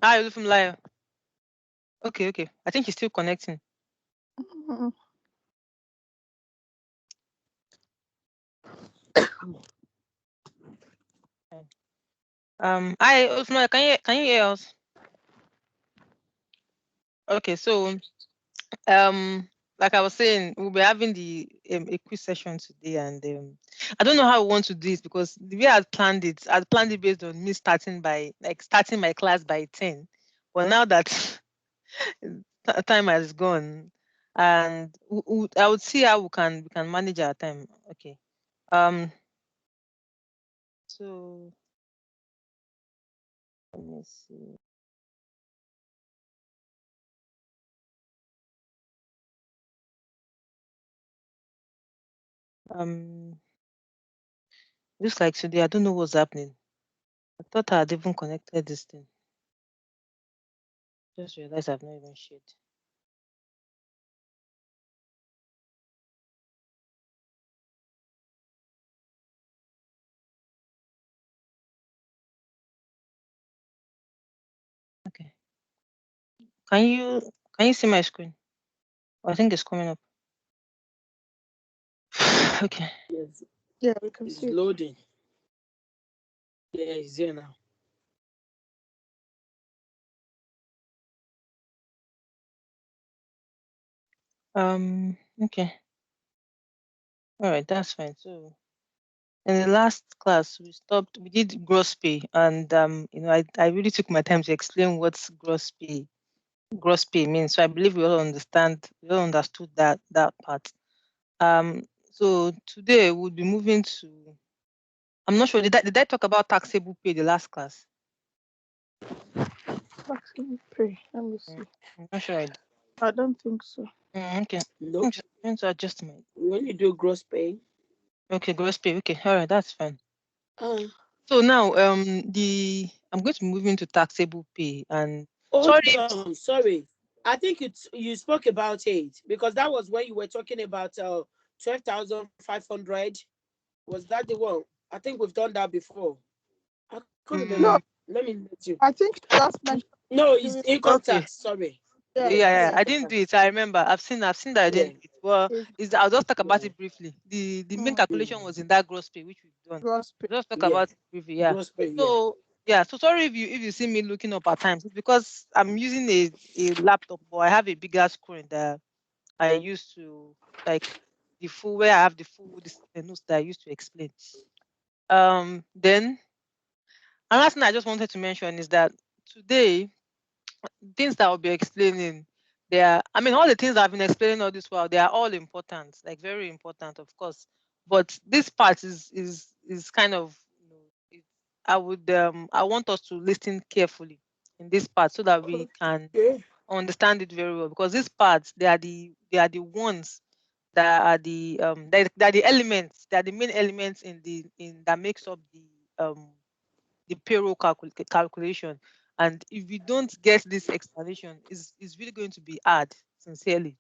Hi, Olufum Live. Okay. I think he's still connecting. Hi, Olufum, can you hear us? Okay, so like I was saying, we'll be having the a quiz session today, and I don't know how we want to do it because the way I planned it based on me starting my class by 10. But now that time has gone, and I would see how we can manage our time. Okay. So let me see. Looks like today I don't know what's happening. I thought I had even connected this thing. Just realized I've not even shared. Okay. Can you see my screen? I think it's coming up. Okay. Yes. Yeah, we can It's see. loading. Yeah, it's here now. Okay. All right, that's fine. So in the last class we did gross pay, and I really took my time to explain what gross pay means. So I believe we all understood that part. So today we'll be moving to, I'm not sure, did I talk about taxable pay the last class? Taxable pay. Let me see. I'm not sure. I don't think so. Okay. Nope. I'm just trying to adjust my. We only do gross pay. Okay, gross pay. Okay, all right, that's fine. Uh, So now, I'm going to move into taxable pay, and Hold on. Sorry. I think you spoke about it because that was when you were talking about 12,500. Was that the one? I think we've done that before. I can't remember. No, Let me let you. I think you just mentioned. No, it's income Okay. tax. Sorry. Yeah, Yeah, yeah. I didn't do it. I remember. I've seen that I Yeah. didn't do it. Well, It's I'll just talk about Yeah. it briefly. The main mm, calculation was in that gross pay, which we've done. gross pay. Just talk Yeah. about it briefly. Yeah. Gross pay. Yeah. So so sorry if you see me looking up at times. It's because I'm using a laptop, but I have a bigger screen that I used to, like, the full where I have the full the notes that I used to explain. Then another thing I just wanted to mention is that today, things that I'll be explaining, I mean, all the things I've been explaining all this while, they are all important, like very important, of course. But this part is kind of, I want us to listen carefully in this part so that we can Okay. understand it very well, because these parts, they are the ones that are they're the elements, they are the main elements in that makes up the payroll calculation. And if we don't get this explanation, is really going to be hard, sincerely,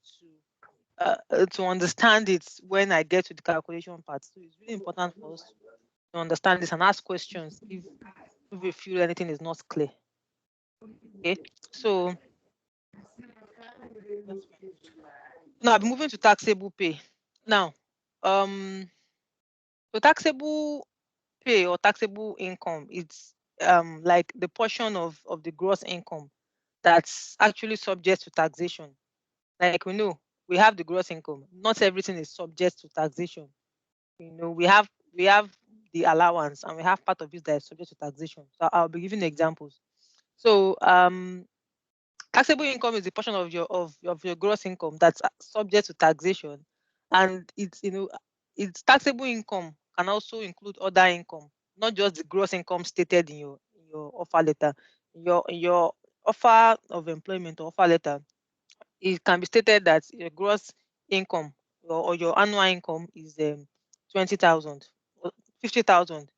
to understand it when I get to the calculation part. So it's really important for us to understand this and ask questions if we feel anything is not clear. Okay, so that's fine. Now I'll be moving to taxable pay. Now, so taxable pay or taxable income, it's like the portion of the gross income that's actually subject to taxation. Like, we know, we have the gross income. Not everything is subject to taxation. We have the allowance, and we have part of it that is subject to taxation. So I'll be giving examples. So taxable income is the portion of your gross income that's subject to taxation, and it's taxable income can also include other income, not just the gross income stated in your offer letter. In your offer of employment or offer letter, it can be stated that your gross income or your annual income is 20,000 or 50,000,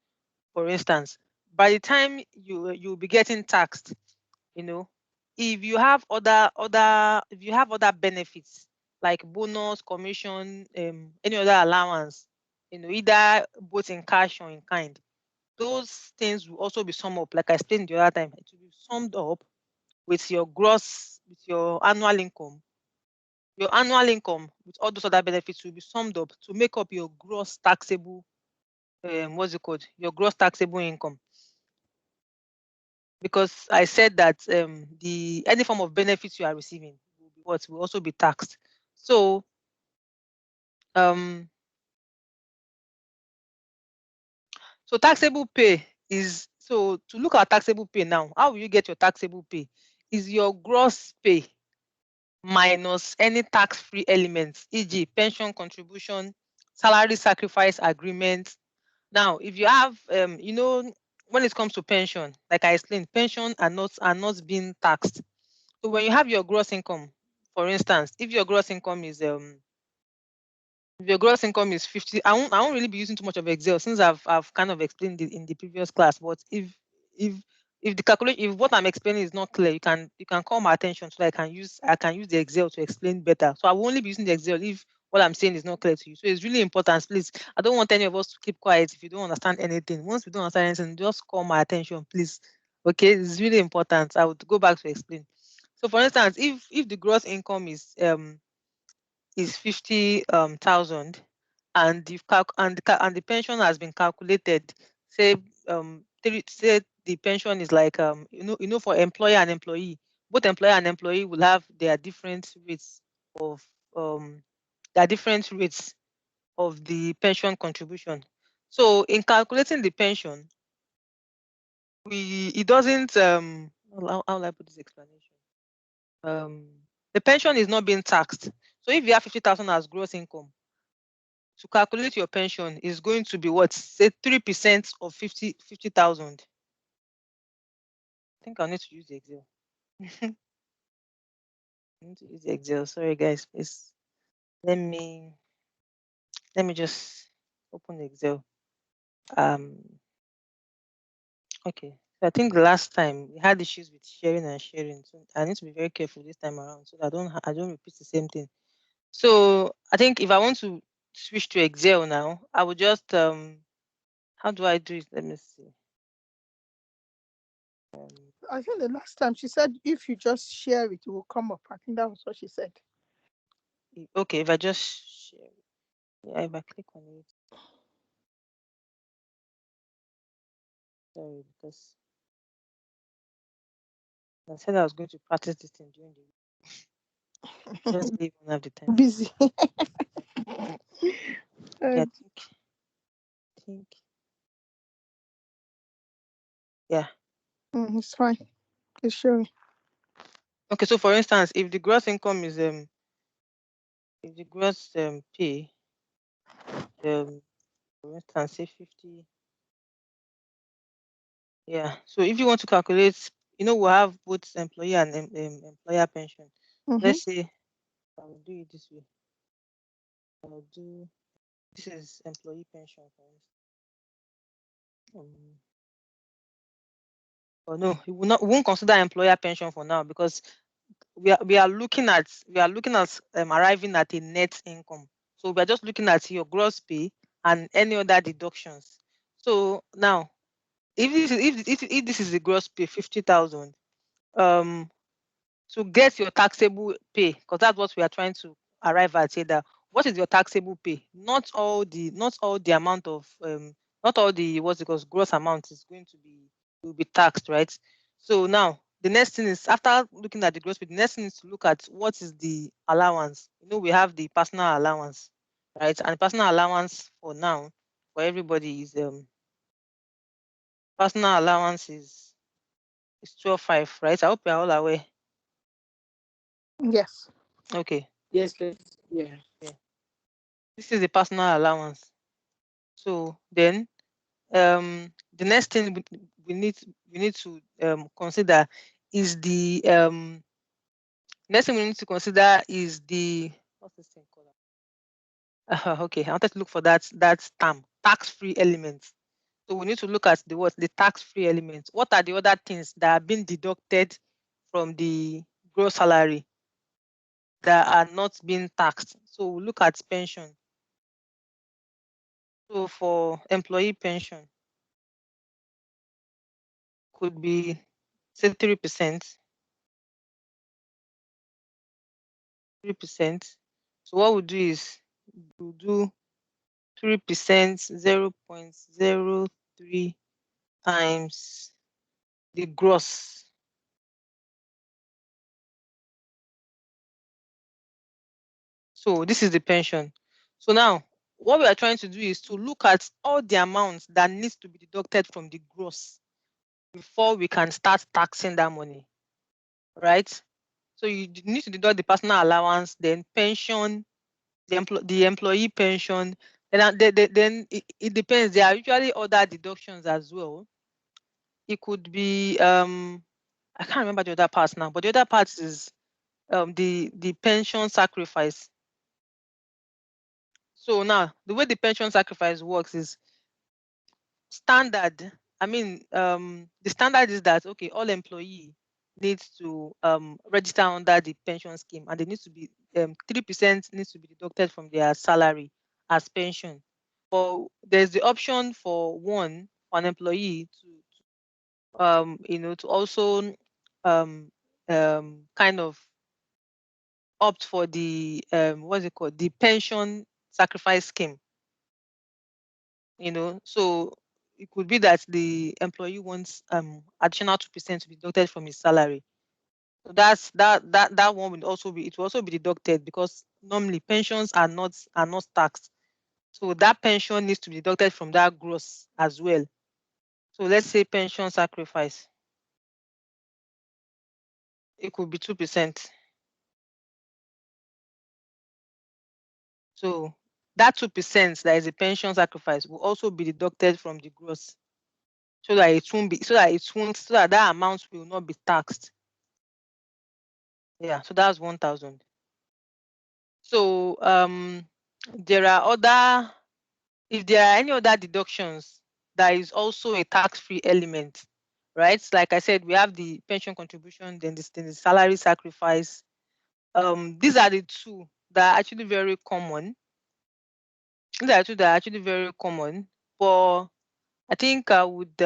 for instance. By the time you'll be getting taxed, you know if you have other benefits, like bonus, commission, any other allowance, either both in cash or in kind, those things will also be summed up. Like I explained the other time, it will be summed up with your annual income. Your annual income with all those other benefits will be summed up to make up your gross taxable, what's it called? Your gross taxable income. Because I said that any form of benefits you are receiving will also be taxed. So so taxable pay is, so to look at taxable pay now, how will you get your taxable pay? Is your gross pay minus any tax-free elements, e.g., pension contribution, salary sacrifice agreement. Now, if you have, when it comes to pension, like I explained, pension are not being taxed. So when you have your gross income, for instance, if your gross income is 50, I won't really be using too much of Excel since I've kind of explained it in the previous class. But if if the calculation, if what I'm explaining is not clear, you can call my attention so I can use the Excel to explain better. So I will only be using the Excel if what I'm saying is not clear to you. So it's really important, please. I don't want any of us to keep quiet if you don't understand anything. Once we don't understand anything, just call my attention, please. Okay, it's really important. I would go back to explain. So for instance, if the gross income is 50,000, and the pension has been calculated, say say the pension is like, for employer and employee, both employer and employee will have their different rates of um the pension contribution. So in calculating the pension, it doesn't how will I put this explanation? The pension is not being taxed. So if you have 50,000 as gross income, to calculate your pension is going to be what? Say 3% of 50,000. I think I'll need to use the Excel. I need to use the Excel. Sorry guys, please. Let me just open the Excel. Okay. So I think the last time we had issues with sharing and sharing. So I need to be very careful this time around so that I don't repeat the same thing. So I think if I want to switch to Excel now, I will just how do I do it? Let me see. I think the last time she said if you just share it, it will come up. I think that was what she said. Okay, if I just share it. Yeah, if I click on it. Sorry, because I said I was going to practice this thing during the week. Just didn't even have the time. Busy. Yeah, think yeah. It's fine. It's showing. Okay, so for instance, if the gross income is if the gross pay for instance say 50, yeah. So if you want to calculate, we have both employee and employer pension. Mm-hmm. Let's say I will do it this way. I will do this is employee pension for instance. Oh no, we won't consider employer pension for now because we are looking at arriving at a net income. So we are just looking at your gross pay and any other deductions. So now, if this is the gross pay 50,000, um to get your taxable pay, because that's what we are trying to arrive at here, that what is your taxable pay? Not all the amount of not all the what's it called gross amount is going to be will be taxed, right? So now the next thing is, after looking at the gross pay, the next thing is to look at what is the allowance. We have the personal allowance, right? And personal allowance for now for everybody is personal allowance is 12.5, right? I hope you're all aware. Yes. Okay. Yes, please. Yeah. Yeah. This is the personal allowance. So then the next thing we need to consider is the next thing we need to consider is the what's this thing called? Okay, I wanted to look for that term, tax-free elements. So we need to look at the tax-free elements. What are the other things that are being deducted from the gross salary that are not being taxed? So we look at pension. So for employee pension could be say 3%. 3%. So what we'll do is we'll do 3%, 0.03 times the gross. So this is the pension. So now what we are trying to do is to look at all the amounts that needs to be deducted from the gross before we can start taxing that money, right? So you need to deduct the personal allowance, then pension, the employee pension. Then it depends. There are usually other deductions as well. It could be I can't remember the other parts now, but the other part is the pension sacrifice. So now the way the pension sacrifice works is standard. I mean, the standard is that okay, all employee needs to register under the pension scheme, and they need to be 3% needs to be deducted from their salary as pension. But there's the option for an employee to also kind of opt for the what's it called, the pension sacrifice scheme. So it could be that the employee wants additional 2% to be deducted from his salary. So that one will also be deducted, because normally pensions are not taxed. So that pension needs to be deducted from that gross as well. So let's say pension sacrifice, it could be 2%. So that 2% that is a pension sacrifice will also be deducted from the gross, so that that amount will not be taxed. Yeah, so that's 1,000. So there are if there are any other deductions, that is also a tax-free element, right? Like I said, we have the pension contribution, then the salary sacrifice. These are the two that are actually very common. But I think I would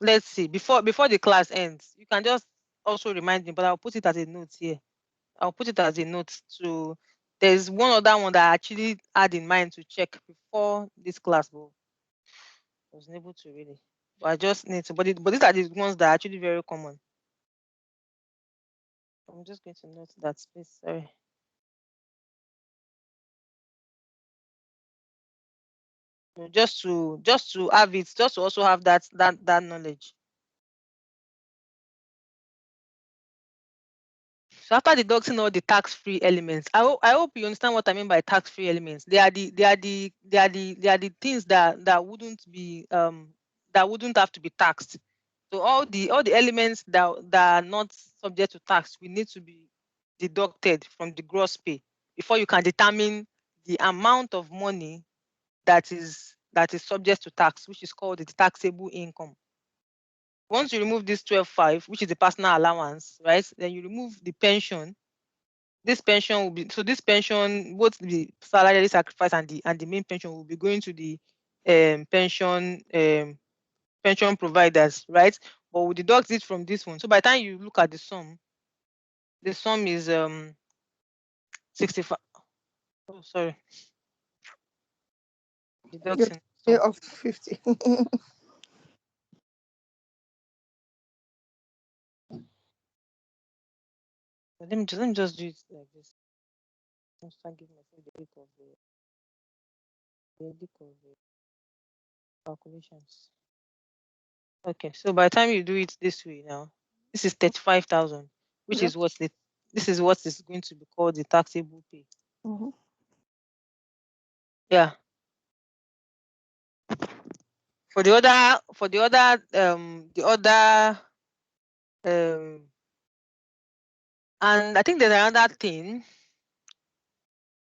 let's see, before the class ends, you can just also remind me, but I'll put it as a note here. I'll put it as a note to there's one other one that I actually had in mind to check before this class, but I wasn't able to really. But I just need to, but these are the ones that are actually very common. I'm just going to note that space. Sorry. Just to have it, just to also have that knowledge. So after deducting all the tax-free elements, I hope you understand what I mean by tax-free elements. They are the things that wouldn't have to be taxed. So all the elements that are not subject to tax will need to be deducted from the gross pay before you can determine the amount of money that is subject to tax, which is called the taxable income. Once you remove this 12,500, which is the personal allowance, right? Then you remove the pension. This pension will be, so this pension, both the salary sacrifice and the main pension will be going to the pension providers, right? But we deduct it from this one. So by the time you look at the sum is 65. Oh, sorry. Deducting. Of 50. Let me just do it like this. I'm just give myself the week of the calculations. Okay, so by the time you do it this way now, this is 35,000, which is what is going to be called the taxable pay. Mm-hmm. Yeah. For the other and I think there's another thing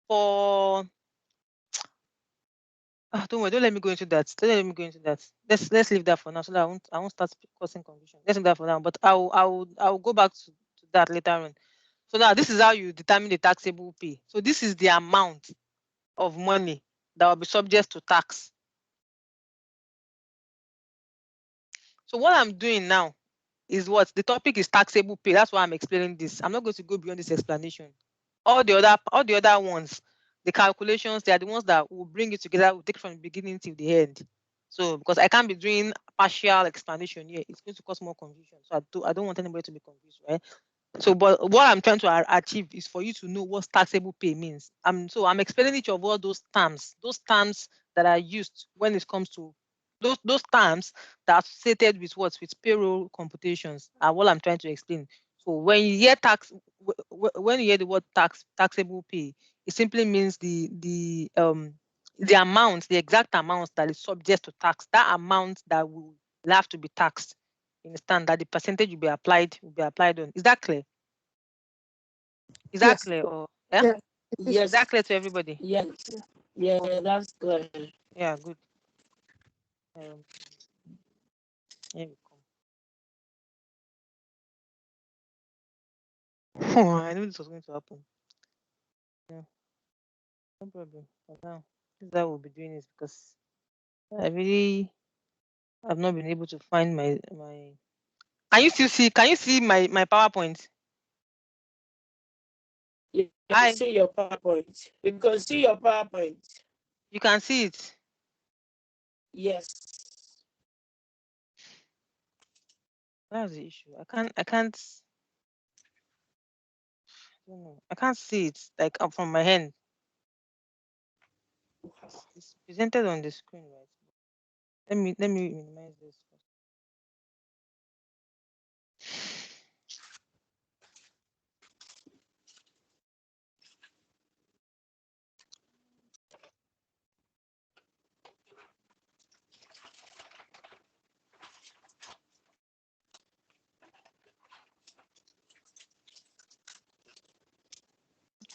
for don't worry, don't let me go into that. Let's leave that for now, so that I won't start causing confusion. Let's leave that for now. But I'll go back to that later on. So now this is how you determine the taxable pay. So this is the amount of money that will be subject to tax. So what I'm doing now is what? The topic is taxable pay. That's why I'm explaining this. I'm not going to go beyond this explanation. All the other ones, the calculations, they are the ones that will bring it together. We'll take it from the beginning till the end. So because I can't be doing partial explanation here, it's going to cause more confusion. So I don't want anybody to be confused, right? So, but what I'm trying to achieve is for you to know what taxable pay means. So I'm explaining each of all those terms that are used when it comes to those terms that are associated with what, with payroll computations, are what I'm trying to explain. So when you hear when you hear the word taxable pay, it simply means the amount, the exact amount that is subject to tax, that amount that will have to be taxed. You understand that the percentage will be applied on. Is that clear? Is that Yes. clear? Or yeah? Yeah. It is. Is that clear to everybody? Yes. Yeah, that's clear. Yeah, good. Here we come. Oh, I knew this was going to happen. Yeah, no problem. For now, this is how we'll be doing this because I really have not been able to find my. Can you still see? Can you see my PowerPoint? You can I see your PowerPoint. You can see your PowerPoint. You can see it. Yes. That's the issue. I can't. I don't know. I can't see it like up from my hand. It's presented on the screen, right? Let me minimize this.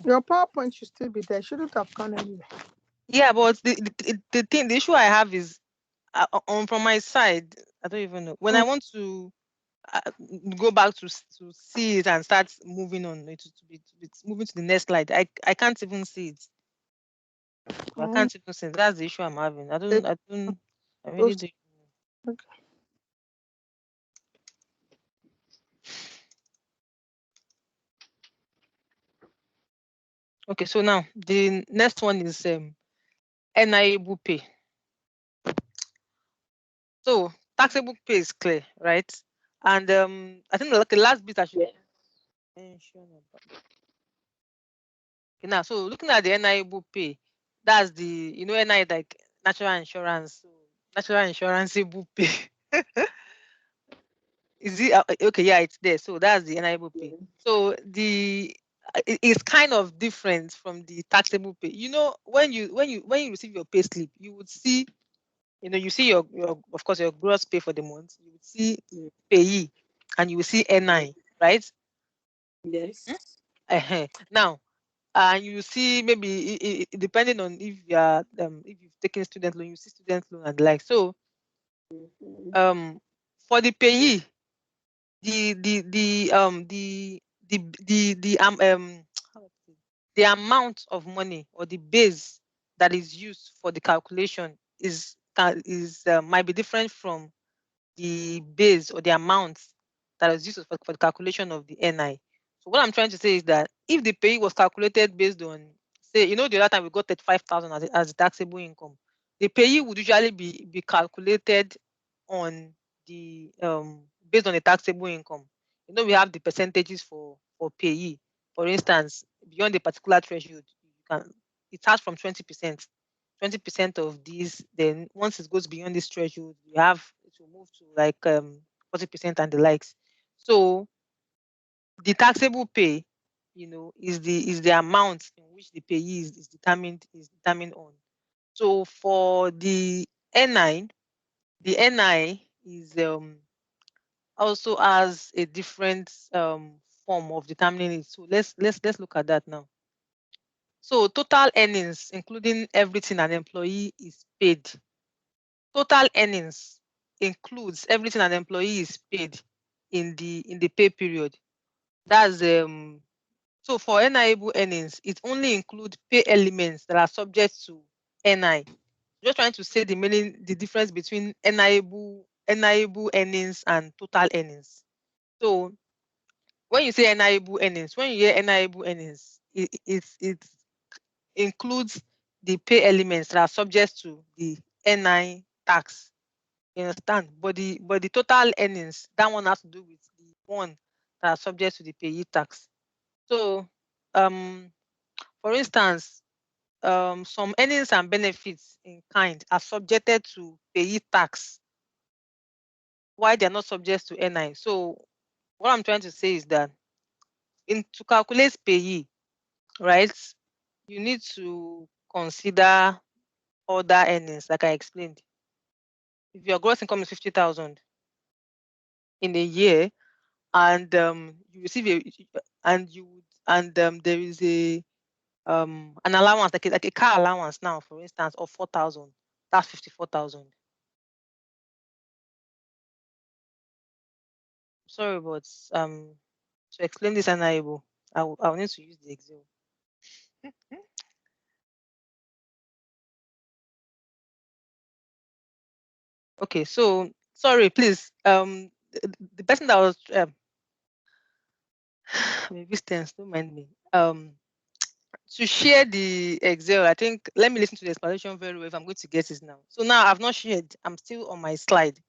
Your PowerPoint should still be there. Shouldn't have gone anywhere. Yeah, but the issue I have is on from my side. I don't even know when I want to uh, go back to see it and start moving on moving to the next slide. I can't even see it. I can't even see it. That's the issue I'm having. I really do. Okay. Okay, so now the next one is NIABU pay. So taxable pay is clear, right? And I think the last bit I should mention about. Okay, now so looking at the NIABU pay, that's the NI like natural insurance. So natural insurance pay. Is it okay? Yeah, it's there. So that's the NIABU pay. So it's kind of different from the taxable pay. When you receive your pay slip, you would see, you see your of course your gross pay for the month. You would see payee, and you will see NI, right? Yes. Now, and you see maybe depending on if you are if you've taken student loan, you see student loan and the like. So for the payee, the amount of money or the base that is used for the calculation might be different from the base or the amount that is used for the calculation of the NI. So what I'm trying to say is that if the pay was calculated based on, say, the other time we got 35,000 as taxable income, the payee would usually be calculated on the based on the taxable income. We have the percentages for payee. For instance, beyond the particular threshold, it starts from 20%. 20% of these, then once it goes beyond this threshold, it will move to like 40% and the likes. So the taxable pay, is the amount in which the payee is determined on. So for the NI, the NI is also has a different form of determining it. So let's look at that now. So total earnings, including everything an employee is paid. Total earnings includes everything an employee is paid in the pay period. That's so for NIable earnings, it only includes pay elements that are subject to NI. Just trying to say the difference between NIable earnings and total earnings. So when you say NIable earnings, when you hear NIable earnings, it includes the pay elements that are subject to the NI tax. You understand? But the total earnings, that one has to do with the one that are subject to the payee tax. So for instance, some earnings and benefits in kind are subjected to payee tax, why they're not subject to NI. So what I'm trying to say is that to calculate payee, right, you need to consider other earnings, like I explained. If your gross income is 50,000 in a year, and you receive there is an allowance, like a car allowance now, for instance, of 4,000, that's 54,000. Sorry, but to explain this unable, I'll need to use the Excel. Okay, so sorry, please. The person that was maybe stands, don't mind me. To share the Excel, I think let me listen to the explanation very well if I'm going to get it now. So now I've not shared, I'm still on my slide,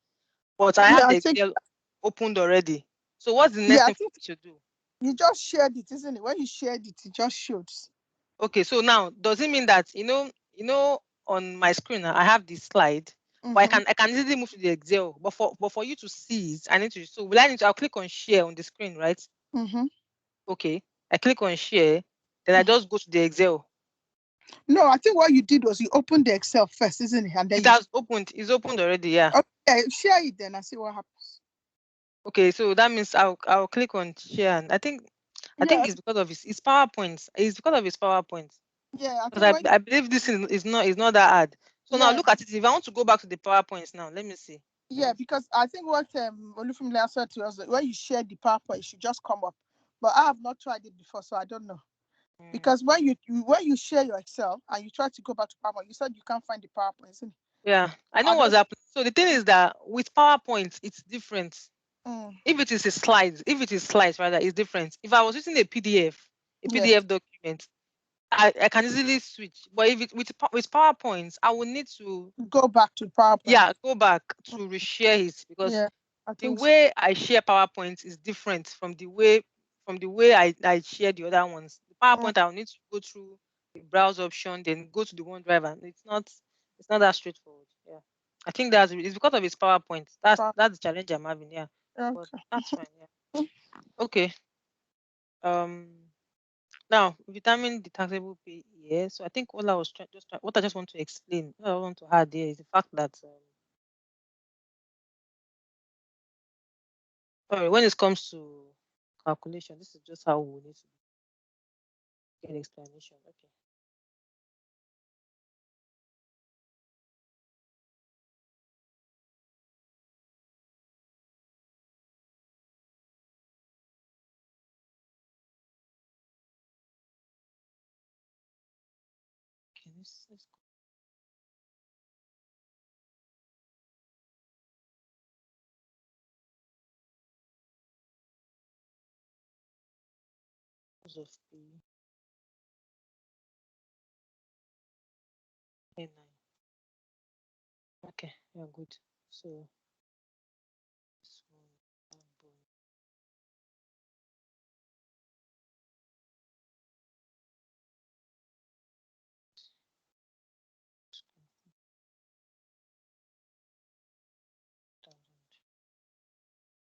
but I have Yeah, the I think Excel opened already. So what's the next yeah, I thing for think me to do? you just shared it, isn't it? When you shared it, it just shows. Okay, so now does it mean that on my screen now, I have this slide, but Mm-hmm. I can easily move to the Excel, but for you to see it, I need to. So will I need to? I'll click on share on the screen, right? Mm-hmm. Okay, I click on share, then I Mm-hmm. just go to the Excel. No, I think what you did was you opened the Excel first, isn't it? And then It has opened. It's opened already. Yeah. okay, share it then and see what happens. Okay, so that means I'll click on share, and I think Yeah, it's because of his PowerPoint. It's because of his PowerPoint. yeah, I Because think when I believe this is not that hard. So now yeah, look at it. If I want to go back to the PowerPoints now, let me see. yeah, because I think what Olufemile said to us that when you share the PowerPoint, it should just come up. But I have not tried it before, so I don't know. Mm. Because when you share your Excel and you try to go back to PowerPoint, you said you can't find the PowerPoint, isn't it? Yeah, I know what's Unless happening. So the thing is that with PowerPoint, it's different. mm, If it is slides rather, it's different. If I was using a yeah, PDF document, I can easily switch. But if it with PowerPoint, I will need to go back to PowerPoint. go back to reshare it, because Yeah, I the think so. way I share PowerPoint is different from the way I share the other ones. The Mm, PowerPoint, I'll need to go through the browse option, then go to the OneDrive, and it's not that straightforward. Yeah. I think it's because of its PowerPoint. That's the challenge I'm having, yeah. But okay. that's fine, yeah. Okay. Um Now we determine the taxable pay here. So I think what I just want to explain, what I want to add there is the fact that sorry, when it comes to calculation, this is just how we need to get explanation. Okay. Okay, let's go. Cause of the N9. Okay, yeah, good. So this one, boom, thousand.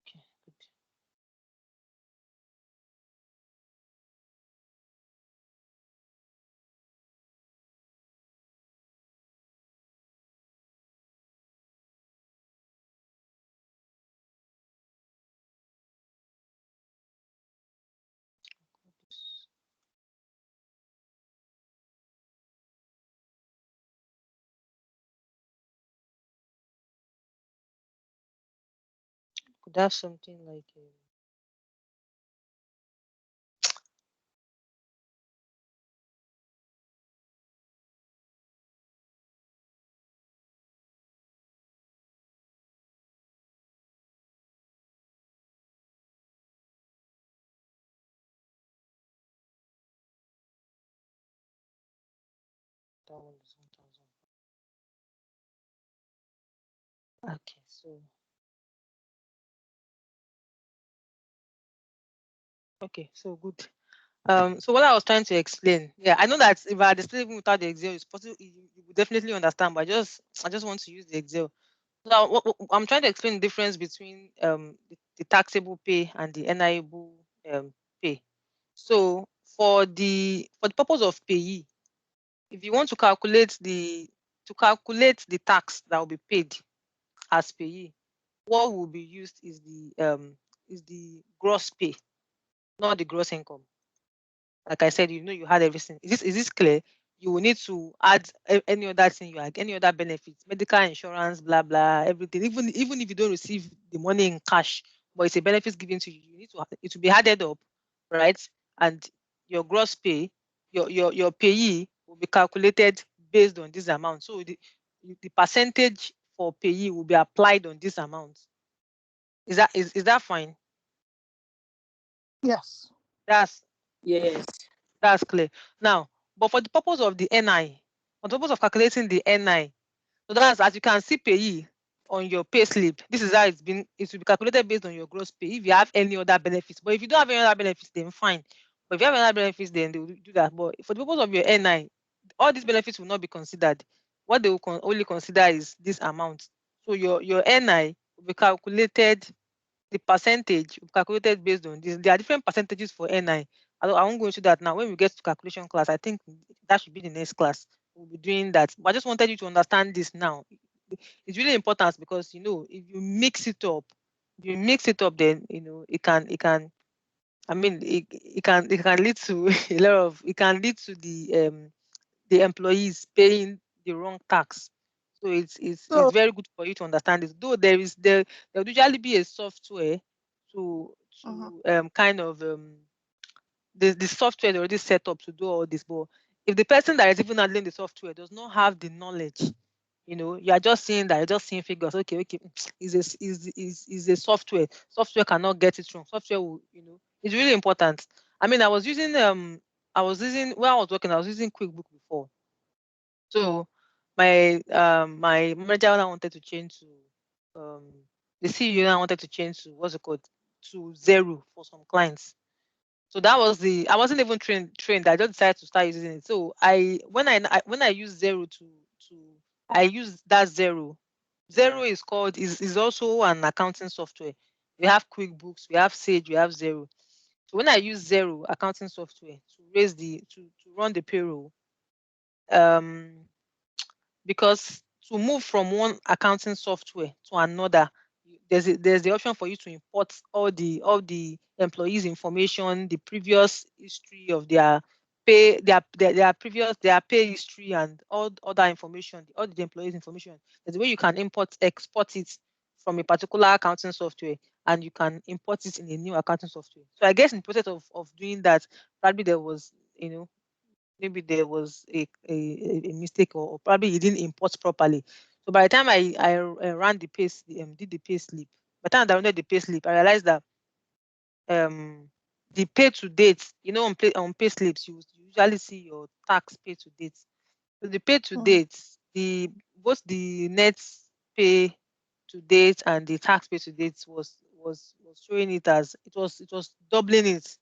Okay, good. This could have something like that one is 1,000. Okay, so okay, so good. So what I was trying to explain, yeah, I know that if I had explained even without the Excel, it's possible you would definitely understand, but I just want to use the Excel. So I'm trying to explain the difference between the taxable pay and the NIable pay. So for the purpose of payee, if you want to calculate the tax that will be paid as payee, what will be used is the gross pay, not the gross income. Like I said, you had everything. Is this clear? You will need to add any other thing you add, any other benefits, medical insurance, blah blah, everything. Even if you don't receive the money in cash, but it's a benefit given to you, it will be added up, right? And your gross pay, your payee will be calculated based on this amount. So the percentage for payee will be applied on this amount. Is that fine? Yes. That's Yes. That's clear. Now, but for the purpose of the NI, for the purpose of calculating the NI, so that's as you can see payee on your pay slip. This is how it will be calculated based on your gross pay if you have any other benefits. But if you don't have any other benefits, then fine. But if you have any other benefits, then they will do that. But for the purpose of your NI, all these benefits will not be considered. What they will only consider is this amount. So your NI will be calculated, the percentage calculated based on this. There are different percentages for NI. I won't go into that now. When we get to calculation class, I think that should be the next class. We'll be doing that. But I just wanted you to understand this now. It's really important because if you mix it up, then it can. I mean, it can lead to a lot of. It can lead to the employees paying the wrong tax. So it's So, very good for you to understand this. Though there will usually be a software to mhm. kind of the software is already set up to do all this. But if the person that is even handling the software does not have the knowledge, you are just seeing that, you're just seeing figures. Okay, is a software. Software cannot get it wrong. Software will, it's really important. I mean, when I was working, I was using QuickBook before. So my manager now wanted to change to the CEO now wanted to change to what's it called, to zero for some clients. So that was I wasn't even trained. I just decided to start using it. So when I use zero to I use that zero. Zero is also an accounting software. We have QuickBooks, we have Sage, we have Zero. So when I use Zero accounting software to run the payroll, um because to move from one accounting software to another, there's the option for you to import all the employees information, the previous history of their pay, their pay history, and all other information, all the employees information. There's a way you can export it from a particular accounting software, and you can import it in a new accounting software. So I guess in the process of doing that, probably there was, maybe there was a mistake, or probably he didn't import properly. So by the time I ran did the pay slip, by the time I downloaded the pay slip, I realized that the pay to date, on pay slips, you usually see your tax pay to date. So the pay to Mhm. date, both the net pay to date and the tax pay to date was showing it as it was doubling it.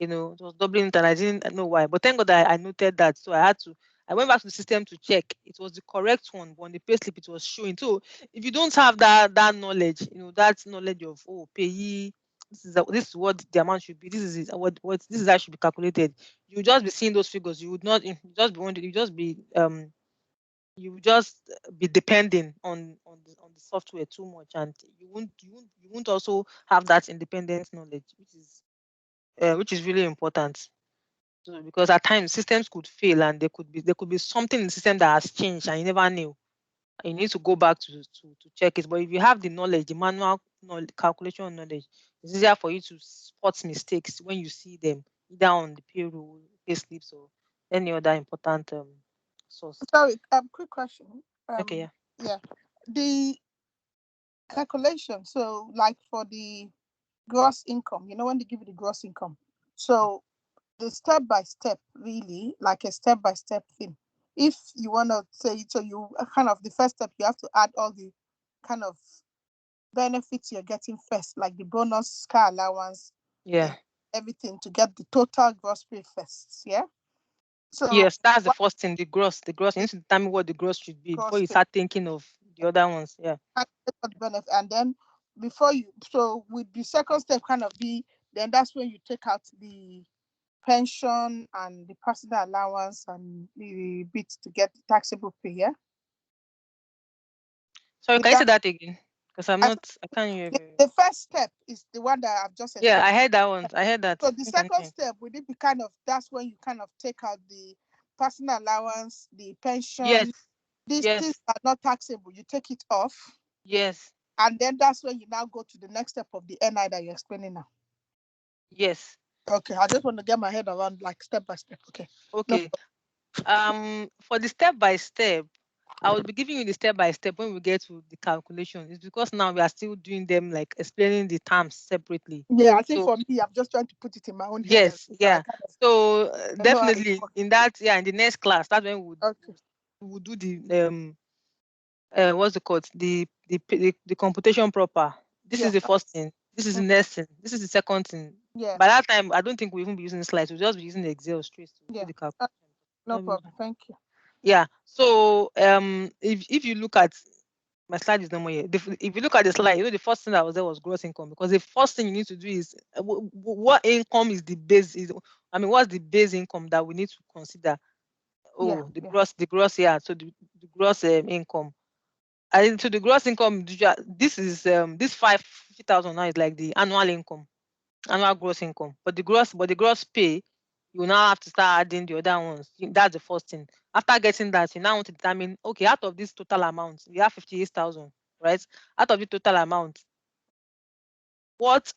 It was doubling it, and I didn't know why. But thank God I noted that. So I went back to the system to check. It was the correct one, but on the payslip it was showing. So if you don't have that knowledge, that knowledge of, payee, this is what the amount should be. This is it, what this is how it should be calculated. You just be seeing those figures. You would not you just be wondering. You would just be depending on the software too much, and you won't also have that independent knowledge, which is really important. So, because at times systems could fail, and there could be something in the system that has changed and you never knew. And you need to go back to check it. But if you have the knowledge, the manual knowledge, calculation knowledge, it's easier for you to spot mistakes when you see them, either on the payroll, pay slips, or any other important source. Sorry, quick question. Okay, yeah. Yeah, the calculation. So, like for the gross income, when they give you the gross income, so the step by step, really, like a step by step thing. if you want to say, so you kind of, the first step, you have to add all the kind of benefits you're getting first, like the bonus, car allowance, Yeah. everything, to get the total gross pay first. Yeah. So Yes, that's the what first thing. The gross. The gross. You need to determine what the gross should be before gross you pay? start thinking of the other ones. Yeah. Benefit, and then before you, so with the second step kind of be, then that's when you take out the pension and the personal allowance and the bits to get the taxable pay. Yeah. Sorry, With can you say that, that again? Because I think I can't hear you the, very well. the first step is the one that I've just Yeah, explained. I heard that one. I heard that. So the You can second continue. step would it be kind of, that's when you kind of take out the personal allowance, the Yes. pension, these things Yes. are not taxable. You take it off, Yes. and then that's when you now go to the next step of the NI that you're explaining now. Yes. Okay, I just want to get my head around like step by step. Okay. No Okay. For the step by step, I will be giving you the step by step when we get to the calculation. It's because now we are still doing them, like explaining the terms separately. Yeah, I think So for me, I'm just trying to put it in my own head. yes, So I yeah. kind of So know how it definitely works. in that, yeah, in the next class, that's when Okay. we'll do the what's the code? The computation proper. This is Yeah. the first thing. This is the next thing. This is the second thing. Yeah. By that time, I don't think we'll even be using slides. We'll just be using Excel straight to do Yeah. the calculation. No problem. Thank you. Yeah. So if you look at my slide is no more here. If you look at the slide, the first thing that was there was gross income, because the first thing you need to do is what income is the base is. I mean, what's the base income that we need to consider? Yeah. Oh, the Yeah. gross, yeah. So the gross income. And to the gross income, this is this 50,000 now is like the annual income, annual gross income. But the gross pay, you now have to start adding the other ones. That's the first thing. After getting that, you now want to determine, okay, out of this total amount, we have 58,000, right? Out of the total amount, what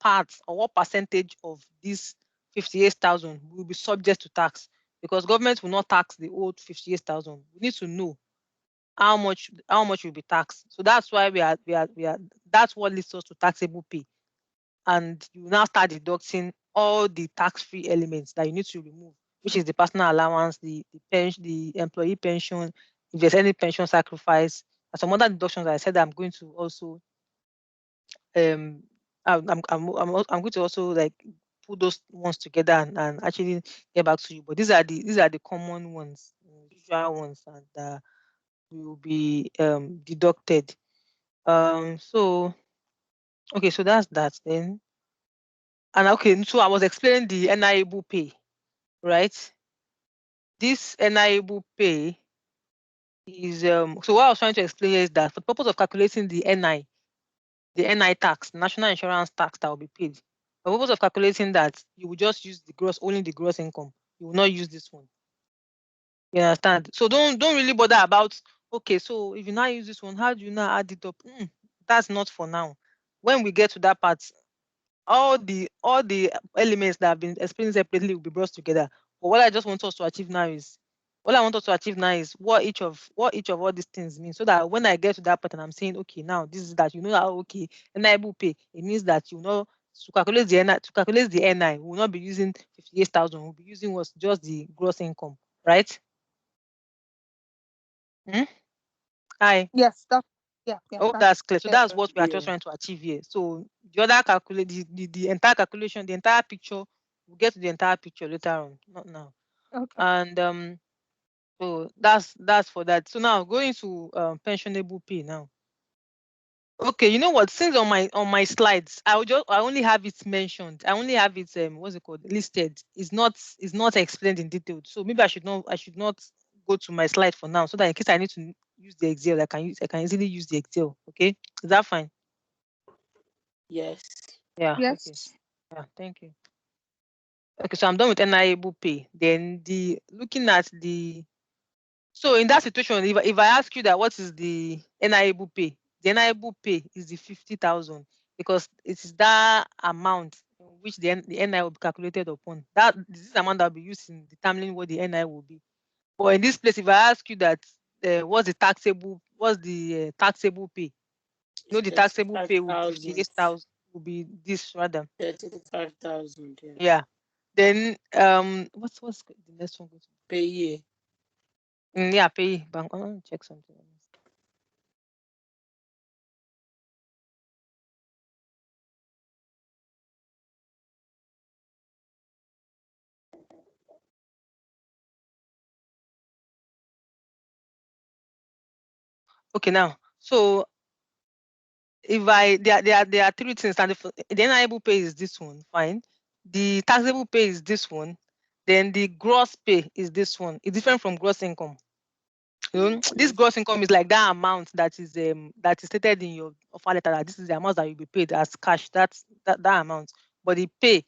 part or what percentage of this 58,000 will be subject to tax? Because government will not tax the old 58,000. We need to know how much will be taxed. So that's why that's what leads us to taxable pay. And you now start deducting all the tax-free elements that you need to remove, which is the personal allowance, the pension, the employee pension, if there's any pension sacrifice, and some other deductions that I said that I'm going to also I'm going to also like put those ones together and actually get back to you. But these are the common ones, usual ones, and will be deducted. So okay, so that's that then. And okay, so I was explaining the NIable pay, right? This NIable pay is so what I was trying to explain is that for the purpose of calculating the NI tax, national insurance tax that will be paid. For the purpose of calculating that, you will just use only the gross income. You will not use this one. You understand? So don't really bother about, okay, so if you now use this one, how do you now add it up? That's not for now. When we get to that part, all the elements that have been explained separately will be brought together. But what I just want us to achieve now is what each of all these things mean, so that when I get to that part and I'm saying, okay, now this is that, that okay, enable pay, it means that to calculate the NI, we will not be using 58,000, we'll be using what's just the gross income, right? Hi. Yes. Yeah. I hope That's that's clear. So clear. that's what we are just Yeah. trying to achieve here. So the other calculate the entire calculation, the entire picture, we'll get to the entire picture later on, not now. Okay. And so that's for that. So now going to pensionable pay now. Okay, you know what? Since on my slides, I only have it mentioned. I only have it what's it called, listed. It's not explained in detail. So maybe I should not go to my slide for now, so that in case I need to use the Excel, I can easily use the Excel. Okay, is that fine? Yes. Yeah. Okay. Yes. Yeah. Thank you. Okay, so I'm done with NIable pay. Then looking at so in that situation, if I ask you that what is the NIable pay, the NIable pay is the 50,000, because it is that amount which the NI will be calculated upon. This is the amount that will be used in determining what the NI will be. But in this place, if I ask you that what's the taxable pay, the taxable pay will be 35,000. 58,000, will be this rather. 35,000. Yeah. Yeah. Then what's the next one going to be? per year. Yeah, pay bank. Let me check something. Okay, now, so if there are three things, and the earnable pay is this one, fine. The taxable pay is this one. Then the gross pay is this one. It's different from gross income. This gross income is like that amount that is stated in your offer letter, that this is the amount that you'll be paid as cash. That's that amount. But the pay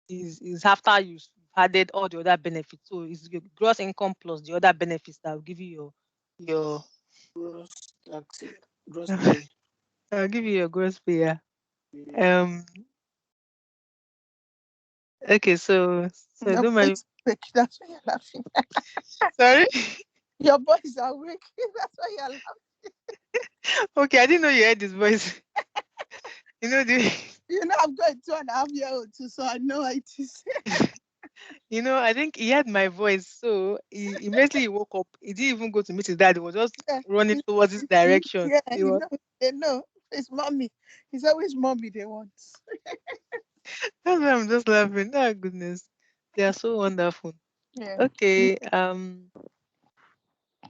is after you've added all the other benefits. So it's your gross income plus the other benefits that will give you your Gross tax, gross pay. I'll give you your gross pay. Yeah. Yeah. Okay, so Your don't mind. voice awake. That's why you're laughing. Sorry. Your voice are awake. That's why you're laughing. Okay, I didn't know you heard this voice. You know the You know, I've got a 2.5-year-old too, so I know it is. I think he heard my voice, so he immediately he woke up. He didn't even go to meet his dad. He was just Yeah, running towards this direction. yeah, He was, they know. It's mommy. It's always mommy they want. that's why I'm just laughing. Oh goodness, they are so wonderful. Yeah. Okay,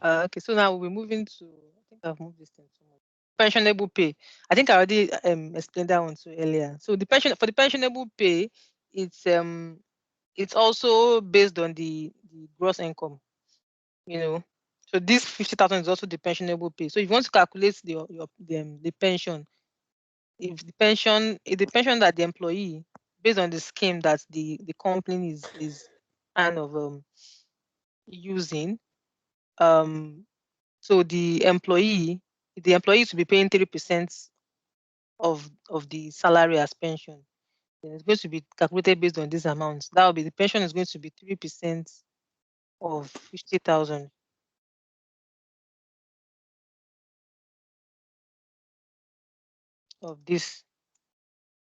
okay. So now we're moving to. I think I've moved this thing too much. Pensionable pay. I think I already explained that one too earlier. So the pensionable pay, it's also based on the gross income. So this 50,000 is also the pensionable pay. So if you want to calculate the pension, if the pension that the employee, based on the scheme that the company is kind of using, so the employee is to be paying 3% of the salary as pension. Then it's going to be calculated based on this amount. That will be, the pension is going to be 3% of 50,000 of this.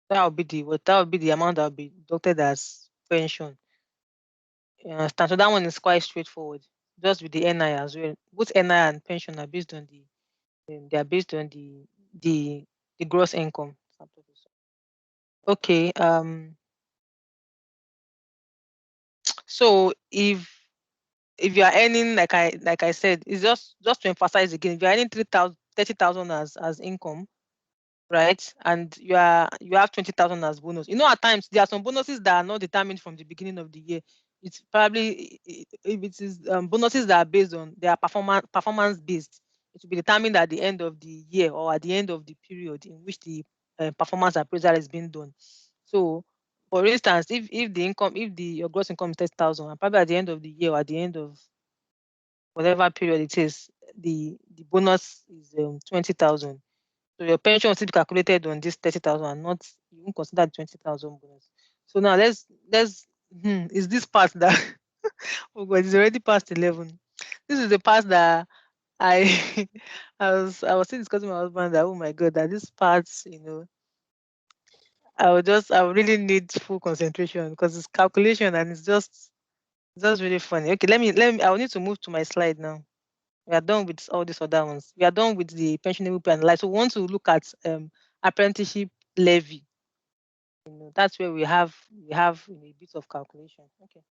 That will be the amount that will be deducted as pension. You understand? So that one is quite straightforward. Just with the NI as well. Both NI and pension are based on they are based on the gross income. Okay. So if you are earning, like I said, it's just to emphasize again, if you are earning 30,000 as income, right? And you have 20,000 as bonus. At times there are some bonuses that are not determined from the beginning of the year. It's probably, if it is bonuses that are based on, they are performance based. It will be determined at the end of the year or at the end of the period in which the performance appraisal is being done. So, for instance, if the income, if your gross income is 30,000, and probably at the end of the year or at the end of whatever period it is, the bonus is 20,000. So your pension will still be calculated on this 30,000 and not, you won't consider the 20,000 bonus. So now is this part that oh God, it's already past 11. This is the part that I I was still discussing with my husband that, oh my God, that this part, I would really need full concentration because it's calculation and it's just really funny. Okay, I will need to move to my slide now. We are done with all these other ones. We are done with the pensionable pay and life. So we want to look at apprenticeship levy. That's where we have a bit of calculation. Okay.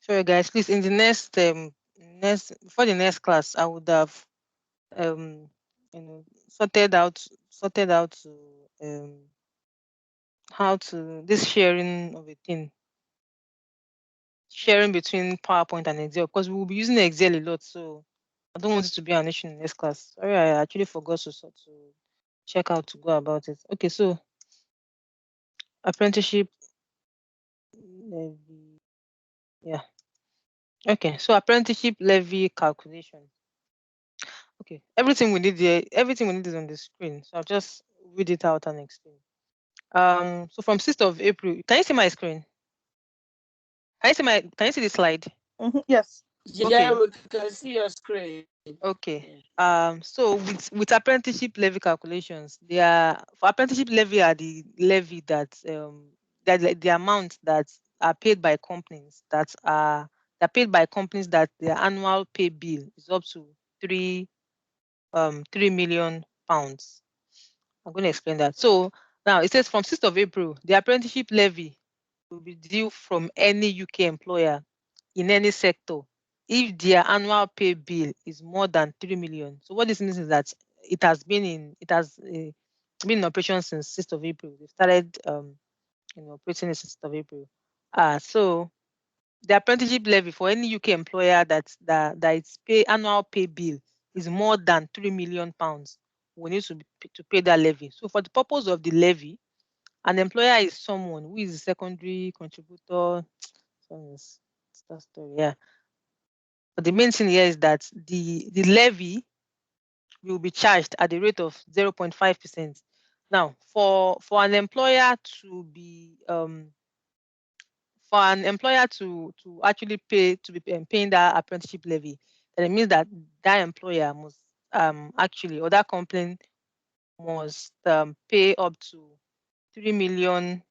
Sorry guys, please, in the next before the next class, I would have um sorted out to how to this sharing of a thing, sharing between PowerPoint and Excel, because we will be using Excel a lot. So I don't want it to be an issue in the next class. Sorry, I actually forgot to check out to go about it. Okay, so apprenticeship levy. Yeah. Okay. So apprenticeship levy calculation. Okay. Everything we need there, everything we need is on the screen. So I'll just read it out and explain. So from 6th of April, can you see my screen? Can you see the slide? Yes. Yeah, Okay. we can see your screen. Okay. So with apprenticeship levy calculations, they are for apprenticeship levy are the levy that that the amount that are paid by companies they're paid by companies that their annual pay bill is up to 3 million pounds. I'm going to explain that. So now it says from 6th of April, the apprenticeship levy will be due from any UK employer in any sector if their annual pay bill is more than 3 million. So what this means is that it has been in operation since 6th of April. They started operating in 6th of April. So the apprenticeship levy for any UK employer that its annual pay bill is more than 3 million pounds will need to pay that levy. So for the purpose of the levy, an employer is someone who is a secondary contributor. It's that story, yeah. But the main thing here is that the levy will be charged at the rate of 0.5%. Now, for an employer to be actually paying that apprenticeship levy, then it means that that employer must actually, or that company must pay up to 3 million,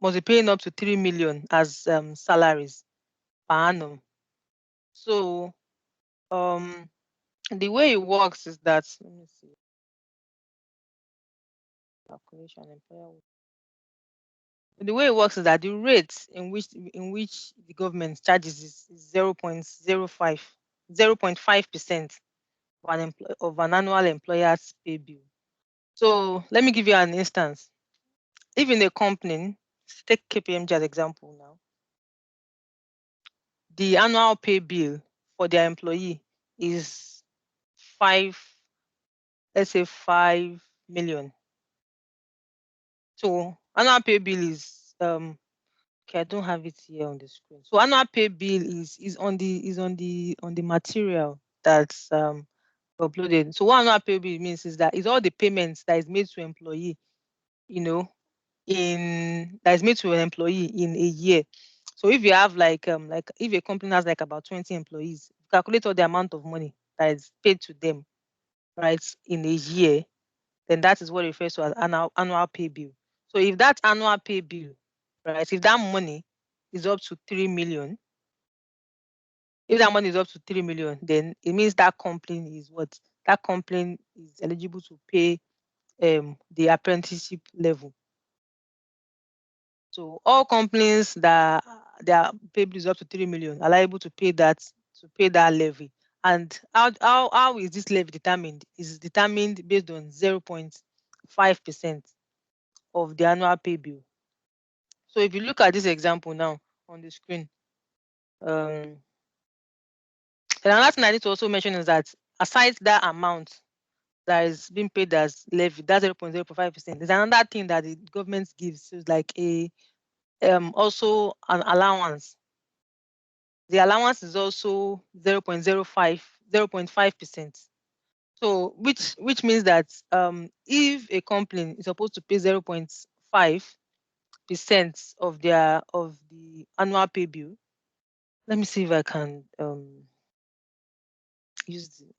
must be paying up to 3 million as salaries per annum. So the way it works is that, let me see, calculation employer. The way it works is that the rate in which the government charges is 0.05% of an annual employer's pay bill. So let me give you an instance. If in a company, take KPMG as example now, the annual pay bill for their employee is five, let's say 5 million. So annual pay bill is okay, I don't have it here on the screen. So annual pay bill is on the material that's uploaded. So what annual pay bill means is that it's all the payments that is made to employee, you know, that is made to an employee in a year. So if you have like if a company has like about 20 employees, calculate all the amount of money that is paid to them, right, in a year, then that is what refers to as annual pay bill. So if that annual pay bill, right, if that money is up to 3 million, if that money is up to 3 million, then it means that company is what? That company is eligible to pay the apprenticeship level. So all companies that their pay bill is up to 3 million are liable to pay that levy. And how is this levy determined? Is determined based on 0.5% of the annual pay bill. So if you look at this example now on the screen, then another thing I need to also mention is that aside that amount that is being paid as levy, that's 0.05%. There's another thing that the government gives, so it's like a also an allowance. The allowance is also 0.5%. So which means that if a company is supposed to pay 0.5% of the annual pay bill, let me see if I can I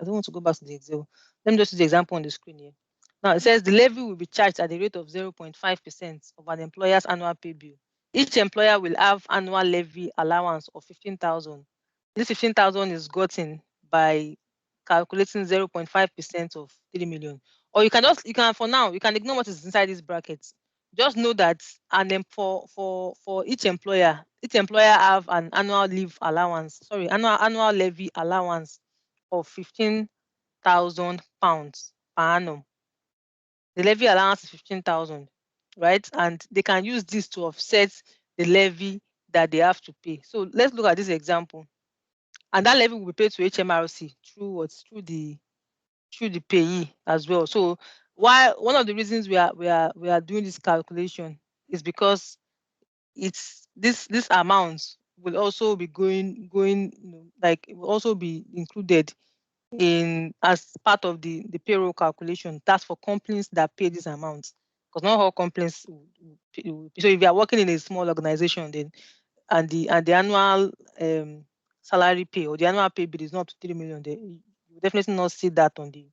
don't want to go back to the Excel. Let me just use the example on the screen here. Now it says the levy will be charged at the rate of 0.5% of an employer's annual pay bill. Each employer will have annual levy allowance of 15,000. This 15,000 is gotten by calculating 0.5% of 3 million. Or you can for now, you can ignore what is inside these brackets. Just know that and then for each employer have an annual leave allowance, annual levy allowance of 15,000 pounds per annum. The levy allowance is 15,000, right? And they can use this to offset the levy that they have to pay. So let's look at this example. And that levy will be paid to HMRC through the payee as well. So why one of the reasons we are doing this calculation is because it's this amount will also be going like it will also be included in as part of the payroll calculation. That's for companies that pay this amount, because not all companies so if you are working in a small organization, then and the annual salary pay or the annual pay bill is not up to 3 million, then you will definitely not see that on the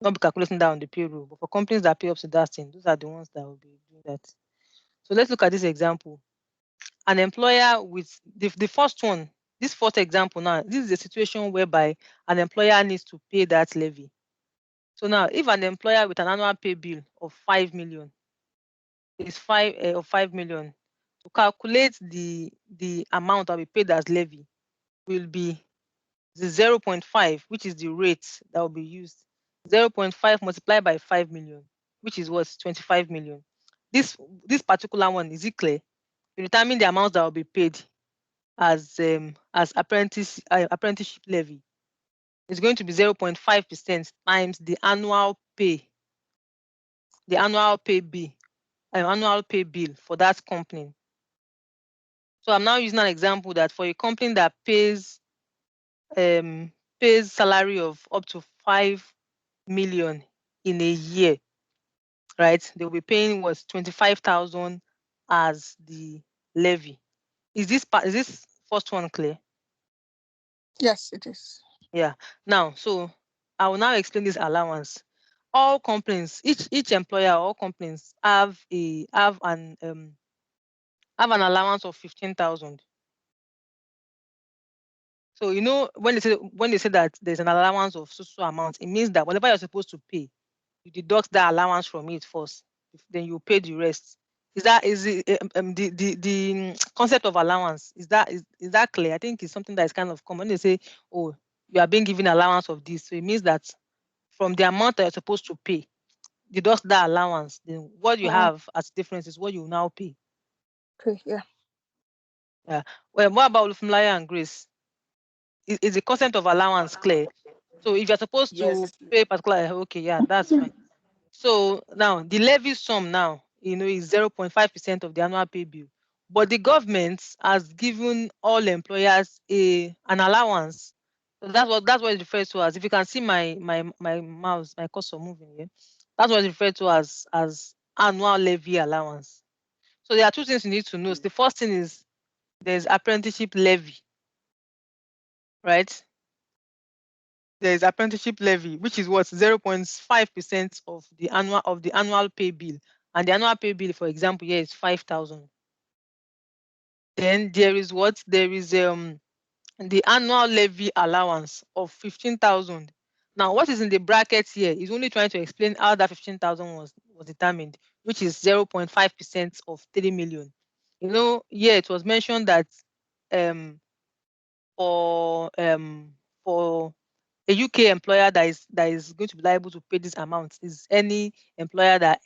not be calculating that on the payroll. But for companies that pay up to that thing, those are the ones that will be doing that. So let's look at this example. An employer with the first one, this first example now, this is a situation whereby an employer needs to pay that levy. So now, if an employer with an annual pay bill of 5 million is 5 million, to calculate the amount that will be paid as levy will be the 0.5, which is the rate that will be used. 0.5 multiplied by 5 million, which is what 25 million. This particular one, is it clear? You determine the amount that will be paid as apprenticeship levy. It's going to be 0.5% times the annual pay bill for that company. So I'm now using an example that for a company that pays salary of up to 5 million in a year, right? They'll be paying 25,000 as the levy. Is this first one clear? Yes, it is. Yeah. Now, so I will now explain this allowance. All companies, each employer, all companies have an allowance of 15,000. So when they say that there's an allowance of so amount, it means that whatever you're supposed to pay, you deduct that allowance from it first, then you pay the rest. Is it the concept of allowance, is that clear? I think it's something that is kind of common. They say, oh, you are being given allowance of this, so it means that from the amount that you're supposed to pay, deduct that allowance. Then what you have as difference is what you now pay. Okay, yeah. Yeah. Well, what about Olufumlaya and Grace? Is the concept of allowance clear? So if you're supposed to Yes. pay particular, okay, yeah, that's fine. So now the levy sum now, is 0.5% of the annual pay bill. But the government has given all employers an allowance. So that's what it refers to as. If you can see my mouse, my cursor moving here, that's what it's referred to as annual levy allowance. So there are two things you need to know. The first thing is there's apprenticeship levy, right? There's apprenticeship levy, which is what 0.5% of the annual pay bill. And the annual pay bill, for example, here is 5,000. Then there is what? There is the annual levy allowance of 15,000. Now, what is in the brackets here is only trying to explain how that 15,000 was determined, which is 0.5% of 3 million. Here it was mentioned that um, for a UK employer that is going to be liable to pay this amount is any employer that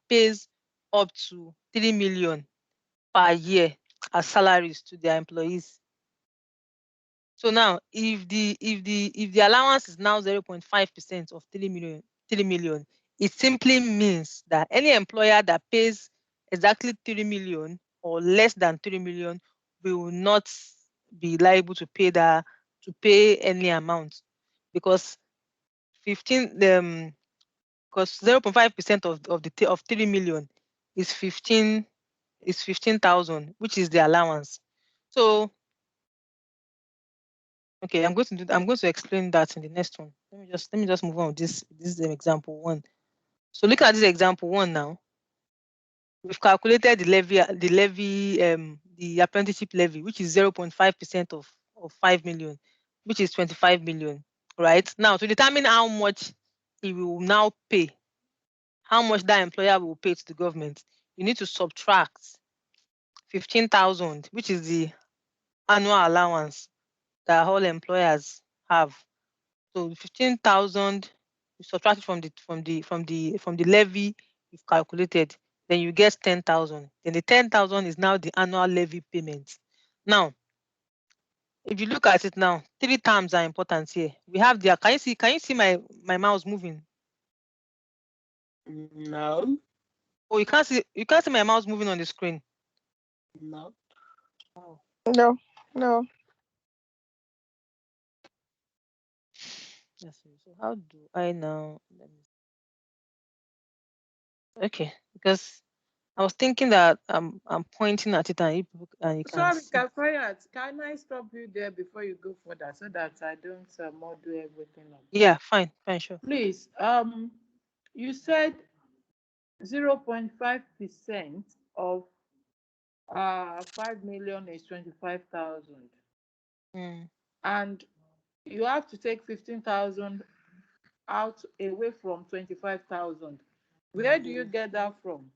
pays up to 3 million per year as salaries to their employees. So now, if the allowance is now 0.5% of 3 million, it simply means that any employer that pays exactly 3 million or less than 3 million will not be liable to pay any amount, because 0.5% of 3 million is 15,000, which is the allowance. So okay, I'm going to explain that in the next one. Let me just move on with this. This is an example one. So look at this example one now. We've calculated the apprenticeship levy, which is 0.5% of 5 million, which is 25 million. Right? Now, to determine how much he will now pay, how much that employer will pay to the government, you need to subtract 15,000, which is the annual allowance that all employers have. So 15,000, you subtract it from the levy you've calculated, then you get 10,000. Then the 10,000 is now the annual levy payment. Now, if you look at it now, three terms are important here. We have can you see my mouse moving? No. Oh, you can't see my mouse moving on the screen. No. Oh. No, no. Yes. So how do I now? Let me. Okay, because I was thinking that I'm pointing at it and you can Sorry, see. Kafayat, can I stop you there before you go further so that I don't model everything up? Yeah, fine, fine, sure. Please, you said 0.5% of 5 million is 25,000, Mm. and you have to take 15,000 out away from 25,000. Where do you get that from?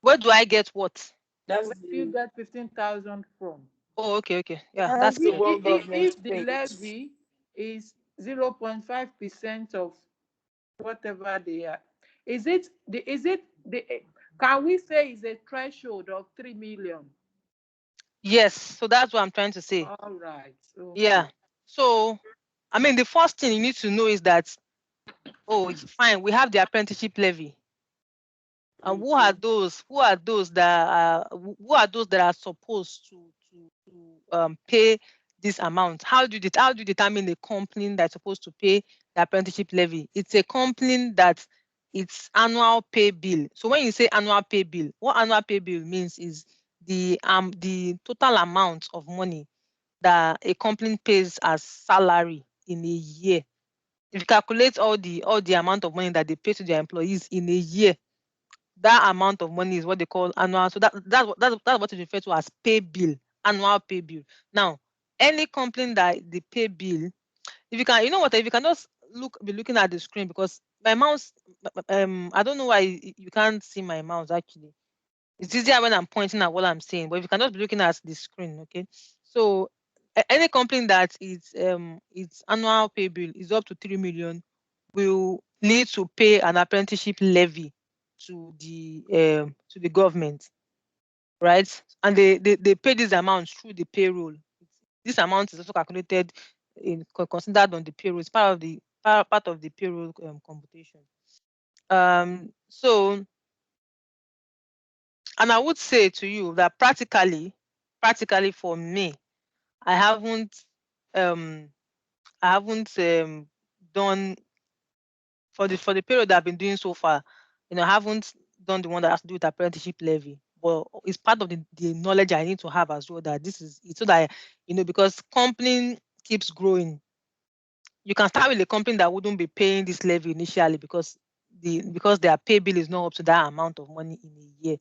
Where do I get what? Where do you get 15,000 from? Oh, okay, okay. Yeah, If, that's That's the clear. one government if the pays. levy is 0.5% of whatever they are, can we say is a threshold of 3 million? Yes, so that's what I'm trying to say. All right. Yeah. Okay. So, I mean, the first thing you need to know is that, oh, fine, we have the apprenticeship levy. And who are Okay. those? Who are those that are who are those that are supposed to pay this amount? How do you determine a company that's supposed to pay the apprenticeship levy? It's a company that it's annual pay bill. So when you say annual pay bill, what annual pay bill means is the total amount of money that a company pays as salary in a year. If you calculate all the amount of money that they pay to their employees in a year, that amount of money is what they call annual. So that's what is referred to as pay bill, annual pay bill. Now, any company that the pay bill, if you can, you know what, if you can just be looking at the screen, because my mouse, I don't know why you can't see my mouse actually. It's easier when I'm pointing at what I'm saying, but if you can just be looking at the screen, okay? So any company that its annual pay bill is up to 3 million will need to pay an apprenticeship levy to the government, right? And they pay this amount through the payroll. This amount is also calculated considered on the payroll. It's part of the payroll computation. So, and I would say to you that practically for me, I haven't um done for the period that I've been doing so far. I haven't done the one that has to do with apprenticeship levy, but it's part of the knowledge I need to have as well, that this is it, so that because company keeps growing. You can start with a company that wouldn't be paying this levy initially because their pay bill is not up to that amount of money in a year.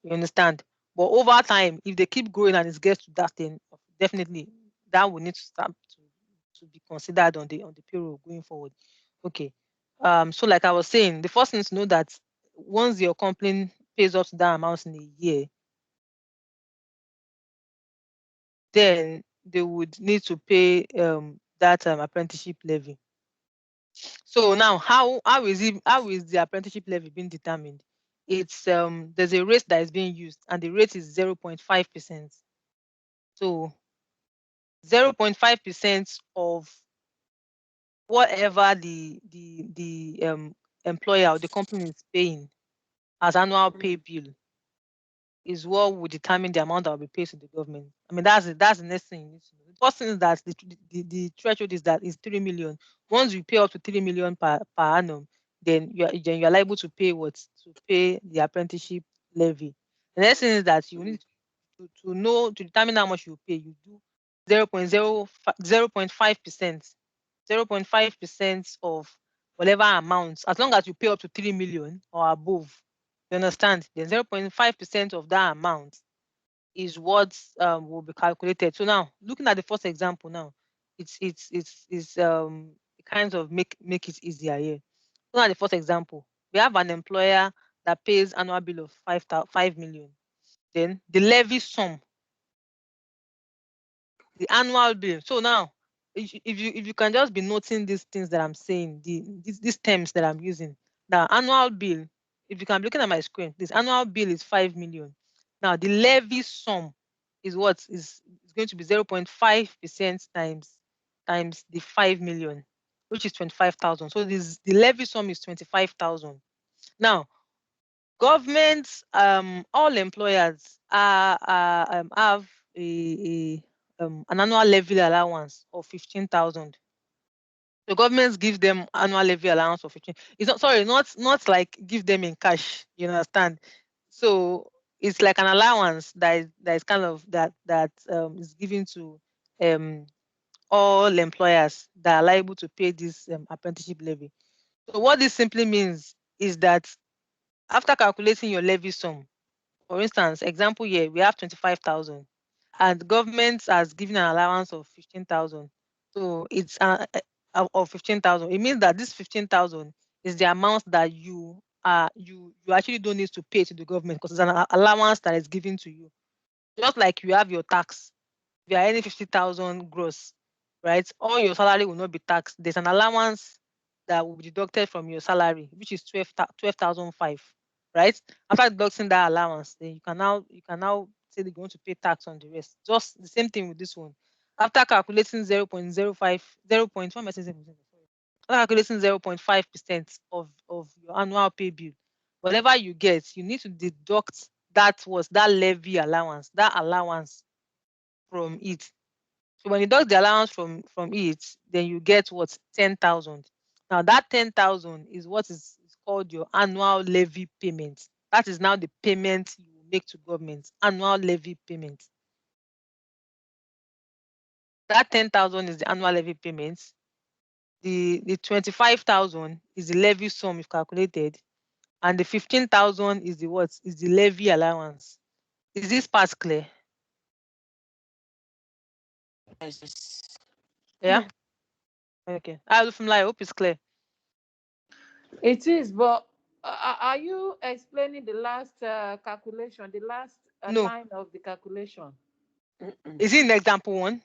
You understand? But over time, if they keep growing and it gets to that thing, definitely that will need to start to be considered on the payroll going forward. Okay. So like I was saying, the first thing is to know that once your company pays up to that amount in a year, then they would need to pay that apprenticeship levy. So now, how is the apprenticeship levy being determined? It's there's a rate that is being used, and the rate is 0.5%. So 0.5% of whatever the employer or the company is paying as annual pay bill is what will determine the amount that will be paid to the government. I mean, that's the next thing you need to know. The first thing is that the threshold is 3 million. Once you pay up to 3 million per annum, then you're liable to pay the apprenticeship levy. The next thing is that you need to know to determine how much you pay. You do 0.05%, 0.5% of whatever amount, as long as you pay up to 3 million or above. You understand? Then 0.5% of that amount is what will be calculated. So now, looking at the first example now, it kind of make it easier here. Look at the first example. We have an employer that pays annual bill of 5 million. Then the levy sum, the annual bill. So now, if you can just be noting these things that I'm saying, these terms that I'm using. Now, annual bill, if you can be looking at my screen, this annual bill is 5 million. Now, the levy sum is what is going to be 0.5% times the 5 million, which is 25,000. So the levy sum is 25,000. Now, governments, all employers have an annual levy allowance of 15,000. The government gives them annual levy allowance of 15. It's not, sorry, not like give them in cash. You understand? So it's like an allowance that is kind of that is given to um all employers that are liable to pay this apprenticeship levy. So what this simply means is that after calculating your levy sum, for instance, example here, we have 25,000 and the government has given an allowance of 15,000. So it's of 15,000. It means that this 15,000 is the amount that you actually don't need to pay to the government because it's an allowance that is given to you. Just like you have your tax, if you are earning 50,000 gross, right? All your salary will not be taxed. There's an allowance that will be deducted from your salary, which is 12,005, right? After deducting that allowance, then you can now say they're going to pay tax on the rest. Just the same thing with this one. After calculating 0.05, 0. What am I saying? After calculating 0.5% of your annual pay bill, whatever you get, you need to deduct that levy allowance, that allowance from it. So when you deduct the allowance from it, then you get what 10,000. Now that 10,000 is what is called your annual levy payment. That is now the payment you make to government, annual levy payment. That 10,000 is the annual levy payment. The 25,000 is the levy sum you've calculated, and the 15,000 is the what is the levy allowance. Is this part clear? Yes. Yeah. Okay. I hope it's clear. It is, but are you explaining the last calculation, the last No. line of the calculation? Is it in example one?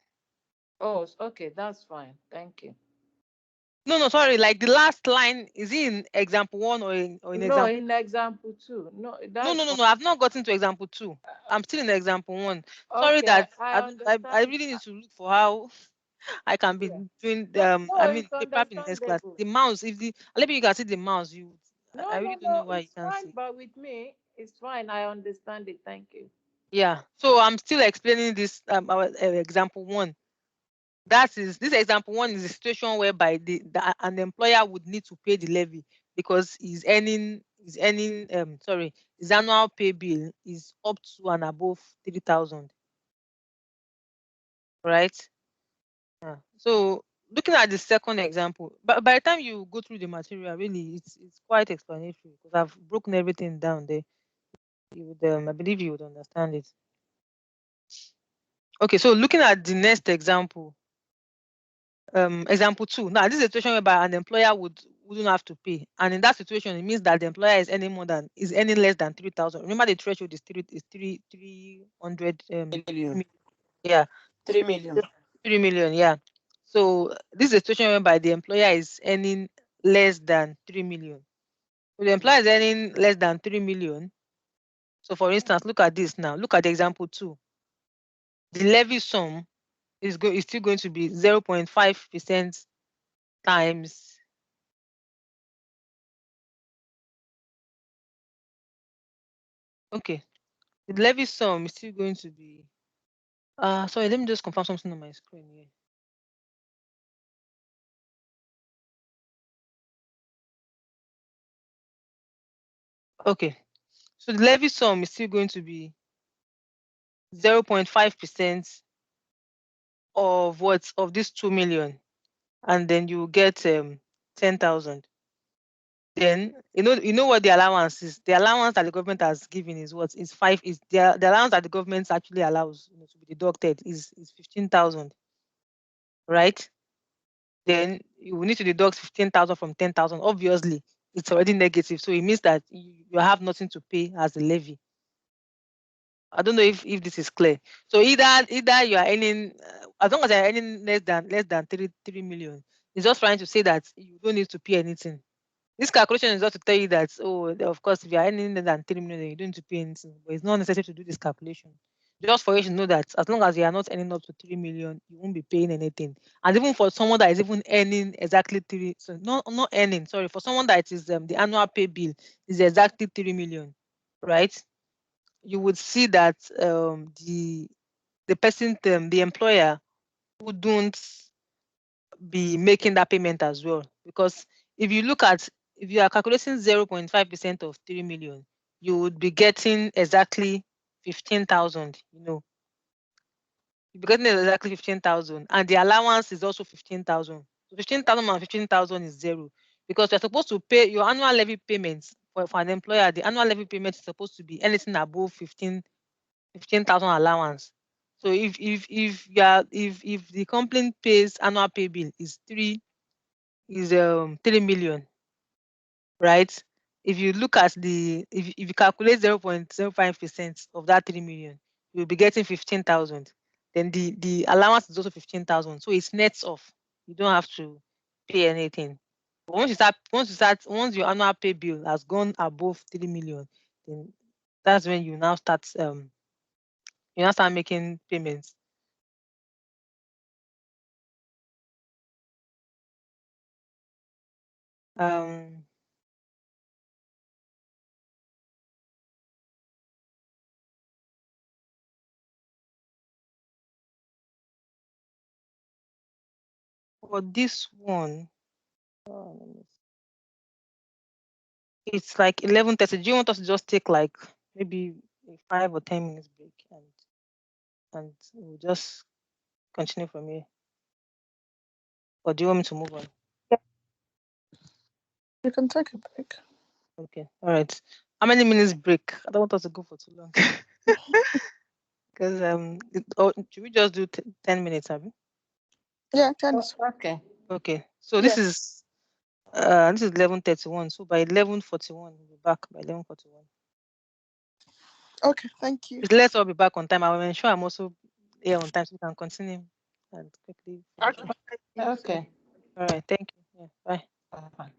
Oh, okay, that's fine. Thank you. No, sorry. Like the last line, is it in example one or in No, example? in example two. No, No, that's no, no, fine. no. I've not gotten to example two. I'm still in example one. Sorry Okay, that I I understand. really need to look for how I can be Yeah. doing No, no, I mean it's probably in next class. understandable. The mouse, if the maybe you can see the mouse, I No, really no, don't know no, why you it's can't fine. see. But with me, it's fine. I understand it. Thank you. Yeah. So I'm still explaining this our example one. This example one is a situation whereby an employer would need to pay the levy because he's earning sorry, his annual pay bill is up to and above 3,000, right? Yeah. So looking at the second example, but by the time you go through the material, really it's quite explanatory because I've broken everything down there. You would I believe you would understand it. Okay, so looking at the next example, example two. Now, this is a situation whereby an employer wouldn't have to pay, and in that situation, it means that the employer is earning less than 3,000. Remember, the threshold is 300. 3 million. Yeah, 3 million. 3 million. Yeah. So this is a situation whereby the employer is earning less than 3 million. So the employer is earning less than 3 million. So, for instance, look at this now. Look at the example two. The levy sum is still going to be 0.5% times. Okay. The levy sum is still going to be sorry, let me just confirm something on my screen here. Okay. So the levy sum is still going to be 0.5% of this 2 million, and then you get 10,000. Then you know what the allowance is. The allowance that the government has given is what is five is the allowance that the government actually allows to be deducted is 15,000, right? Then you will need to deduct 15,000 from 10,000. Obviously, it's already negative, so it means that you have nothing to pay as a levy. I don't know if this is clear. So either you are earning as long as you are earning less than 3 million, it's just trying to say that you don't need to pay anything. This calculation is just to tell you that of course if you are earning less than 3 million, then you don't need to pay anything. But it's not necessary to do this calculation. Just for you to know that as long as you are not earning up to 3 million, you won't be paying anything. And even for someone that is even earning exactly three, so not earning, sorry, for someone that is the annual pay bill is exactly 3 million, right? You would see that the person, the employer, wouldn't be making that payment as well. Because if you look at, if you are calculating 0.5% of 3 million, you would be getting exactly 15,000, you'll be getting exactly 15,000, and the allowance is also 15,000. So 15,000 and 15,000 is zero, because you're supposed to pay your annual levy payments for an employer. The annual levy payment is supposed to be anything above 15,000 allowance. So if the company pays annual pay bill is 3 million, right? If you look at if you calculate 0.05% of that 3 million, you'll be getting 15,000. Then the allowance is also 15,000. So it's nets off. You don't have to pay anything. But once your annual pay bill has gone above 3 million, then that's when you now start making payments. For this one, it's like 11:30. Do you want us to just take like maybe a 5 or 10 minutes break, and we'll just continue from here? Or do you want me to move on? You can take a break. Okay. All right. How many minutes break? I don't want us to go for too long. Because should we just do 10 minutes, Abby? Yeah, 10 is Okay. Okay. So this is 11:31. So by 11:41, we'll be back by 11:41. okay. Thank you. Let's all be back on time. I will ensure I'm also here on time so we can continue and quickly finish. Okay. Okay. All right. Thank you. Yeah. Bye.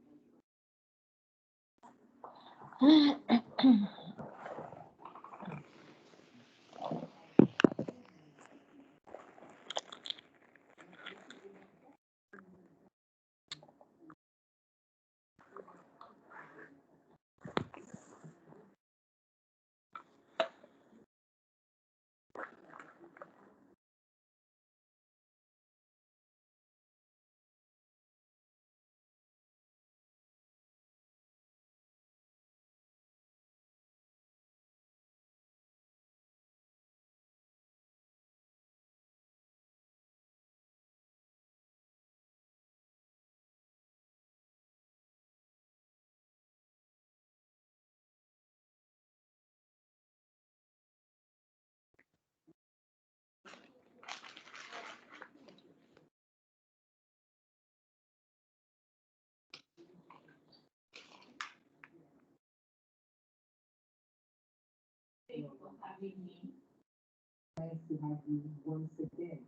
Nice to have you once again.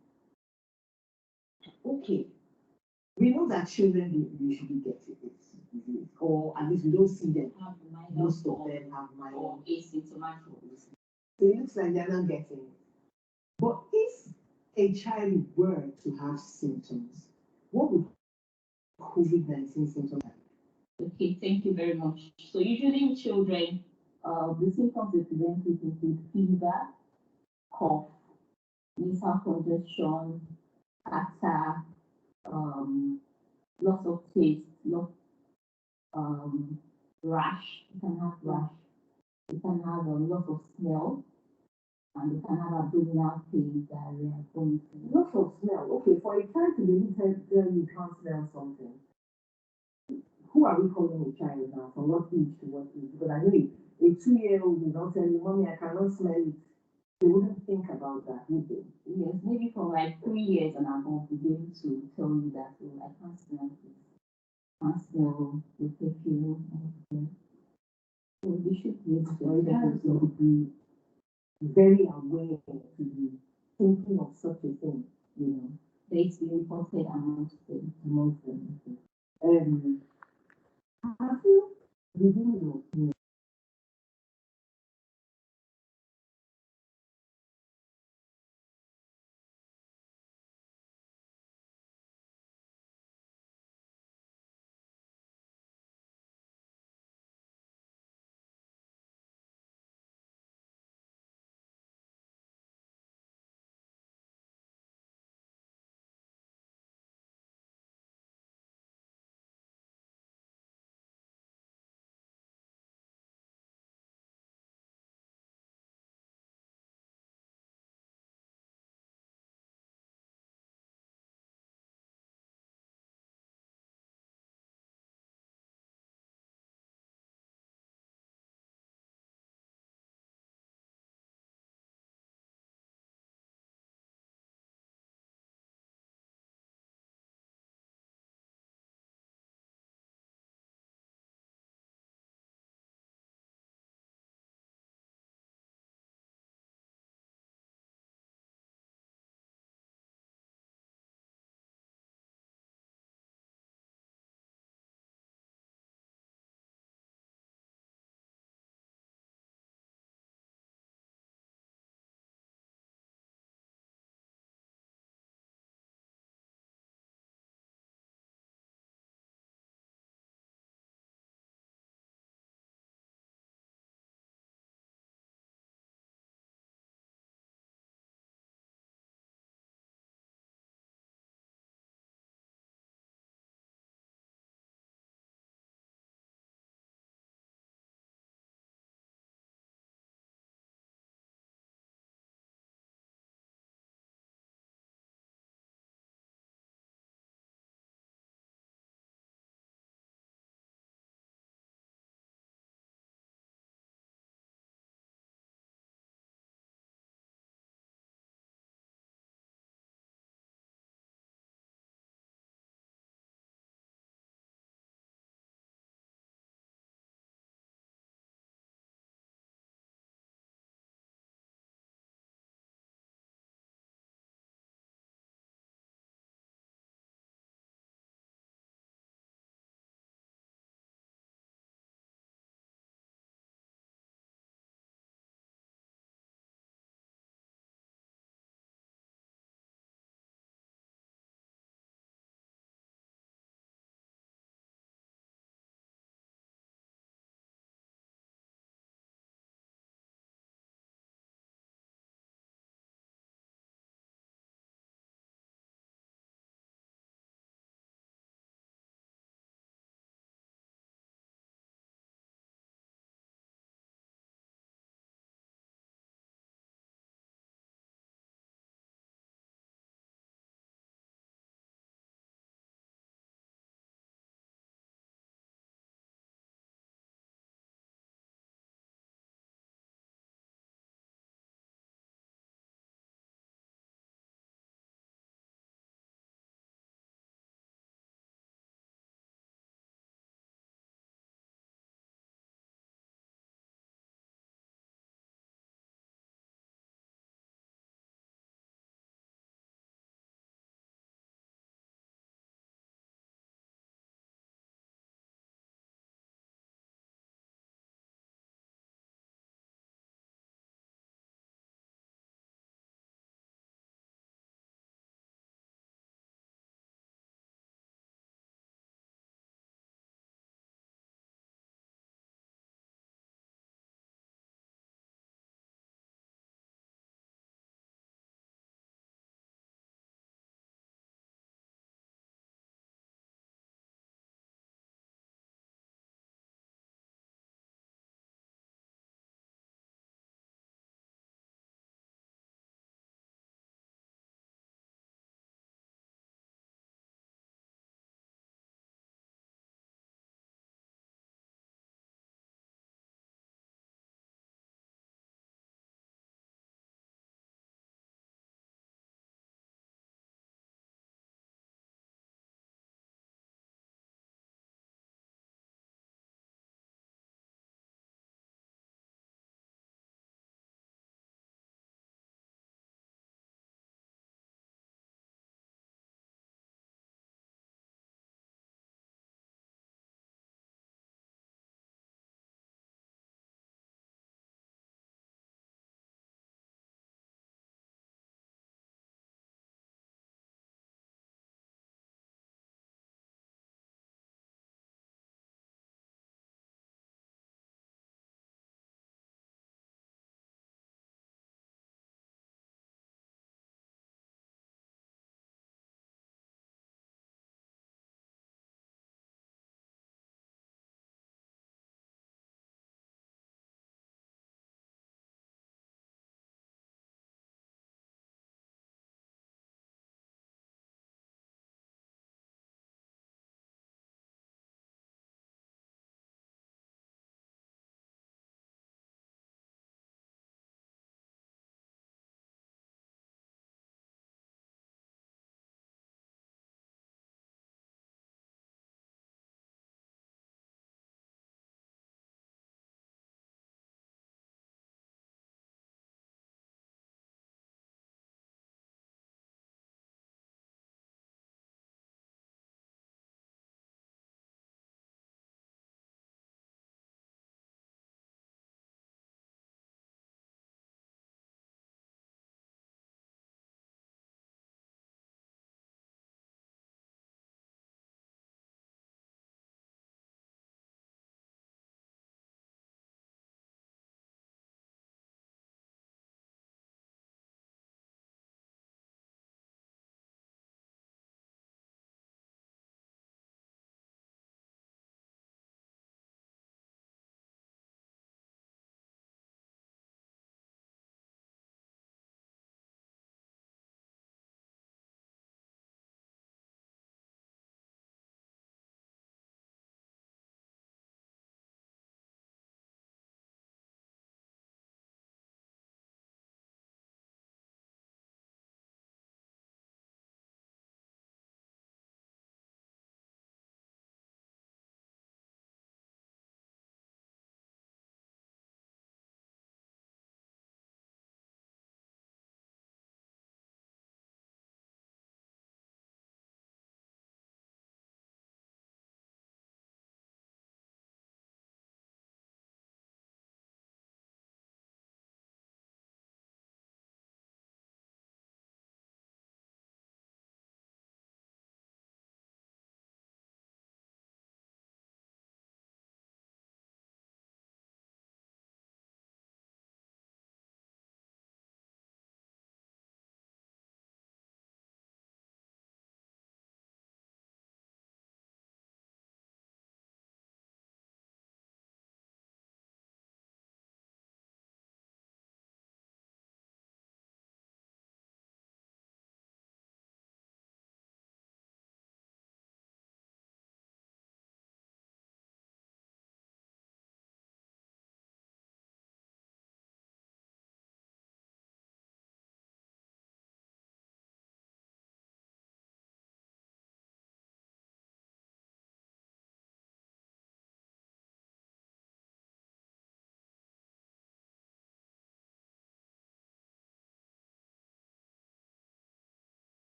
Okay, we know that children usually get it, or at least we don't see them. Most of them have mild asymptomatic. So it looks like they're not getting it. But if a child were to have symptoms, what would COVID-19 symptoms be? Okay, thank you very much. So usually in children, the symptoms they present with include fever, cough, nasal congestion, catarrh, loss of taste, rash. You can have rash. You can have a loss of smell, and you can have abdominal pain, diarrhea, vomiting. Loss of smell. Okay, for a child to be able to tell you can't smell something, who are we calling a child now? From what age to what age? Because I know a 2-year-old will not tell you, mommy, I cannot smell it. They wouldn't think about that, would they? Yes, maybe from like 3 years and above, we'll be able to tell you that, oh, I can't smell this. I can't smell the perfume. So we should be able to be very aware to be thinking of such a thing, They be reported amongst them. Have you, within your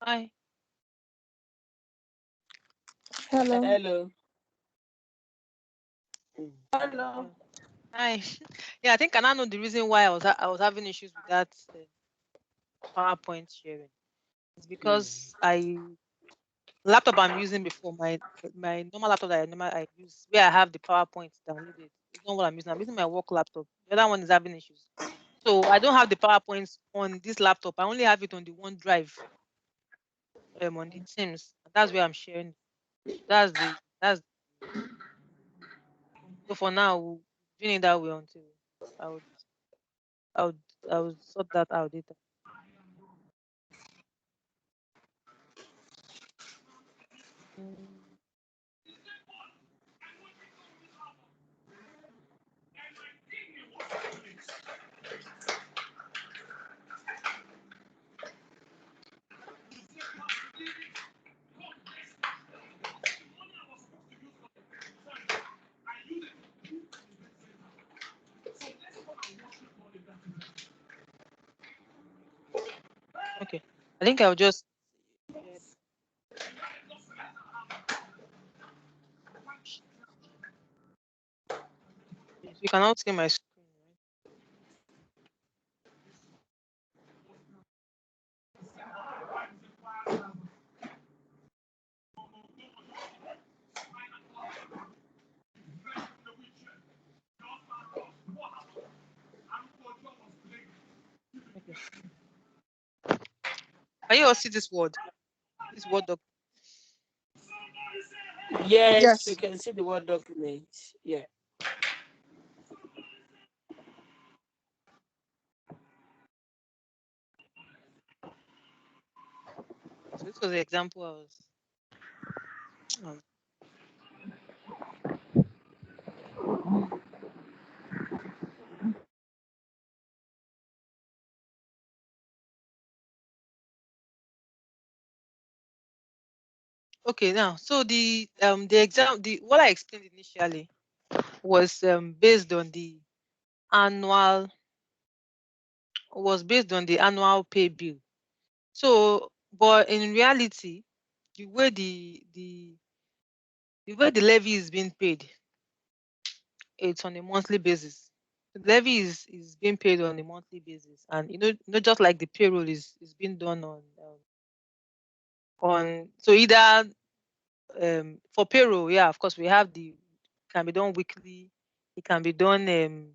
Hi. Hello. Hello. Hello. Yeah. Hi. Yeah, I think I now know the reason why I was having issues with that PowerPoint sharing. It's because laptop I'm using before my normal laptop that I use where I have the PowerPoint downloaded. It's not what I'm using. I'm using my work laptop. The other one is having issues. So I don't have the PowerPoints on this laptop. I only have it on the OneDrive on the Teams. That's where I'm sharing. That's so for now we'll doing it that way until I would I would I would sort that out later. Mm, okay. I think I'll just share. Yes, you can now see my screen, right? Okay. Can you all see this word? This word doc. Yes, we Yes. can see the Word document. Yeah. So this was the example I was. um, Okay, now so the exam the what I explained initially was based on the annual annual pay bill. So, but in reality, the way the levy is being paid, it's on a monthly basis. The levy is being paid on a monthly basis, and not just like the payroll is being done on so either for payroll, yeah, of course we have can be done weekly, it can be done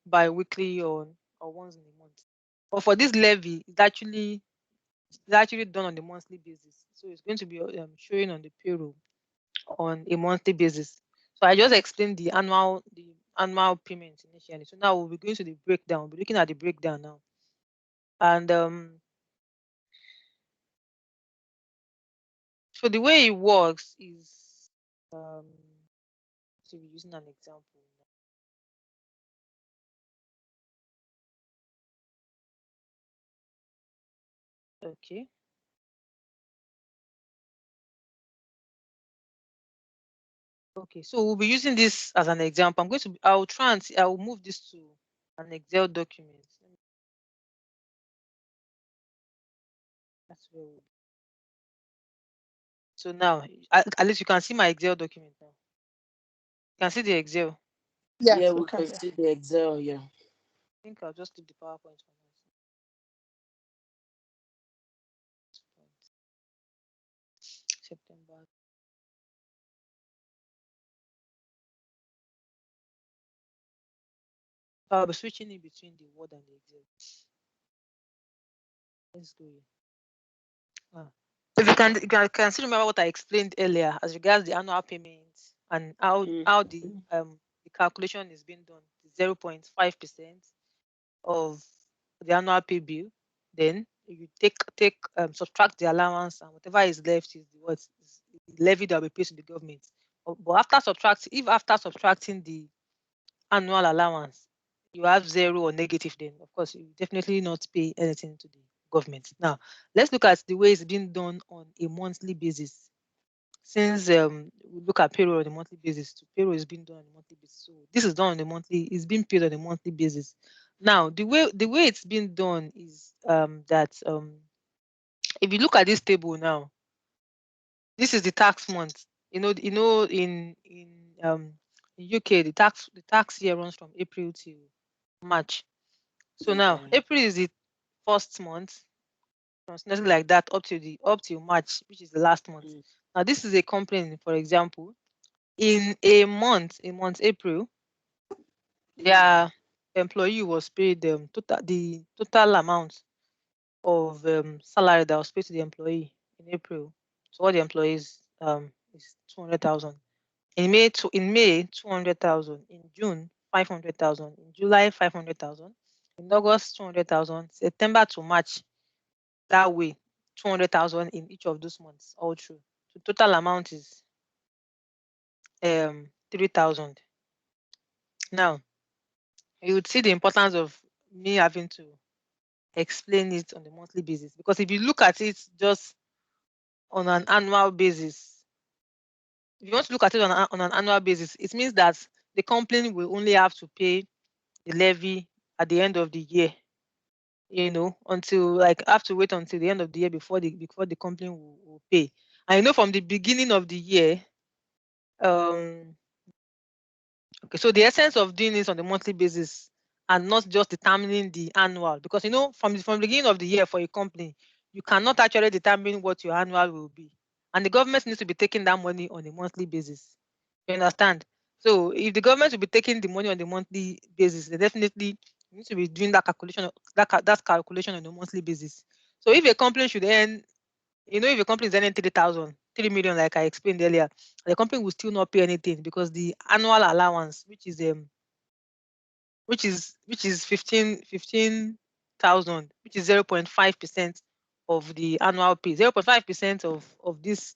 bi-weekly or once in a month. But for this levy, it's actually done on a monthly basis. So it's going to be showing on the payroll on a monthly basis. So I just explained the annual payment initially. So now we'll be going to the breakdown. We'll be looking at the breakdown now. And so the way it works is so we're using an example. Okay. Okay. So we'll be using this as an example. I'll move this to an Excel document. That's where so now at least you can see my Excel document now. You can see the Excel. Yeah, Yes, we we can can hear. see the Excel. Yeah. I think I'll just leave the PowerPoint for now. September. I'll be switching in between the Word and the Excel. Let's go here. Ah. If you can still remember what I explained earlier as regards the annual payments and how the calculation is being done, 0.5% of the annual pay bill. Then you subtract the allowance and whatever is left is the levy that will be paid to the government. But after subtracting the annual allowance, you have zero or negative, then of course you definitely not pay anything to the government. Now, let's look at the way it's being done on a monthly basis. Since we look at payroll on a monthly basis, payroll is being done on a monthly basis. So this is done on a monthly, it's being paid on a monthly basis. Now, the way it's being done is that If you look at this table now, this is the tax month. In UK, the tax year runs from April to March. So now April is the first month, something like that, up till March, which is the last month. Now this is a company, for example, in a month April, their employee was paid the total amount of salary that was paid to the employee in April. So all the employees is 200,000. In May, 200,000. In June, 500,000. In July, 500,000. In August, 200,000. September to March, that way, 200,000 in each of those months, all through. The total amount is 3,000. Now, you would see the importance of me having to explain it on a monthly basis, because if you look at it just on an annual basis, if you want to look at it on an annual basis, it means that the company will only have to pay the levy at the end of the year, until have to wait until the end of the year before the company will pay. And from the beginning of the year, okay, so the essence of doing this on a monthly basis and not just determining the annual, because from the beginning of the year for a company, you cannot actually determine what your annual will be, and the government needs to be taking that money on a monthly basis. You understand? So if the government will be taking the money on a monthly basis, they definitely need to be doing that calculation on a monthly basis. So if a company should earn, if a company is earning 3 million, like I explained earlier, the company will still not pay anything, because the annual allowance, which is 15,000, which is 0.5% of the annual pay. 0.5% of this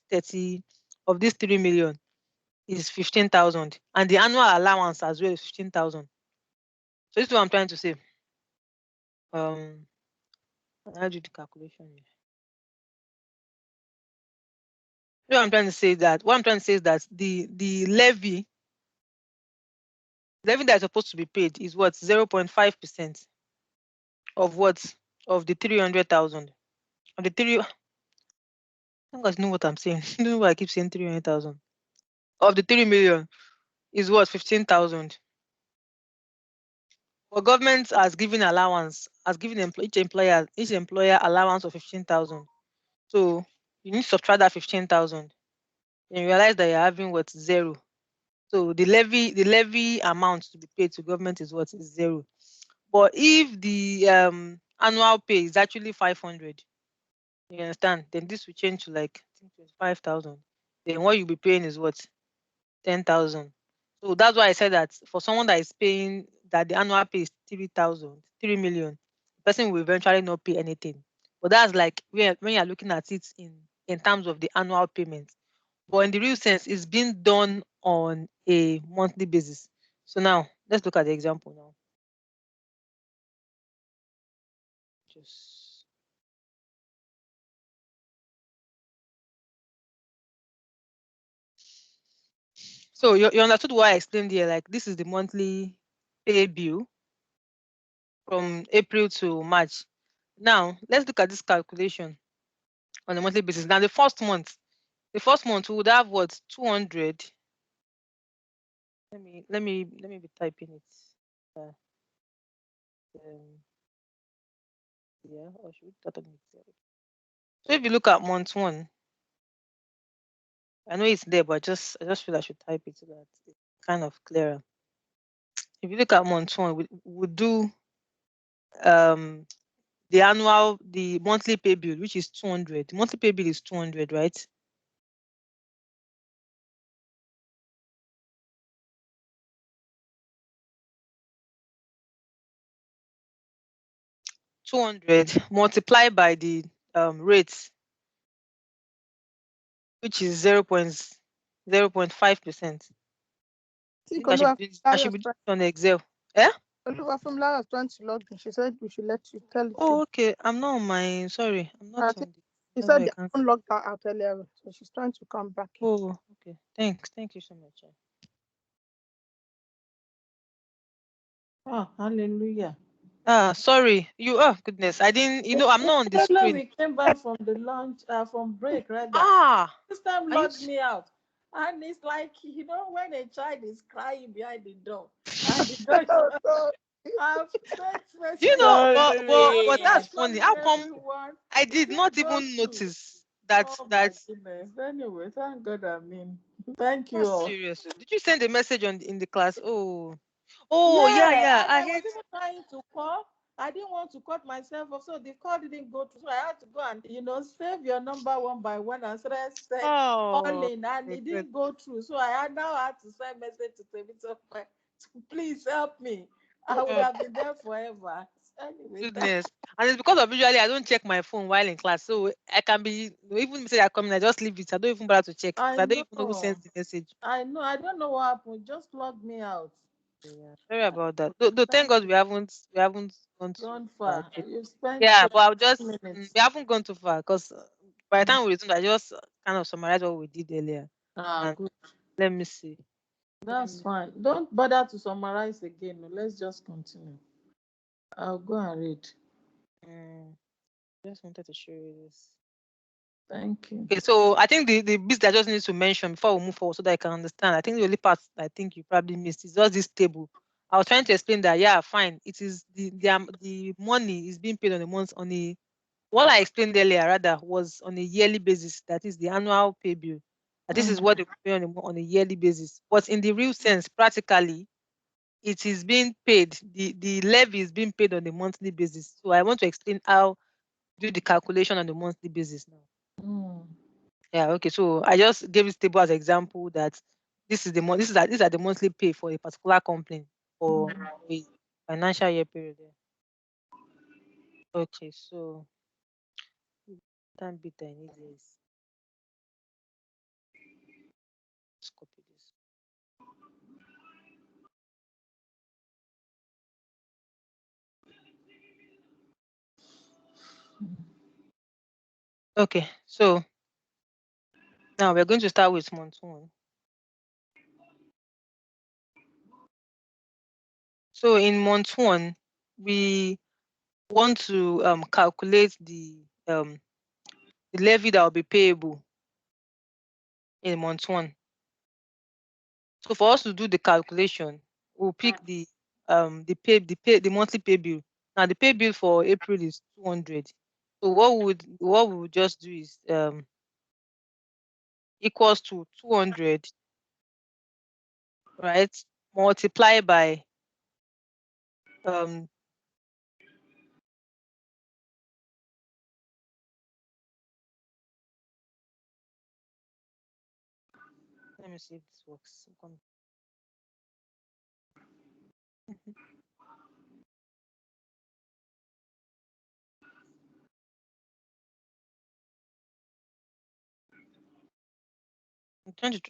3 million is 15,000, and the annual allowance as well is 15,000. So this is what I'm trying to say. I'll do the calculation here. What I'm trying to say is that the levy that is supposed to be paid is what? 0.5% of what? Of the 300,000. Of the three. You guys know what I'm saying. You know why I keep saying 300,000. Of the 3 million is what? 15,000. But government has given each employer allowance of 15,000. So you need to subtract that 15,000. Then you realize that you're having what? Zero. So the levy amount to be paid to government is what? Is zero. But if the annual pay is actually 500, you understand? Then this will change to 25,000. Then what you'll be paying is what? 10,000. So that's why I said that for someone that is paying, that the annual pay is 3 million, the person will eventually not pay anything. But that's when you're looking at it in terms of the annual payment. But in the real sense, it's being done on a monthly basis. So now let's look at the example now. So you understood what I explained here. This is the monthly pay bill from April to March. Now let's look at this calculation on a monthly basis. Now the first month we would have what? 200. Let me be typing it. Yeah, or should we start on it? So if you look at month 1, I know it's there, but I just feel I should type it so that it's kind of clearer. If you look at month 1, we do the monthly pay bill, which is 200. The monthly pay bill is 200, right? $200 multiplied by the rates, which is 0.5%. I should be doing it on Excel. Yeah? From Lara was trying to log in. She said we should let you tell it. Oh, okay. I'm not on my. Sorry, I'm not on. She said they haven't logged her out earlier, so she's trying to come back in. Oh, okay. Thanks. Thank you so much. Oh, hallelujah. Sorry. Oh goodness. I didn't, I'm not on the Immediately screen. we came back from the lunch, from break, rather. Ah, This time are you locked me out. And it's like, when a child is crying behind the door and the door Oh, shut, God. I've sent do you message know, to but that's everyone, funny. How calling come everyone. I It did not didn't go even through. notice that Oh my that's goodness. Anyway, thank God I'm in. Thank you that's all. serious. Did you send a message in the class? Yeah, Yeah, yeah. and I I was heard. even trying to call. I didn't want to cut myself off, so the call didn't go through. So I had to go and save your number one by one and started Oh calling, and my it God. didn't go through. So I now had to send message to Temitope, please help me. I would Oh have been there forever. Anyway, goodness. And it's because of usually I don't check my phone while in class. So I can be even say I come in, I just leave it. I don't even bother to check because I I don't even know who know, sends the message. I know. I don't know what happened. Just logged me out. Yeah, sorry about that. Though, thank Thank God you. we haven't gone too Gone far. far. You spent Yeah, but I'll 20 just minutes. we haven't gone too far because by the Mm. time we resumed, I just kind of summarized what we did earlier. Ah, And good. let me see. Let That's me, fine. Don't bother to summarize again. Let's just continue. I'll go and read. mm, just wanted to show you this. Thank you. Okay, so I think the bits that I just need to mention before we move forward so that I can understand. I think the only part I think you probably missed is just this table. I was trying to explain that, yeah, fine. It is the money is being paid on a month on a what I explained earlier rather was on a yearly basis. That is the annual pay bill. That this is Mm. what they pay on a yearly basis. But in the real sense, practically, it is being paid. The levy is being paid on a monthly basis. So I want to explain how do the calculation on a monthly basis now. Mm. Yeah, okay. So I just gave this table as an example that this is the month. These are the monthly pay for a particular company for Mm. a financial year period. Yeah. Okay, so time bit I need here is let's copy this. Okay, so now we're going to start with month one. So in month one, we want to calculate the levy that will be payable in month one. So for us to do the calculation, we'll pick the monthly pay bill. Now the pay bill for April is 200. So what we would just do is equals to 200, right? Multiply by um let me see if this works.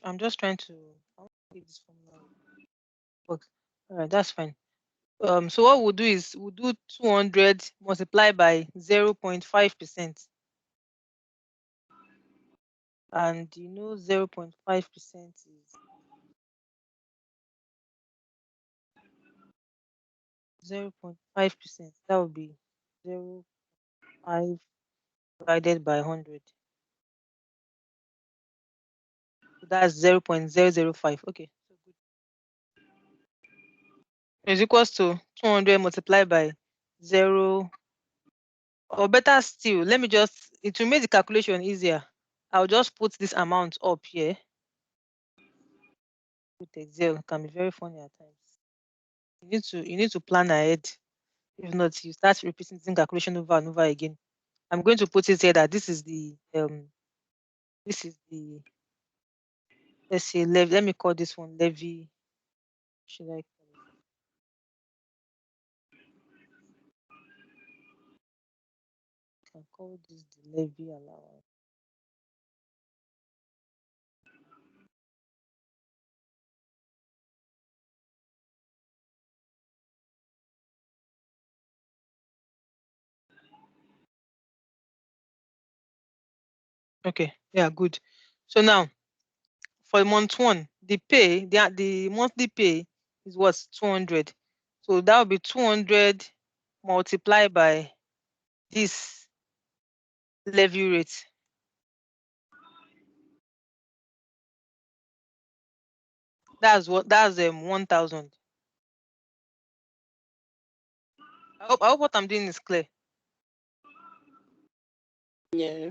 I'm just trying to I want to give this formula work. All right, that's fine. So what we'll do is we'll do 200 multiplied by 0.5%. And 0.5% is 0.5%. That would be 0.5 divided by 100. So that's 0.005. Okay. So good. Is equals to 200 multiplied by 0. Or better still, let me just, it will make the calculation easier. I'll just put this amount up here. With Excel can be very funny at times. You need to plan ahead. If not, you start repeating the calculation over and over again. I'm going to put it here that this is the let's say levy. Let me call this one levy. Should I call it? I can call this the levy allowance. Okay, yeah, good. So now for month one, the monthly pay is what 200. So that will be 200 multiply by this levy rate. That's 1,000. I hope what I'm doing is clear. Yeah.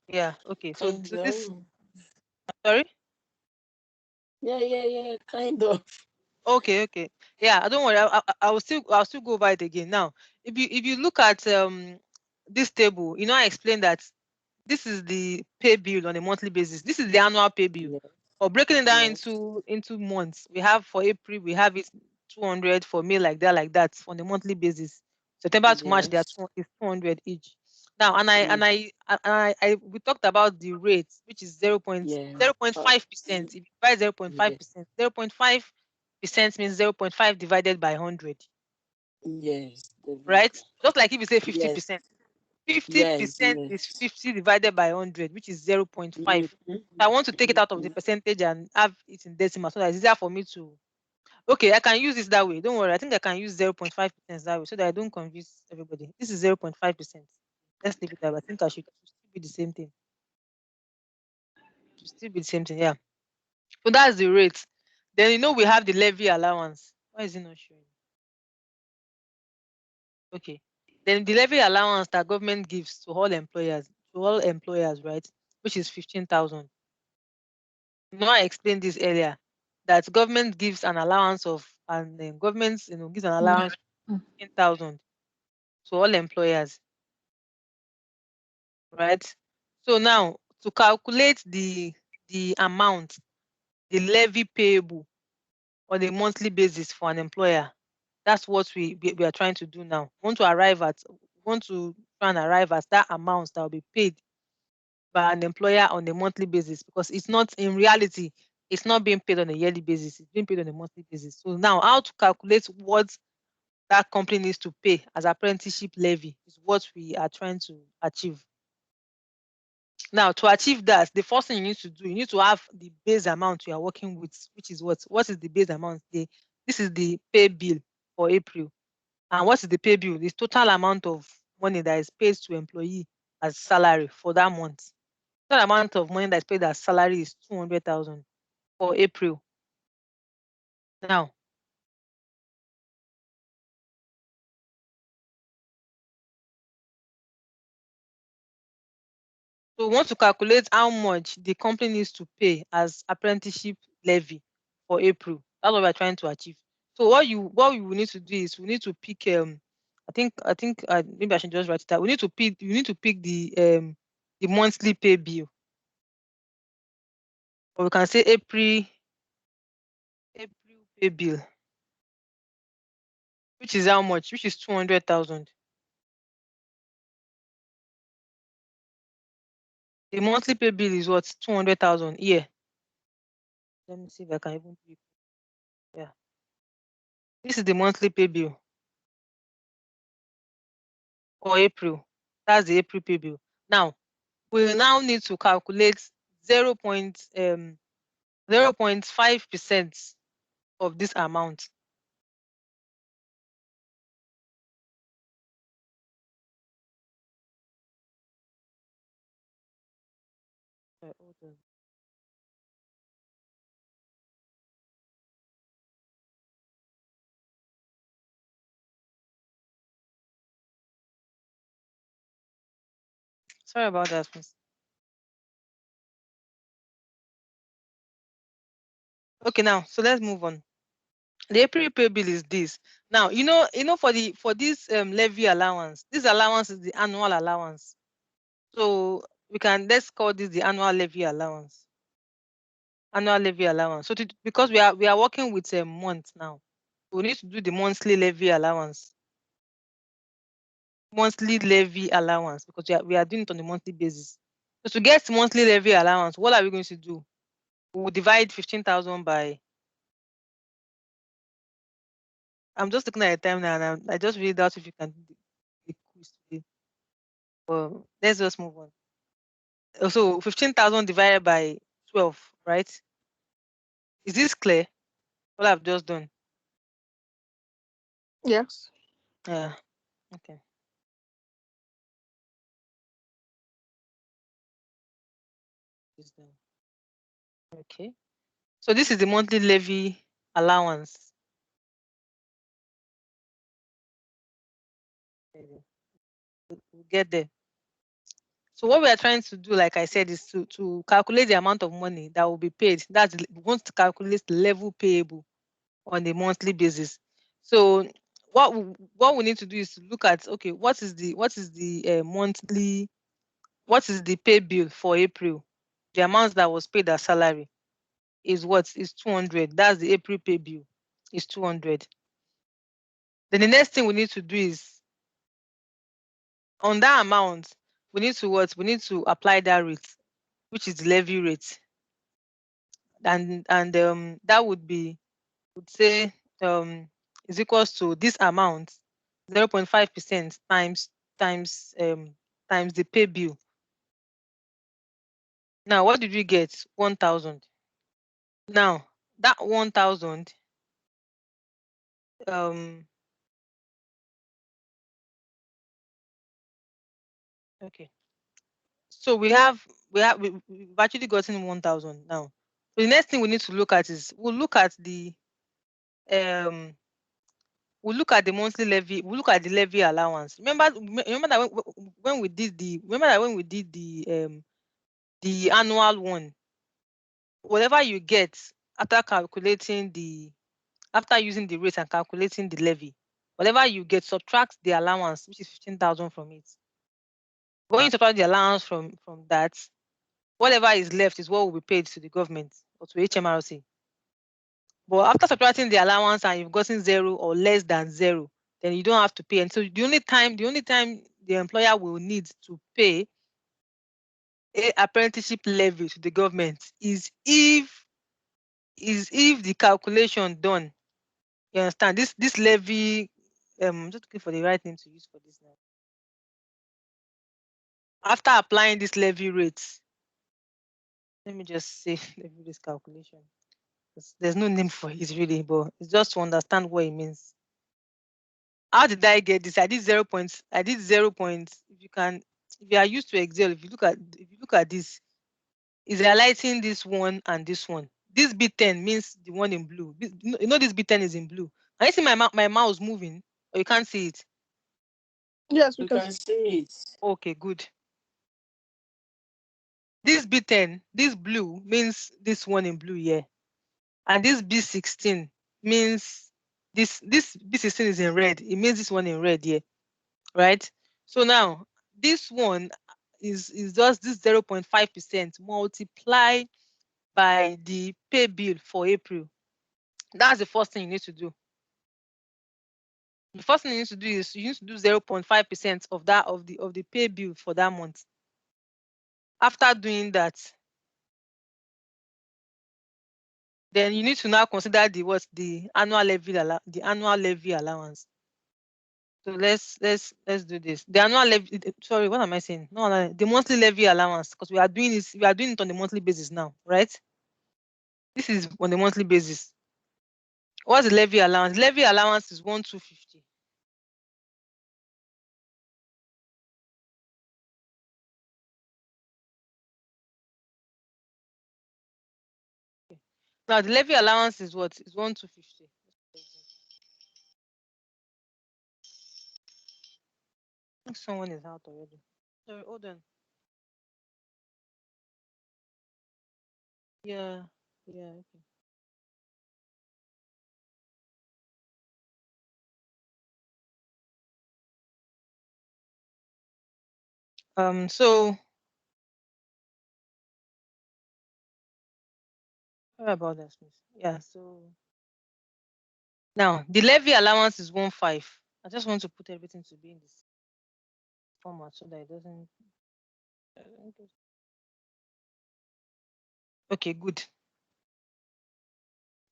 Yeah. Okay. So Kind this. of. Sorry. Yeah. Kind of. Okay. Yeah. Don't worry. I'll still go over it again. Now, if you look at this table, I explained that this is the pay bill on a monthly basis. This is the annual pay bill. Yeah. Or breaking it down Yes. into months. We have for April, we have it 200, for May like that on a monthly basis. September to March, they are Yes. 200 each. Now, we talked about the rate, which is Yeah. 0.5%. If you divide Yeah. 0.5%, 0.5% means 0.5 divided by 100, Yes. Definitely. right? Just like if you say Yes. 50%. 50% Yes. is 50 divided by 100, which is 0.5. Mhm. So I want to take it out of the Mhm. percentage and have it in decimal so that it's easier for me to. Okay, I can use this that way. Don't worry. I think I can use 0.5% that way so that I don't confuse everybody. This is 0.5%. Let's leave it that way. I think I should still be the same thing. Should still be the same thing. Yeah. So that's the rate. Then we have the levy allowance. Why is it not showing? Okay. Then the levy allowance that government gives to all employers, right? Which is 15,000. I explained this earlier that government gives an allowance of, and government gives an allowance of 15,000 to all employers, right? So now to calculate the amount, the levy payable on a monthly basis for an employer, that's what we are trying to do now. We want to try and arrive at that amount that will be paid by an employer on a monthly basis, because it's not, in reality, it's not being paid on a yearly basis, it's being paid on a monthly basis. So now how to calculate what that company needs to pay as apprenticeship levy is what we are trying to achieve. Now, to achieve that, the first thing you need to do, you need to have the base amount you are working with, which is what? What is the base amount? This is the pay bill for April. And what is the pay bill? The total amount of money that is paid to employee as salary for that month. Total amount of money that is paid as salary is 200,000 for April. Now, so we want to calculate how much the company needs to pay as apprenticeship levy for April. That's what we're trying to achieve. So what we will need to do is we need to pick I think maybe I should just write it out. We need to pick the monthly pay bill. Or we can say April pay bill, which is how much? Which is 200,000. The monthly pay bill is what? 200,000 here. Let me see if I can even pick. Yeah. This is the monthly pay bill for April. That's the April pay bill. Now, we now need to calculate 0.5% of this amount. Hold on. Sorry about that, miss. Okay, now so let's move on. The April pay bill is this. Now, for this levy allowance, this allowance is the annual allowance. So let's call this the annual levy allowance. Annual levy allowance. So because we are working with a month now, we need to do the monthly levy allowance. Monthly levy allowance, because we are doing it on a monthly basis. So to get monthly levy allowance, what are we going to do? We will divide 15,000 by. I'm just looking at the time now, and I just really doubt if you can do the quiz today. Well, let's just move on. So 15,000 divided by 12, right? Is this clear? What I've just done? Yes. Yeah. Okay. This down. Okay. So this is the monthly levy allowance. We'll get there. So what we are trying to do, like I said, is to calculate the amount of money that will be paid. We want to calculate the level payable on a monthly basis. So what we need to do is to look at, okay, what is the monthly, what is the pay bill for April? The amount that was paid as salary is what? Is 200. That's the April pay bill. Is 200. Then the next thing we need to do is, on that amount, we need to what? We need to apply that rate, which is the levy rate. And that would be, would say, is equals to this amount, 0.5% times the pay bill. Now, what did we get? 1,000. Now, that 1,000, okay. So we've actually gotten 1,000 now. So the next thing we need to look at is, we'll look at the monthly levy. We'll look at the levy allowance. Remember that when we did the annual one, whatever you get after using the rate and calculating the levy, whatever you get, subtract the allowance, which is 15,000 from it. When you subtract the allowance from that, whatever is left is what will be paid to the government or to HMRC. But after subtracting the allowance and you've gotten 0 or less than 0, then you don't have to pay. And so the only time the employer will need to pay a apprenticeship levy to the government is if the calculation done. You understand? This levy, I'm just looking for the right name to use for this now. After applying this levy rate, let me just say levy rate calculation. There's no name for it really, but it's just to understand what it means. How did I get this? I did 0 points. If you are used to Excel, if you look at this, is highlighting this one and this one. This B10 means the one in blue. You know this B10 is in blue. Can you see my mouse moving, or you can't see it? Yes, You can see it. Okay, good. This B10, this blue means this one in blue here, and this B16 means this B16 is in red. It means this one in red here, right? So now this one is just this 0.5% multiplied by the pay bill for April. That's the first thing you need to do. The first thing you need to do is you need to do 0.5% of the pay bill for that month. After doing that, then you need to now consider the annual levy allowance. So let's do this. The annual levy, sorry, what am I saying? No, the monthly levy allowance, because we are doing it on a monthly basis now, right? This is on a monthly basis. What's the levy allowance? Levy allowance is 1,250. Now the levy allowance is what? Is 1,250. I think someone is out already. Sorry, hold on. Yeah, yeah, okay. So sorry about that, please. Yeah, so now the levy allowance is 1.5. I just want to put everything to be in this format so that it doesn't. Okay, good.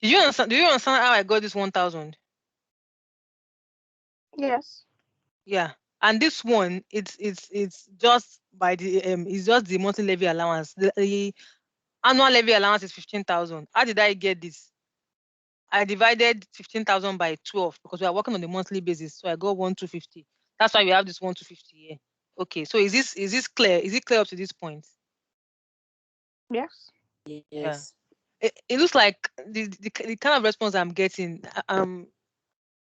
Do you understand how I got this 1,000? Yes. Yeah. And this one, it's just by the it's just the monthly levy allowance. The annual levy allowance is 15,000. How did I get this? I divided 15,000 by 12 because we are working on a monthly basis. So I got 1,250. That's why we have this 1,250 here. Okay, so is this clear? Is it clear up to this point? Yes. Yeah. Yes. It looks like the kind of response I'm getting, I'm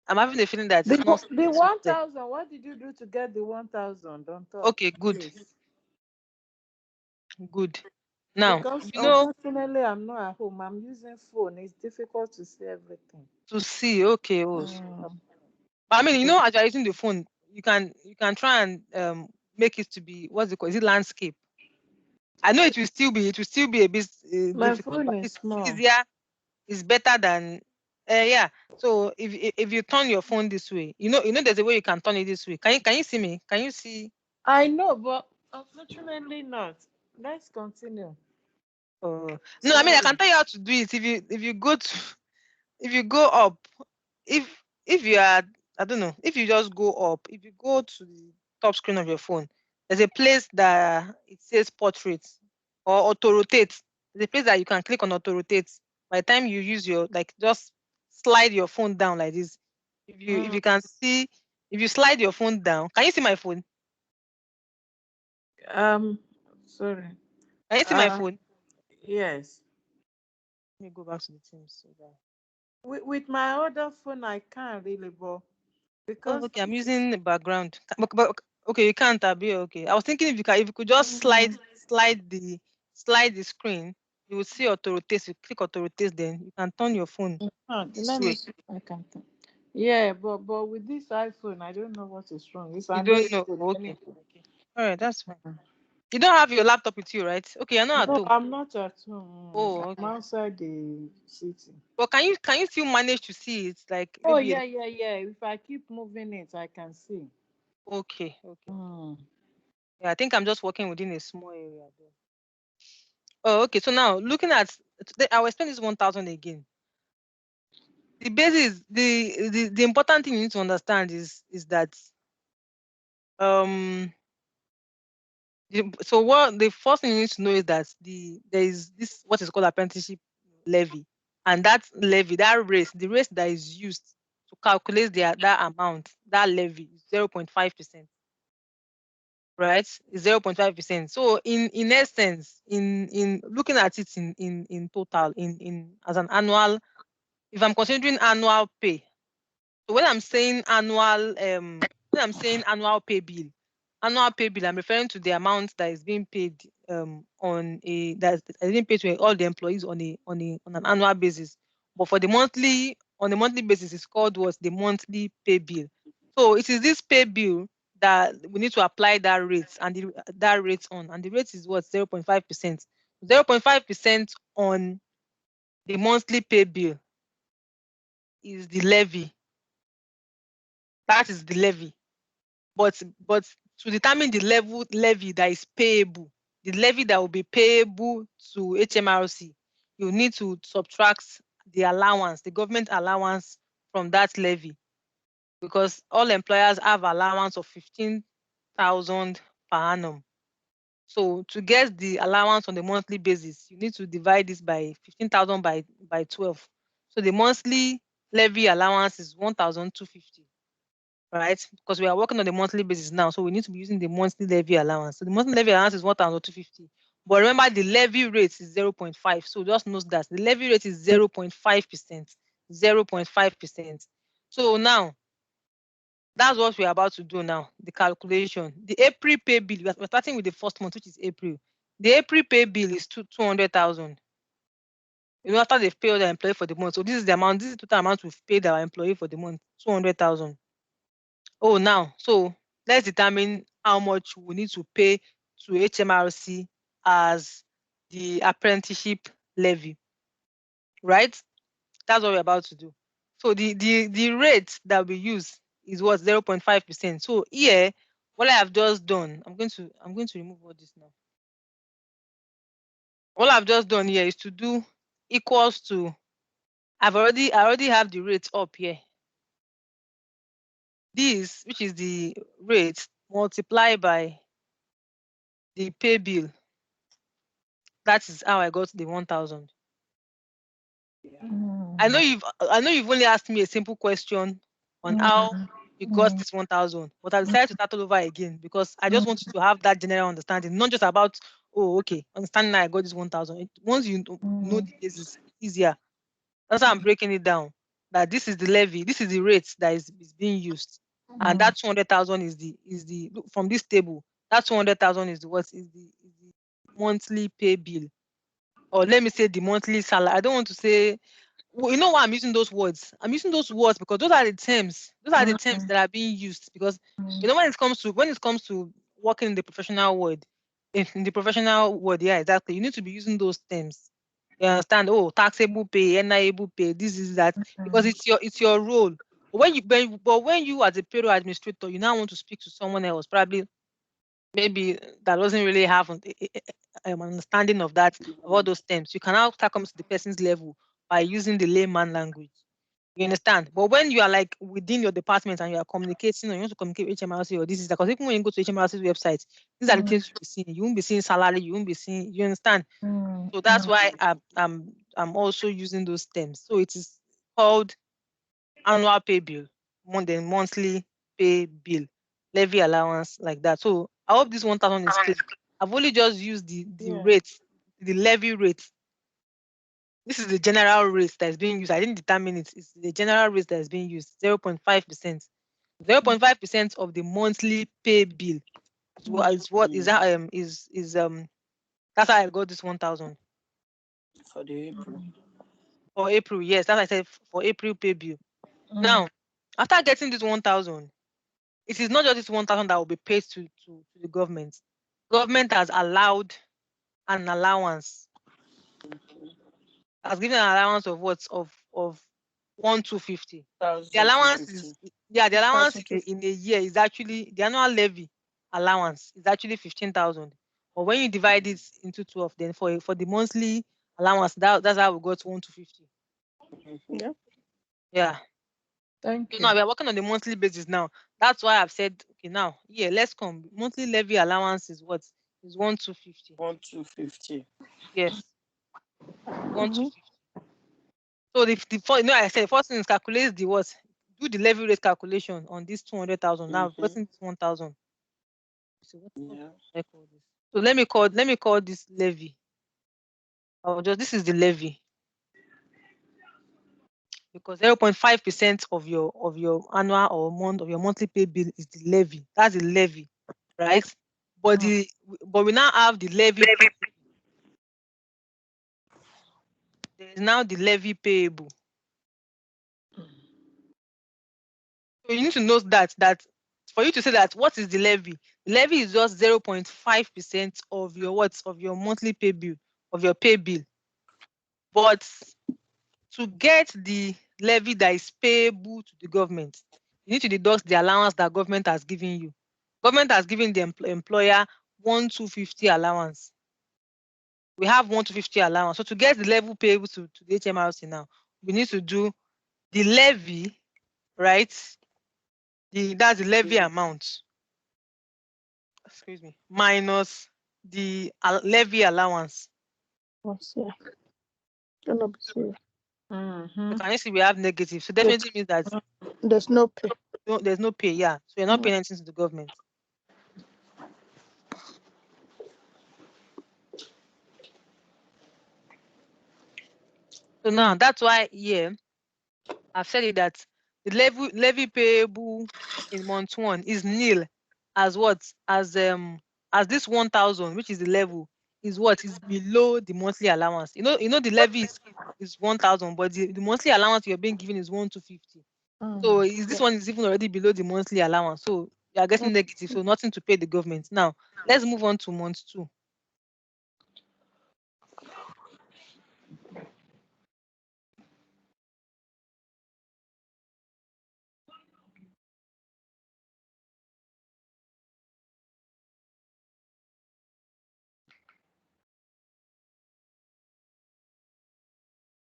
having a feeling that it's not The so clear. 1,000. What did you do to get the 1,000 on top? Okay, good, Please. good. Now, Because you know, unfortunately I'm not at home. I'm using phone. It's difficult to see everything. to see, okay, oh, Mm. but I mean, as you're using the phone, you can try and make it to be, what's it called? Is it landscape? I know it will still be a bit My difficult, phone but is it's small. easier. It's better than yeah. So if you turn your phone this way, there's a way you can turn it this way. Can you see me? Can you see? I know, but unfortunately not. Let's continue. No, I mean I Sorry. can tell you how to do it. If you go up, if you are, I don't know, if you just go up, if you go to the top screen of your phone, there's a place that it says portrait or auto rotate. There's a place that you can click on auto rotate. By the time you use your, like, just slide your phone down like this. If you can see, if you slide your phone down, can you see my phone? Um, sorry. Can you see my phone? Yes. Let me go back to the Teams. So that... With my other phone, I can't really, but Oh, because okay. I'm this is using the background. Okay, you can't, Abi. Okay. I was thinking if you could just slide the screen, you will see auto rotate. You click auto rotate, then you can turn your phone this let me way. see if I can. Yeah, but with this iPhone, I don't know what is wrong. It's You Android don't know. phone Okay. anyway. Okay. All right, that's fine. You don't have your laptop with you, right? Okay, you're not at No, home. I'm not at home. Oh, I'm okay. outside the city. But can you still manage to see it? Like Oh maybe yeah. If I keep moving it, I can see. okay, okay. Mm. Yeah, I think I'm just working within a small area though. Oh, okay. So now looking at today, I will explain this 1,000 again. The basis, the important thing you need to understand is that um so what the first thing you need to know is that there is this what is called apprenticeship levy, and that levy, the rate that is used to calculate that amount, that levy is 0.5%, right? Is 0.5%. So in essence, in looking at it in total, in as an annual, if I'm considering annual pay. So when I'm saying annual pay bill, I'm referring to the amount that is being paid that is being paid to all the employees on an annual basis. But for the monthly on a monthly basis, it's called what the monthly pay bill. So it is this pay bill that we need to apply that rate and the rate is what 0.5%. 0.5% on the monthly pay bill is the levy. That is the levy. But to determine the levy that is payable, the levy that will be payable to HMRC, you need to subtract the government allowance from that levy, because all employers have allowance of 15,000 per annum. So to get the allowance on the monthly basis, you need to divide this by 15,000 by 12. So the monthly levy allowance is 1,250. Right? Because we are working on the monthly basis now, so we need to be using the monthly levy allowance. So the monthly levy allowance is 1,250. But remember, the levy rate is 0.5. So just note that the levy rate is 0.5%. 0.5%. So now, that's what we're about to do now, the calculation. The April pay bill, we're starting with the first month, which is April. The April pay bill is 200,000. After they've paid the employee for the month. So this is the total amount we've paid our employee for the month, 200,000. Oh, now, so let's determine how much we need to pay to HMRC as the apprenticeship levy, right? That's what we're about to do. So the rate that we use is what 0.5%. So here, what I have just done, I'm going to remove all this now. All I've just done here is to do equals to, I already have the rate up here. This, which is the rate, multiplied by the pay bill. That is how I got the 1,000. I know you've only asked me a simple question on how you got this 1,000, but I decided to start all over again because I just want you to have that general understanding, not just about, oh, okay, understanding that I got this 1,000. Once you know the basis, it's easier. That's how I'm breaking it down. That this is the levy, this is the rate that is being used, and that 200,000 is the look, from this table. That 200,000 is the what is the monthly pay bill, or let me say the monthly salary. I don't want to say. Well, you know why I'm using those words? I'm using those words because those are the terms. Those are the terms that are being used. Because you know when it comes to working in the professional world, in the professional world, yeah, exactly. You need to be using those terms. You understand? Oh, taxable pay, NIable pay, this is that, because it's your role. But when you as a payroll administrator, you now want to speak to someone else, probably maybe that doesn't really have an understanding of that, of all those terms. You can now start coming to the person's level by using the layman language. You understand? But when you are like within your department and you are communicating, or you want to communicate with HMRC, or this is because even when you go to HMRC's website, these are the things you'll be seeing. You won't be seeing salary, you won't be seeing, you understand? So that's why I'm also using those terms. So it is called annual pay bill, then monthly pay bill, levy allowance, like that. So I hope this 1,000 is clear. I've only just used the rate, the levy rate. This is the general rate that is being used. I didn't determine it. It's the general rate that is being used, 0.5%. 0.5% of the monthly pay bill is that that's how I got this 1,000 For the April. for April. Yes, that's what I said, for April pay bill. Now, after getting this 1,000, it is not just this 1,000 that will be paid to the government. Government has allowed an allowance, has given an allowance of what? Of 1,250. The allowance is, the allowance in a year is actually, the annual levy allowance is actually 15,000. But when you divide it into 12, then for the monthly allowance, that's how we got 1,250. Yeah. Yeah. Thank So you. now we are working on the monthly basis now. That's why I've said, okay, now, yeah, let's come. Monthly levy allowance is what? Is 1,250. 1,250. Yes, 1,250. So I said first thing is calculate the what? Do the levy rate calculation on this 200,000. Now we've gotten this 1,000. So what Yeah. I call this? So let me call this levy. This is the levy, because 0.5% of your annual or month of your monthly pay bill is the levy. That's the levy, right? But we now have the levy. There is now the levy payable. So you need to note that for you to say that what is the levy? The levy is just 0.5% of your monthly pay bill, of your pay bill. But to get the levy that is payable to the government, you need to deduct the allowance that government has given you. Government has given the employer 1,250 allowance. We have 1,250 allowance. So to get the level payable to the HMRC now, we need to do the levy, right? That's the levy amount. Excuse me, minus the levy allowance. Yeah. Gonna be serious. So can you see we have negative? So definitely means that There's no pay. there's no pay. Yeah, so you're not paying anything to the government. So now that's why I've said it that the levy payable in month 1 is nil, as what? As this 1,000, which is the level, is what is below the monthly allowance. You know the levy is 1,000, but the monthly allowance you're being given is 1,250. So this one is even already below the monthly allowance. So you are getting negative, so nothing to pay the government. Now let's move on to month 2.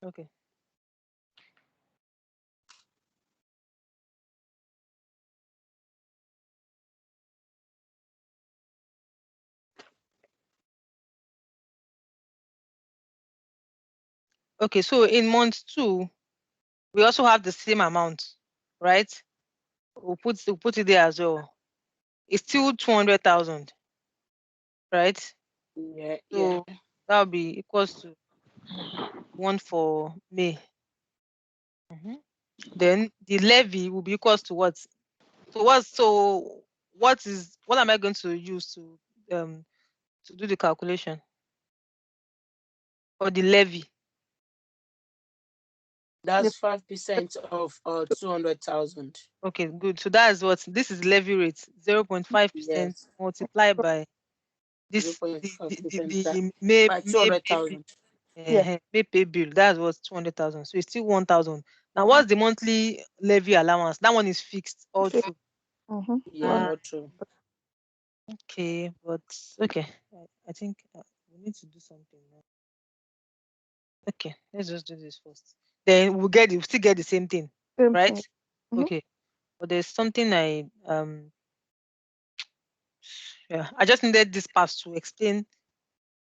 Okay. Okay, so in month 2, we also have the same amount, right? We'll put it there as well. It's still 200,000, right? Yeah, So that will be equals to 1 for May. Then the levy will be equals to what? So what am I going to use to do the calculation for the levy? that's 5% of 200,000. Okay, good. So that's what this is levy rate 0.5% Yes, multiplied by zero this point the five the, the, percent the May by two May hundred pay bill. thousand. Yeah. May pay bill. That's what's 200,000. So it's still 1,000. Now what's the monthly levy allowance? That one is fixed all Fixed. through. Mm-hmm. Yeah, all true. Okay, but okay. I think we need to do something now. Okay, let's just do this first. Then we'll still get the same thing, Same right? thing. Mhm. Okay. But there's something yeah, I just needed this part to explain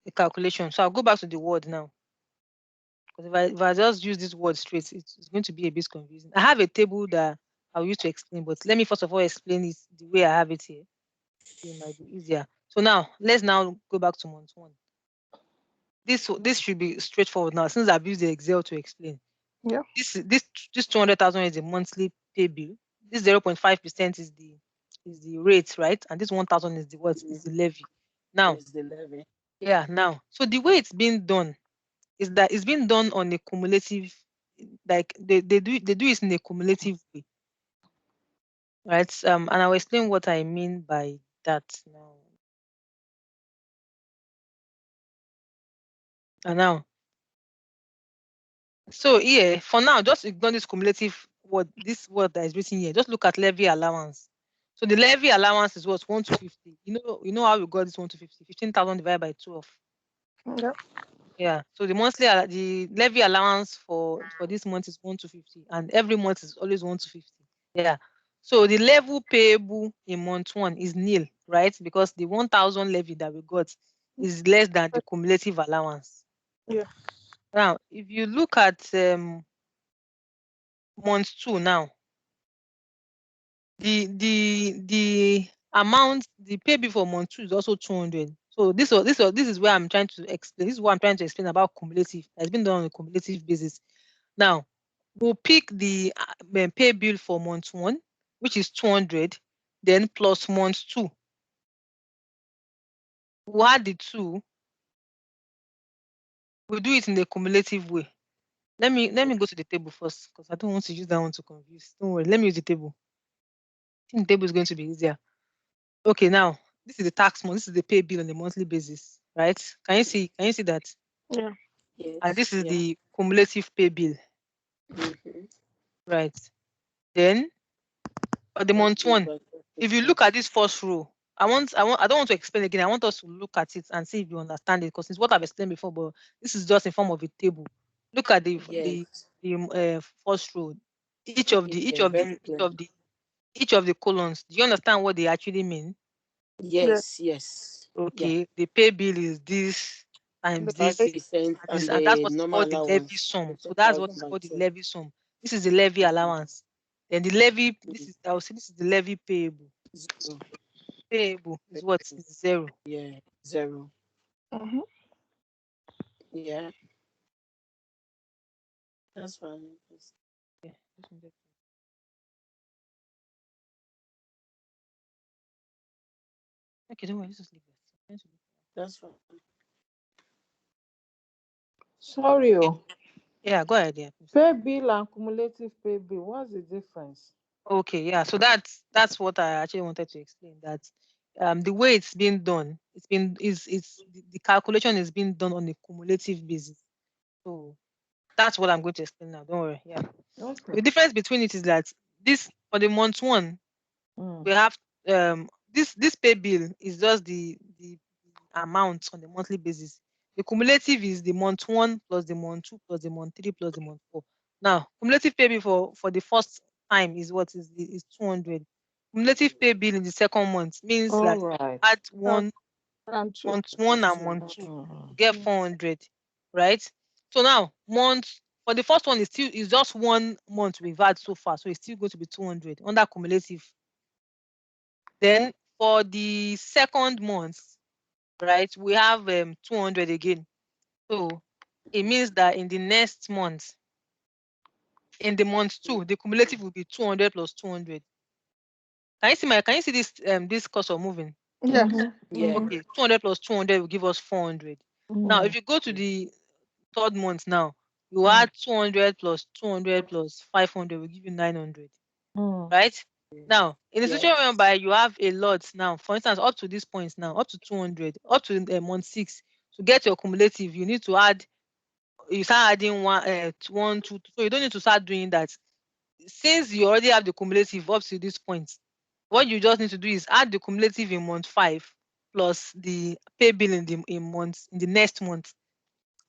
the calculation. So I'll go back to the word now. Because if I just use this word straight, it's going to be a bit confusing. I have a table that I'll use to explain, but let me first of all explain it the way I have it here. It might be easier. So now let's now go back to month one. This should be straightforward now since I've used the Excel to explain. Yeah. This 200,000 is a monthly pay bill. This 0.5% is the rate, right? And this 1,000 is the what? Is the levy. Now, Is the levy. yeah, now. So the way it's being done is that it's being done on a cumulative, like they do it in a cumulative way. Right. And I'll explain what I mean by that now. And now, so here for now, just ignore this cumulative word, this word that is written here. Just look at levy allowance. So the levy allowance is what 1 to 50. You know how we got this 1 to 50? 15,000 divided by 12. Yeah. Yeah. So the levy allowance for this month is 1 to 50, and every month is always 1 to 50. Yeah. So the level payable in month one is nil, right? Because the 1,000 levy that we got is less than the cumulative allowance. Yeah. Now, if you look at month two now, the amount, the payable for month two is also 200. So this is where I'm trying to explain. This is what I'm trying to explain about cumulative. It's been done on a cumulative basis. Now, we'll pick the pay bill for month one, which is 200, then plus month two. We'll add the two. We'll do it in a cumulative way. Let me go to the table first because I don't want to use that one to confuse. Don't worry. Let me use the table. I think the table is going to be easier. Okay, now this is the tax month. This is the pay bill on a monthly basis, right? Can you see? Can you see that? Yeah. And Yes. this is Yeah. the cumulative pay bill, Mm-hmm. right? Then for the month Levy one, by if you 5%. look at this first row, I don't want to explain again. I want us to look at it and see if you understand it because it's what I've explained before, but this is just in form of a table. Look at Yes. the first row. Yeah. Very clear. Each of the columns. Do you understand what they actually mean? Yeah. Yes. Yes. Yeah. Okay, the pay bill is this The times Five this levy. percent and this, and and that's the what is normal called the levy allowance. sum. So that's what 15,000 is by called the 12. levy sum. This is the levy Mm-hmm. allowance. Then the levy, Mm-hmm. I would say this is the levy payable. Zero. Payable is Very what good. is zero. Yeah. Zero. Mm-hmm. Yeah. That's fine. Yeah, just one second. Okay, don't worry, let's just leave that. That's fine. Sorry, Okay. oh. Yeah, go ahead, yeah. Please. Pay bill and cumulative pay bill. What's the difference? Okay, yeah. So that's what I actually wanted to explain. That the way it's been done, it's the calculation is being done on a cumulative basis. So that's what I'm going to explain now. Don't worry. Yeah. Okay. The difference between it is that this for the month one, Mm. we have this pay bill is just the amount on the monthly basis. The cumulative is the month one plus the month two plus the month three plus the month four. Now, cumulative pay bill for the first time is what is 200. Cumulative pay bill in the second month means All that right. add Oh, one and two. month one and Two. month two, Mm. you get Mm. 400, right? So now month For the first one, it's just 1 month we've had so far, so it's still going to be 200 under cumulative. Then for the second month, right, we have 200 again. So it means that in the next month, in the month 2, the cumulative will be 200 plus 200. Can you see this cursor moving? Yeah. Yeah. Okay, 200 plus 200 will give us 400. Now, if you go to the third month now, you add 200 plus 200 plus 500 will give you 900, right? Now, in the situation Yes. whereby you have a lot now, for instance, up to this point now, up to 200, up to month 6, to get your cumulative, you need to add, you start adding one, two, so you don't need to start doing that. Since you already have the cumulative up to this point, what you just need to do is add the cumulative in month 5 plus the pay bill in the next month.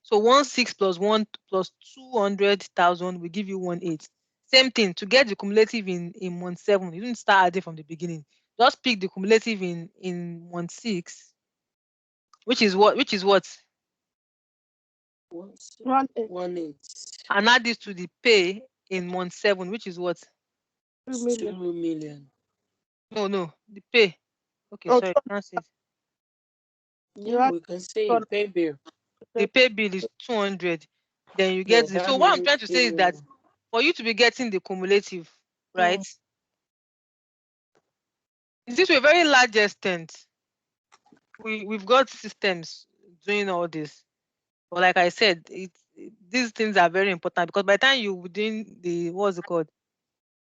So 16 plus 1 plus 200,000 will give you 18. Same thing, to get the cumulative in month 7, you don't start adding from the beginning. Just pick the cumulative in month 6, which is what 1 8. and add this to the pay in month 7, which is what 2 million. no, the pay. Okay, Oh, sorry, can't say it. Yeah, we can say it. Pay bill. The pay bill is 200. Then you Yeah, get it. that So what I'm means trying to say is that for you to be getting the cumulative, right? This to a very large extent, we've got systems doing all this. But like I said, these things are very important, because by the time you doing the what's it called,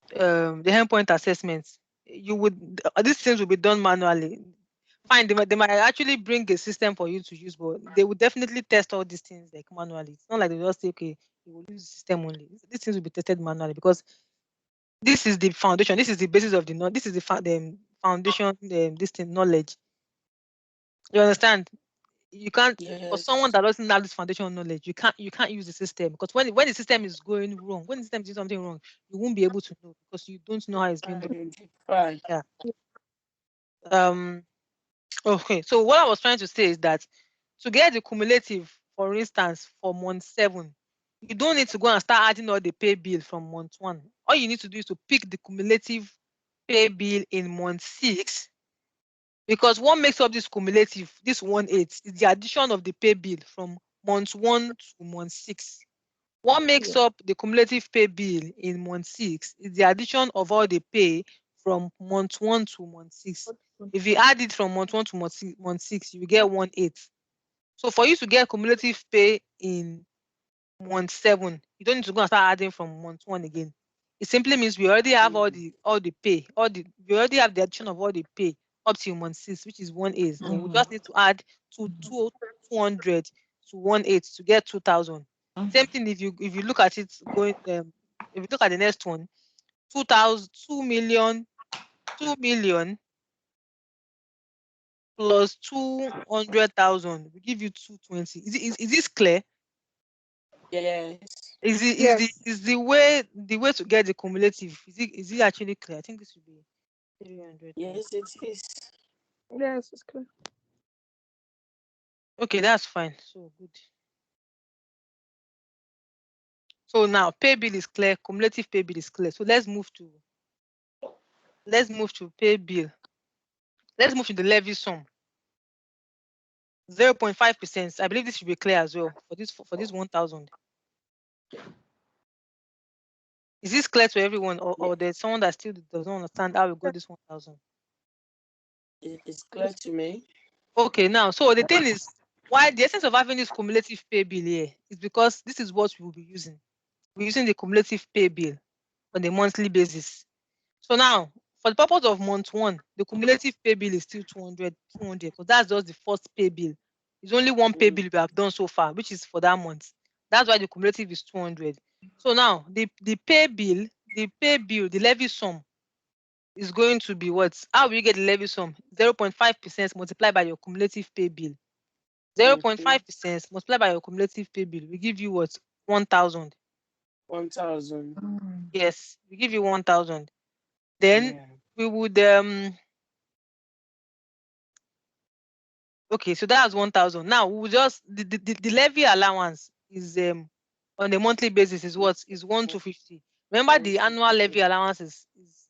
the endpoint assessments, these things will be done manually. Fine, they might actually bring a system for you to use, but they will definitely test all these things like manually. It's not like they just say, okay, you will use the system only. These things will be tested manually, because this is the foundation. This is the basis of this is the foundation. This thing knowledge. You understand? You can't, for someone that doesn't have this foundation knowledge, you can't use the system, because when the system is going wrong, when the system is doing something wrong, you won't be able to know, because you don't know how it's being done. Right. Yeah. Okay. So what I was trying to say is that to get the cumulative, for instance, for month 7, you don't need to go and start adding all the pay bill from month 1. All you need to do is to pick the cumulative pay bill in month 6, because what makes up this cumulative, this 18, is the addition of the pay bill from month 1 to month 6. What makes up the cumulative pay bill in month 6 is the addition of all the pay from month 1 to month 6. If you add it from month 1 to month 6, you will get 18. So for you to get cumulative pay in month 7, you don't need to go and start adding from month 1 again. It simply means we already have all the pay, we already have the addition of all the pay up to month 6, which is 18. Then we just need to add 200 to 18 to get 2,000. Same thing if you look at it going, if you look at the next one, 2 million plus 200,000 will give you 220. Is this clear? Yes. Is the way to get the cumulative, is it actually clear? I think this should be 300. Yes, it is. Yes, it's clear. Okay, that's fine. So good. So now pay bill is clear, cumulative pay bill is clear. So let's move to pay bill. Let's move to the levy sum. 0.5%. I believe this should be clear as well for this 1,000. Is this clear to everyone, or there's someone that still doesn't understand how we got this 1,000? It's clear to me. Okay, now, so the thing is, why the essence of having this cumulative pay bill here is because this is what we will be using. We're using the cumulative pay bill on a monthly basis. So now, for the purpose of month 1, the cumulative pay bill is still 200, because that's just the first pay bill. It's only one pay bill we have done so far, which is for that month. That's why the cumulative is 200. So now, the pay bill, the levy sum is going to be what? How will you get the levy sum? 0.5% multiplied by your cumulative pay bill. 0.5% multiplied by your cumulative pay bill will give you what? 1,000. 1,000. Yes, we give you 1,000. Then we would okay, so that's 1,000. Now we will just the levy allowance is on a monthly basis is what? Is 1,250. Remember the annual levy allowance is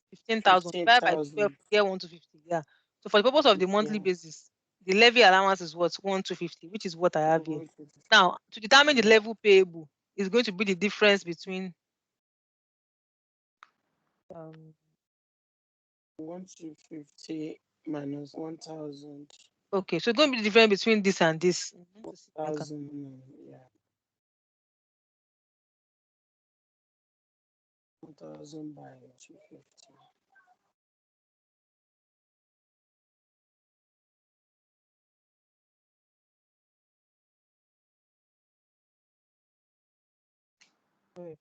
15,000. Divided by 12, get 1,250. Yeah. So for the purpose of the monthly basis, the levy allowance is what? 1,250, which is what I have here. Now, to determine the level payable is going to be the difference between 1,250 minus 1,000. Okay, so it's going to be the difference between this and this. 1,000, yeah. 1,000 by 250. Okay.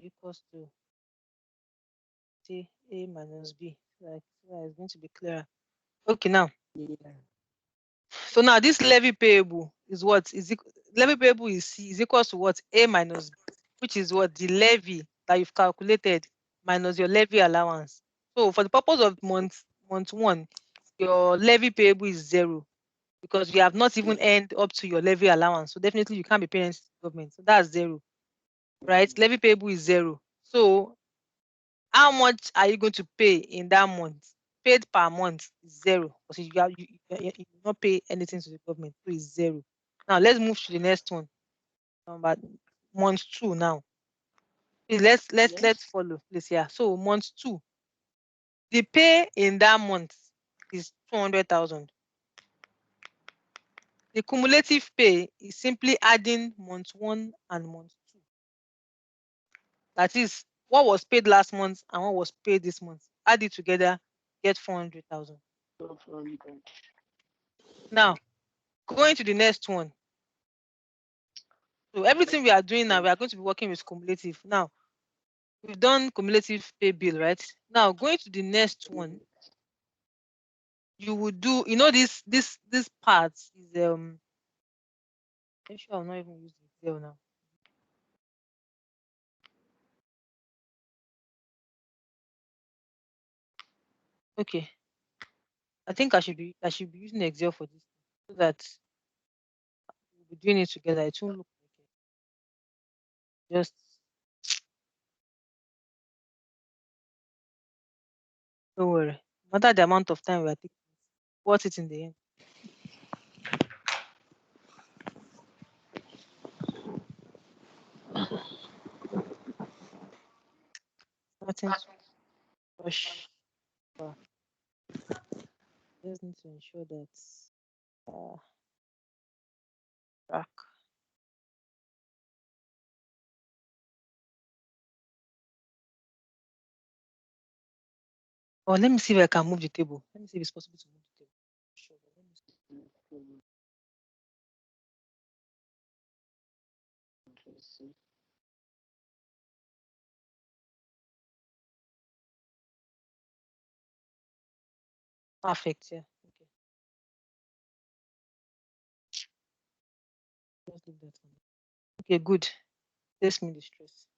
Equals to A minus B. Like that is going to be clearer. Okay, now. Yeah. So now this levy payable is what? Levy payable is equals to what? A minus B, which is what? The levy that you've calculated minus your levy allowance. So for the purpose of month 1, your levy payable is 0 because you have not even earned up to your levy allowance. So definitely you can't be paying to the government. So that's 0, right? Levy payable is 0. So how much are you going to pay in that month? Paid per month is 0 because you not pay anything to the government, so it's 0. Now let's move to the next one. Number month 2 now. Please, let's follow, please. Yeah. So month 2, the pay in that month is 200,000. The cumulative pay is simply adding month 1 and month 2. That is what was paid last month and what was paid this month. Add it together, get 400,000. Now, going to the next one. So everything we are doing now, we are going to be working with cumulative. Now, we've done cumulative pay bill, right? Now, going to the next one, you would do, this part is I'm sure I'll not even use Excel now. Okay. I think I should be using Excel for this so that we'll be doing it together. It won't look like it. Just don't worry. No matter the amount of time we are taking, what's it in the end? Nothing to rush. Just need to ensure that track. Or let me see if I can move the table. Let me see if it's possible to move the table. Sure, let me see. Perfect, yeah. Okay. Just leave that one. Okay, good. Let's me the stress.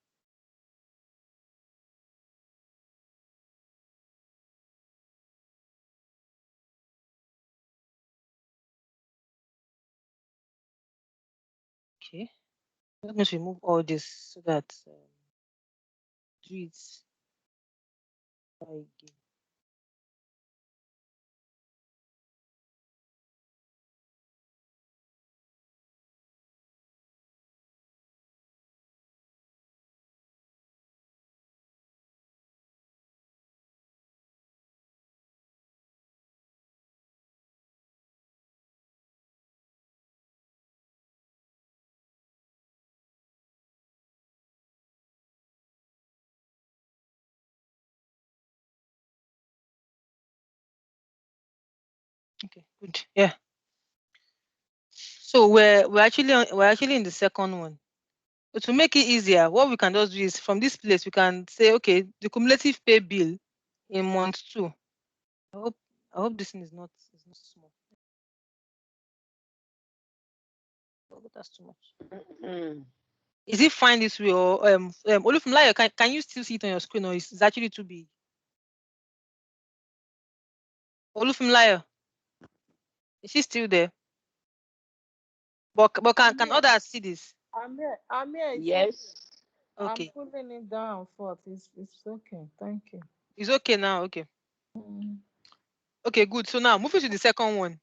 Okay. Let me remove all this so that do it again. Okay, good. Yeah. So we're actually in the second one. But to make it easier, what we can just do is from this place we can say, okay, the cumulative pay bill in month 2. I hope this thing is not small. What That's too much. Mm. Is it fine this way, or Olufumlayo, can you still see it on your screen, or is it actually too big? Olufumlayo, is she still there? But I'm can here. others see this? I'm here. I'm here. It's okay. Yes. I'm Okay, pulling it down forth. It's okay. Thank you. it's okay now. Okay, Mm. okay, good. So now moving to the second one.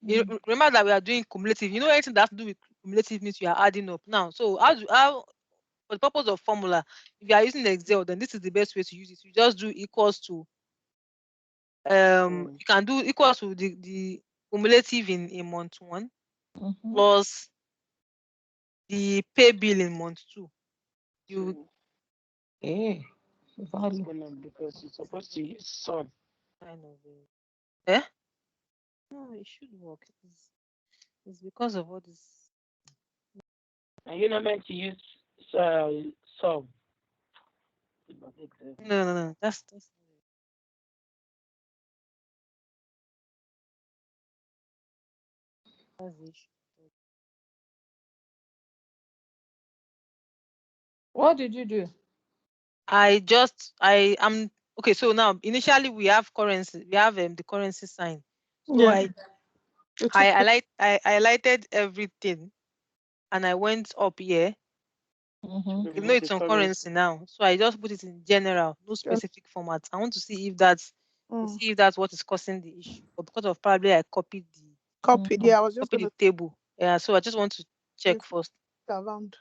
Mm. Remember that we are doing cumulative. You know, anything that has to do with cumulative means you are adding up now. So how for the purpose of formula, if you are using Excel, then this is the best way to use it. You just do equals to you can do equals to the cumulative in month 1 Mhm. plus the pay bill in month 2. You Eh. It's Value. gonna because you're supposed to use some. kind of eh? No, it should work. It's because of all this. And you're not meant to use uh, some. No. That's the issue. What did you do? I am okay. So now initially we have currency. We have the currency sign. So Yeah. You took it. I highlighted everything and I went up here. Mm-hmm. You know it's The on currency. currency now. So I just put it in general, no Just, specific format. I want to see if mm, that's what is causing the issue. But because of probably I copied. Yeah, I was just copied gonna the table. Yeah, so I just want to check flip first. it around.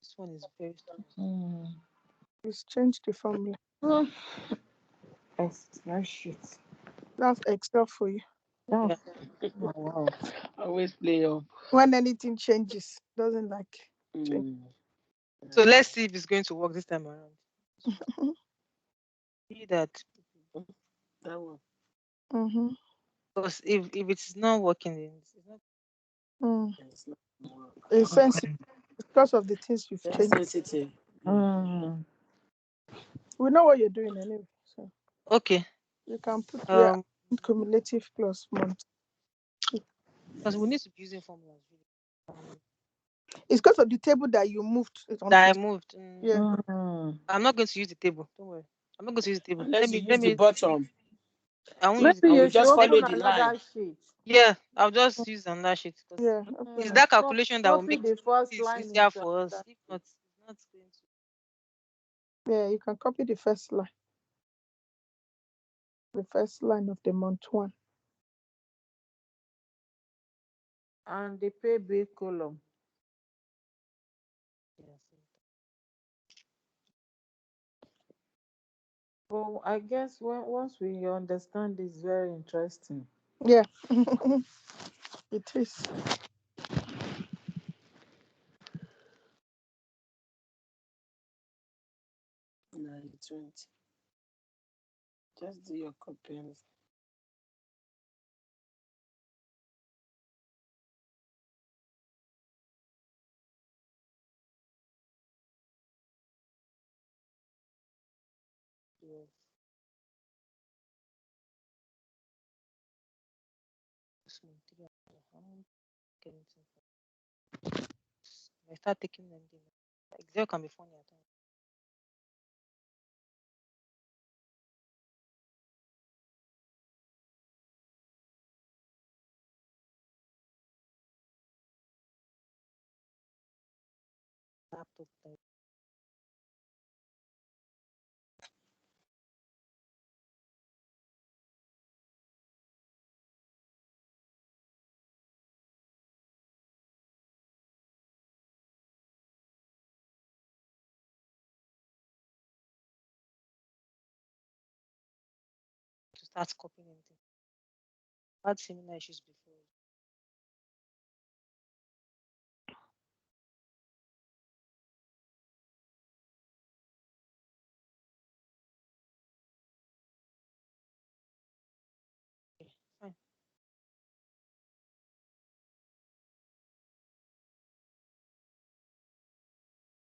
This one is very strange. Mm. Let's change the formula. Mm. Spreadsheet. That's Excel for you. Oh, Yeah. wow. Always play up. When anything changes, doesn't like change. Mm. So let's see if it's going to work this time around. See that That one. Mm-hmm. because if it's not working, then it's not. Mm. It's not gonna work. It's sensitive because of the things you've Very changed. sensitive. Mm. We know what you're doing anyway, so Okay. you can put yeah Um, cumulative plus month. because we need to be using formulas really. It's because of the table that you moved it onto That I the moved. yeah. Mm. I'm not going to use the table. Don't worry. I'm not going to use the table. Unless you Let use the me. bottom. I won't use the Maybe I table. will you should just open follow the line. another sheet. Yeah, I'll just use another sheet because Yeah. it's Okay. that calculation that will Copy make the first things line easier into for us. another If not, sheet. it's not going to. Yeah, you can copy the first line of the month one. And the pay bill column. Yes. Well, I guess once we understand this, very interesting. Yeah, it is. No, it won't. Just do your copying. Yes. This one, three and a half. Getting to- I start taking them. Excel can be funny at times. Laptop type. To start copying anything. Had similar issues before. Okay, fine.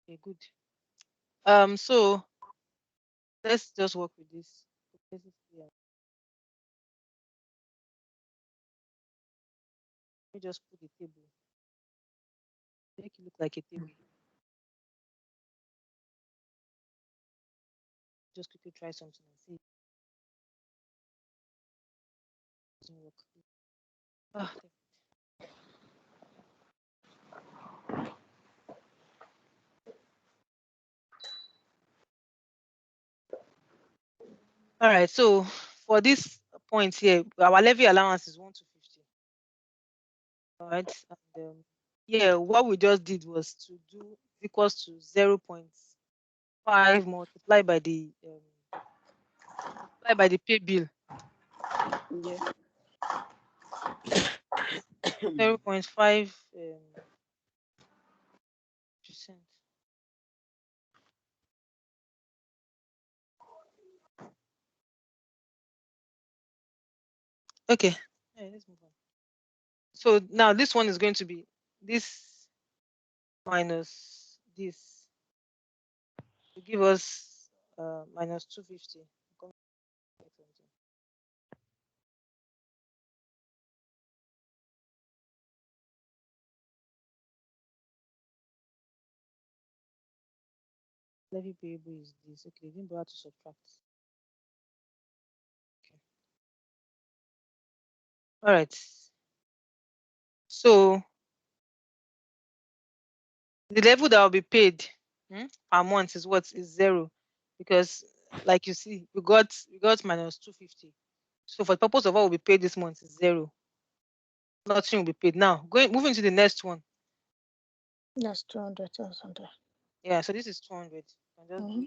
Okay, good. So let's just work with this. Yeah. Let me just put the table. Make it look like a table. Just quickly try something and see if it doesn't work. Ah, all right. So for this point here, our levy allowance is 1 to 50. All right. And yeah, what we just did was to do equals to 0.5 multiplied by the pay bill. Yeah. 0.5 percent. Okay. Yeah, let's move on. So now this one is going to be this minus this to give us minus 250. Levy payable is this. Okay, didn't bother to subtract. Okay. All right. So the level that will be paid per month is what is 0, because like you see, we got minus 250. So for the purpose of what will be paid this month is 0. Nothing will be paid. Now moving to the next one. That's 200,000. Yeah, so this is 200. And just Mm-hmm.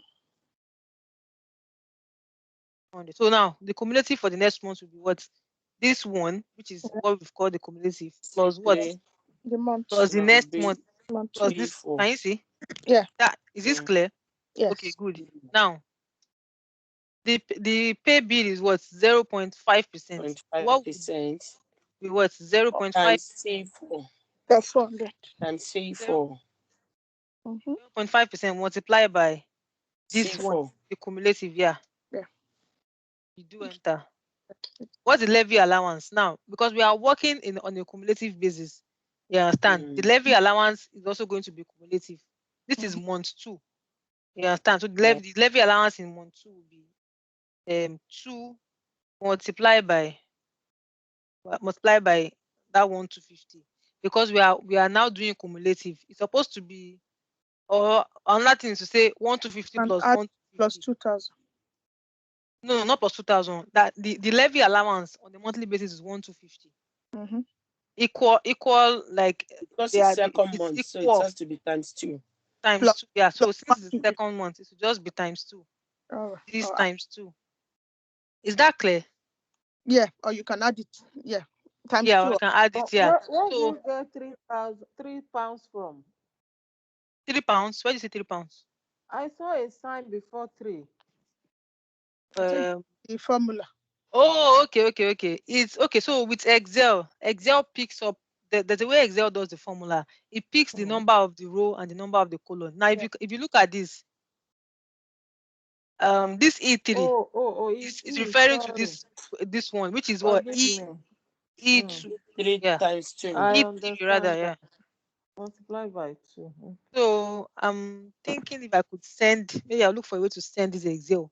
200. So now the cumulative for the next month will be what? This one, which is what we've called the cumulative, plus what? The month. Plus the Now next be month, Month plus two. this. 4. Can you see? Yeah. That is this Yeah. clear? Yes. Okay, good. Now the pay bill is what? 0.5%. What would 0.5% be what? 0.5 times C4 That's 400. times C4. 0.5% multiplied by this one, C4. the cumulative. Yeah. Yeah. You do enter. What's the levy allowance now? Because we are working on a cumulative basis. You understand? The levy allowance is also going to be cumulative. This is month 2. You understand? So the levy allowance in month 2 will be 2 multiplied by that 1 to 50, because we are now doing cumulative. It's supposed to be, or another thing is to say 1 to 50 And plus add 1 to plus 50. 2,000. No, not plus 2,000. That the levy allowance on the monthly basis is 1 to 50. Mm-hmm. Equal, like Because they it's are second it's month, so it equal has to be times 2. times Plus 2. Yeah. So since it's the 1 second month, it should just be times 2. All right. This times 2. Is that clear? Yeah, or you can add it. Yeah. Times Yeah, 2. we can add it here. Where do So you get 3 pounds from? £3. Where do you see £3? I saw a sign before 3. The formula. Oh, okay. It's okay. So with Excel picks up there's a way Excel does the formula. It picks the number of the row and the number of the column. Now, if you look at this, this E3 is referring to Sorry. this one, which is what Forgive me. E2. 3 Yeah, times 2. I E3 rather. understand Yeah. that. Multiply by 2. So I'm thinking if I could maybe I'll look for a way to send this Excel.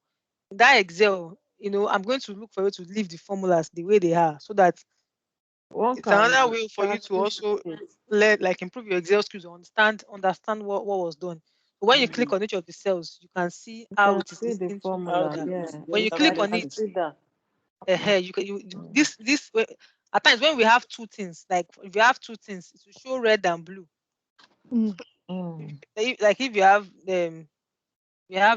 That Excel, I'm going to look for a way to leave the formulas the way they are, so that One it's can another way for you to practice also it. improve your Excel skills, or understand what was done. So when you click on each of the cells, you can see You how can it is see the listing to How formula. that. Yeah. When you have I click the on can it, see that. you can this way, at times when we have two things, like if you have two things, it will show red and blue. Mm. Like if you have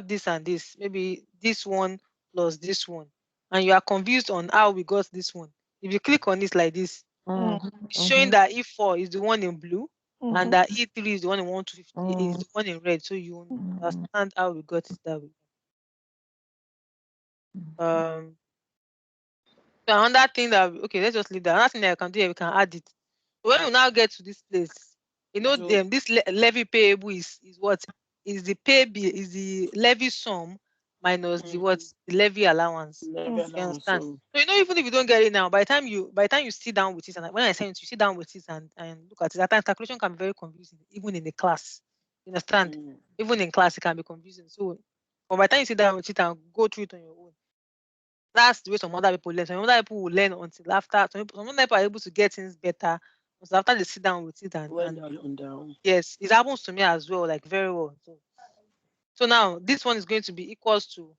this and this, maybe this one plus this one, and you are confused on how we got this one. If you click on this like this, it's showing that E4 is the one in blue, and that E3 is the one in 1 to 50 is the one in red. So you understand how we got it that way. So another thing let's just leave that. Another thing that I can do here, we can add it. So when we now get to this place, this levy payable is what? Is the pay bill, is the levy sum minus the what? The levy allowance. Levy You allowance. understand? So So even if you don't get it now, by the time you sit down with it, and when I say it, you sit down with it and look at it, that time calculation can be very confusing, even in the class. You understand? Even in class, it can be confusing. So, but by the time you sit down with it and go through it on your own, that's the way some other people learn. Some other people will learn until after. Some other people are able to get things better until after they sit down with it when they're on their own. yes, it happens to me as well, like very well. So now this one is going to be equals to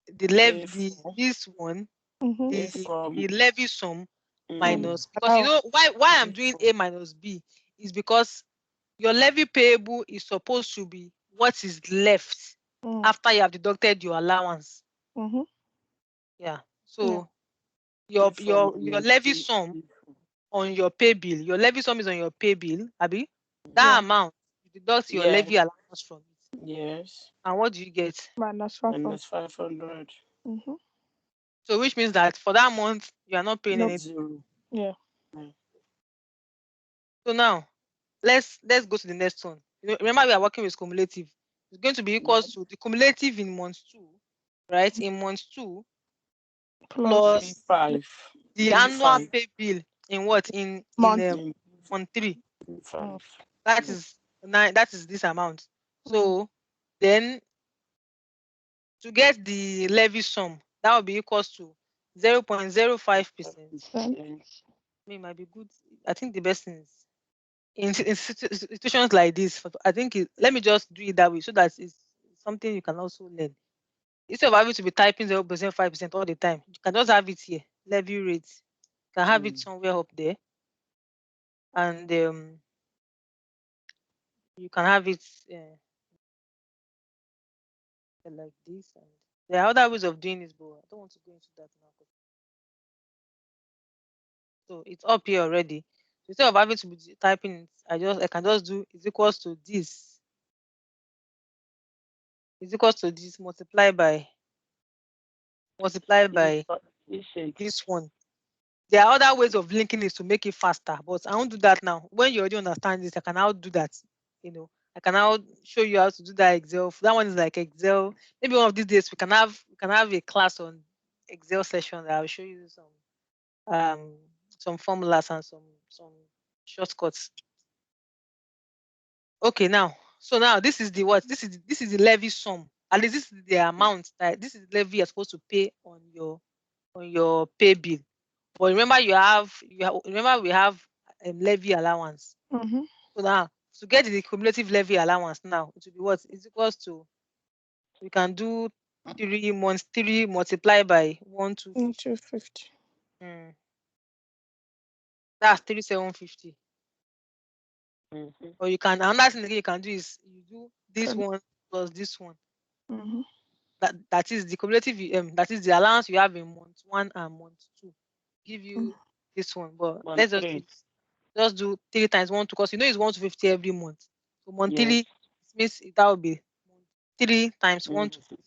the Pay levy, for this one, Mm-hmm. pay the from levy sum And minus, because you know why I'm doing A minus B is because your levy payable is supposed to be what is left after you have deducted your allowance. Mm-hmm. Yeah. So Yeah. your levy sum on your pay bill, your levy sum is on your pay bill, Abi. That Yeah. amount you deduct your Yes. levy allowance from it. Yes. And what do you get? Minus Minus 500. Mm-hmm. So which means that for that month you are not paying Nope. anything. Zero. Yeah. So now let's go to the next one. Remember we are working with cumulative. It's going to be equals to the cumulative in month 2, right? In month 2 plus 5. the annual pay bill in what? In Month. month 3. 5. That is 9. That is this amount. So then to get the levy sum, that will be equals to 0.05%. It might be good. I think the best thing is in situations like this. I think let me just do it that way so that it's something you can also learn. Instead of having to be typing 0%, 5% all the time, you can just have it here. Levy rate. You can have it somewhere up there, and you can have it like this. And there are other ways of doing this, but I don't want to go into that now. So it's up here already. Instead of having to be typing it, I can just do is equals to this. Is equals to this multiplied by this one. There are other ways of linking this to make it faster, but I won't do that now. When you already understand this, I can now do that. I can now show you how to do that Excel. That one is like Excel. Maybe one of these days we can have a class on Excel session that I'll show you some formulas and some shortcuts. Okay, now this is the what? This is the levy sum. At least this is the amount that this is the levy you're supposed to pay on your pay bill. But remember remember we have levy allowance. Mm-hmm. So now to get the cumulative levy allowance now, it will be what? It's equals to, we can do 3 months 3 multiplied by 1,250. 250. That's 3,750. Or you can, another thing again you can do is you do this one plus this one. Mm-hmm. That is the cumulative that is the allowance you have in month 1 and month 2. Give you this one, but let's just do 3 times 1 because it's 1,250 every month. So month 3 means that will be 3 times 1,250.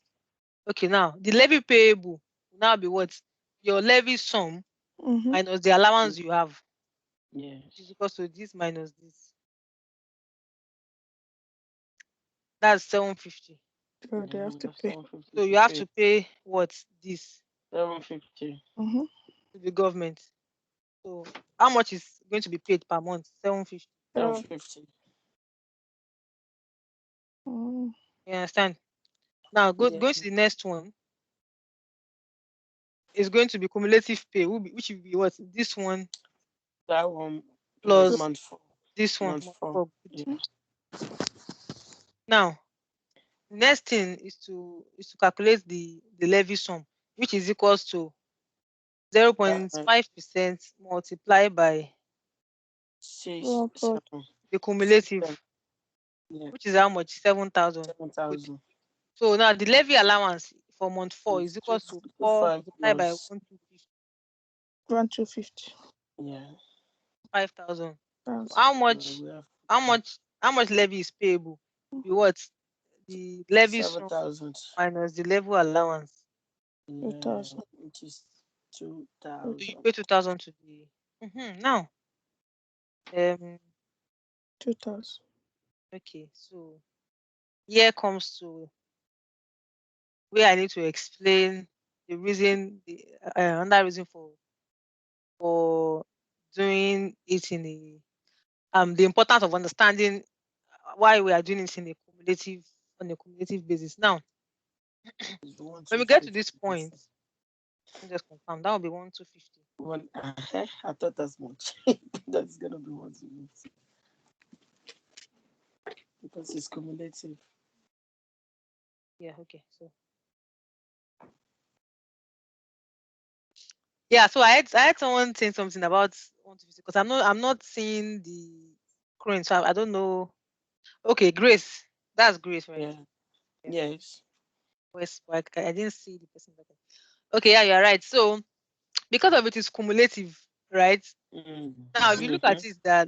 Okay, now the levy payable will now be what? Your levy sum minus the allowance you have. Yes. Which is equals to this minus this. That's 750. So they have to pay. So you have to pay what? This 750 to the government. So how much is going to be paid per month? 750. 750. Mm. You understand? Now going to the next one is going to be cumulative pay, which will be what? This one That one plus month 4. this one. Month 4. Yeah. Now, the next thing is to calculate the levy sum, which is equals to 0.5% multiplied by 6, Oh, 7. the cumulative, which is how much? 7,000. 7,000. So now the levy allowance for month 4 is equals to 4 multiplied by 1,250. 250. Yeah. 5,000. So That's how much levy is payable? Be what? The levy sum 7,000 minus the levy allowance. 2,000. Which is So 2,000. you pay 2,000 to the now 2,000. okay, so here comes to where I need to explain the reason, another reason for doing it in the importance of understanding why we are doing it in on a cumulative basis. Now, when we get to this point, let me just confirm that will be 1,250. I thought as much. That's gonna be 1,250 because it's cumulative. Yeah, okay. So yeah, so I had someone saying something about 1,250 because I'm not seeing the current, so I don't know. Okay, Grace. That's Grace, right? Yeah. Yeah. Yes. West, I didn't see the person. Okay, yeah, you're right. So because of it is cumulative, right? Now, if you look at it, that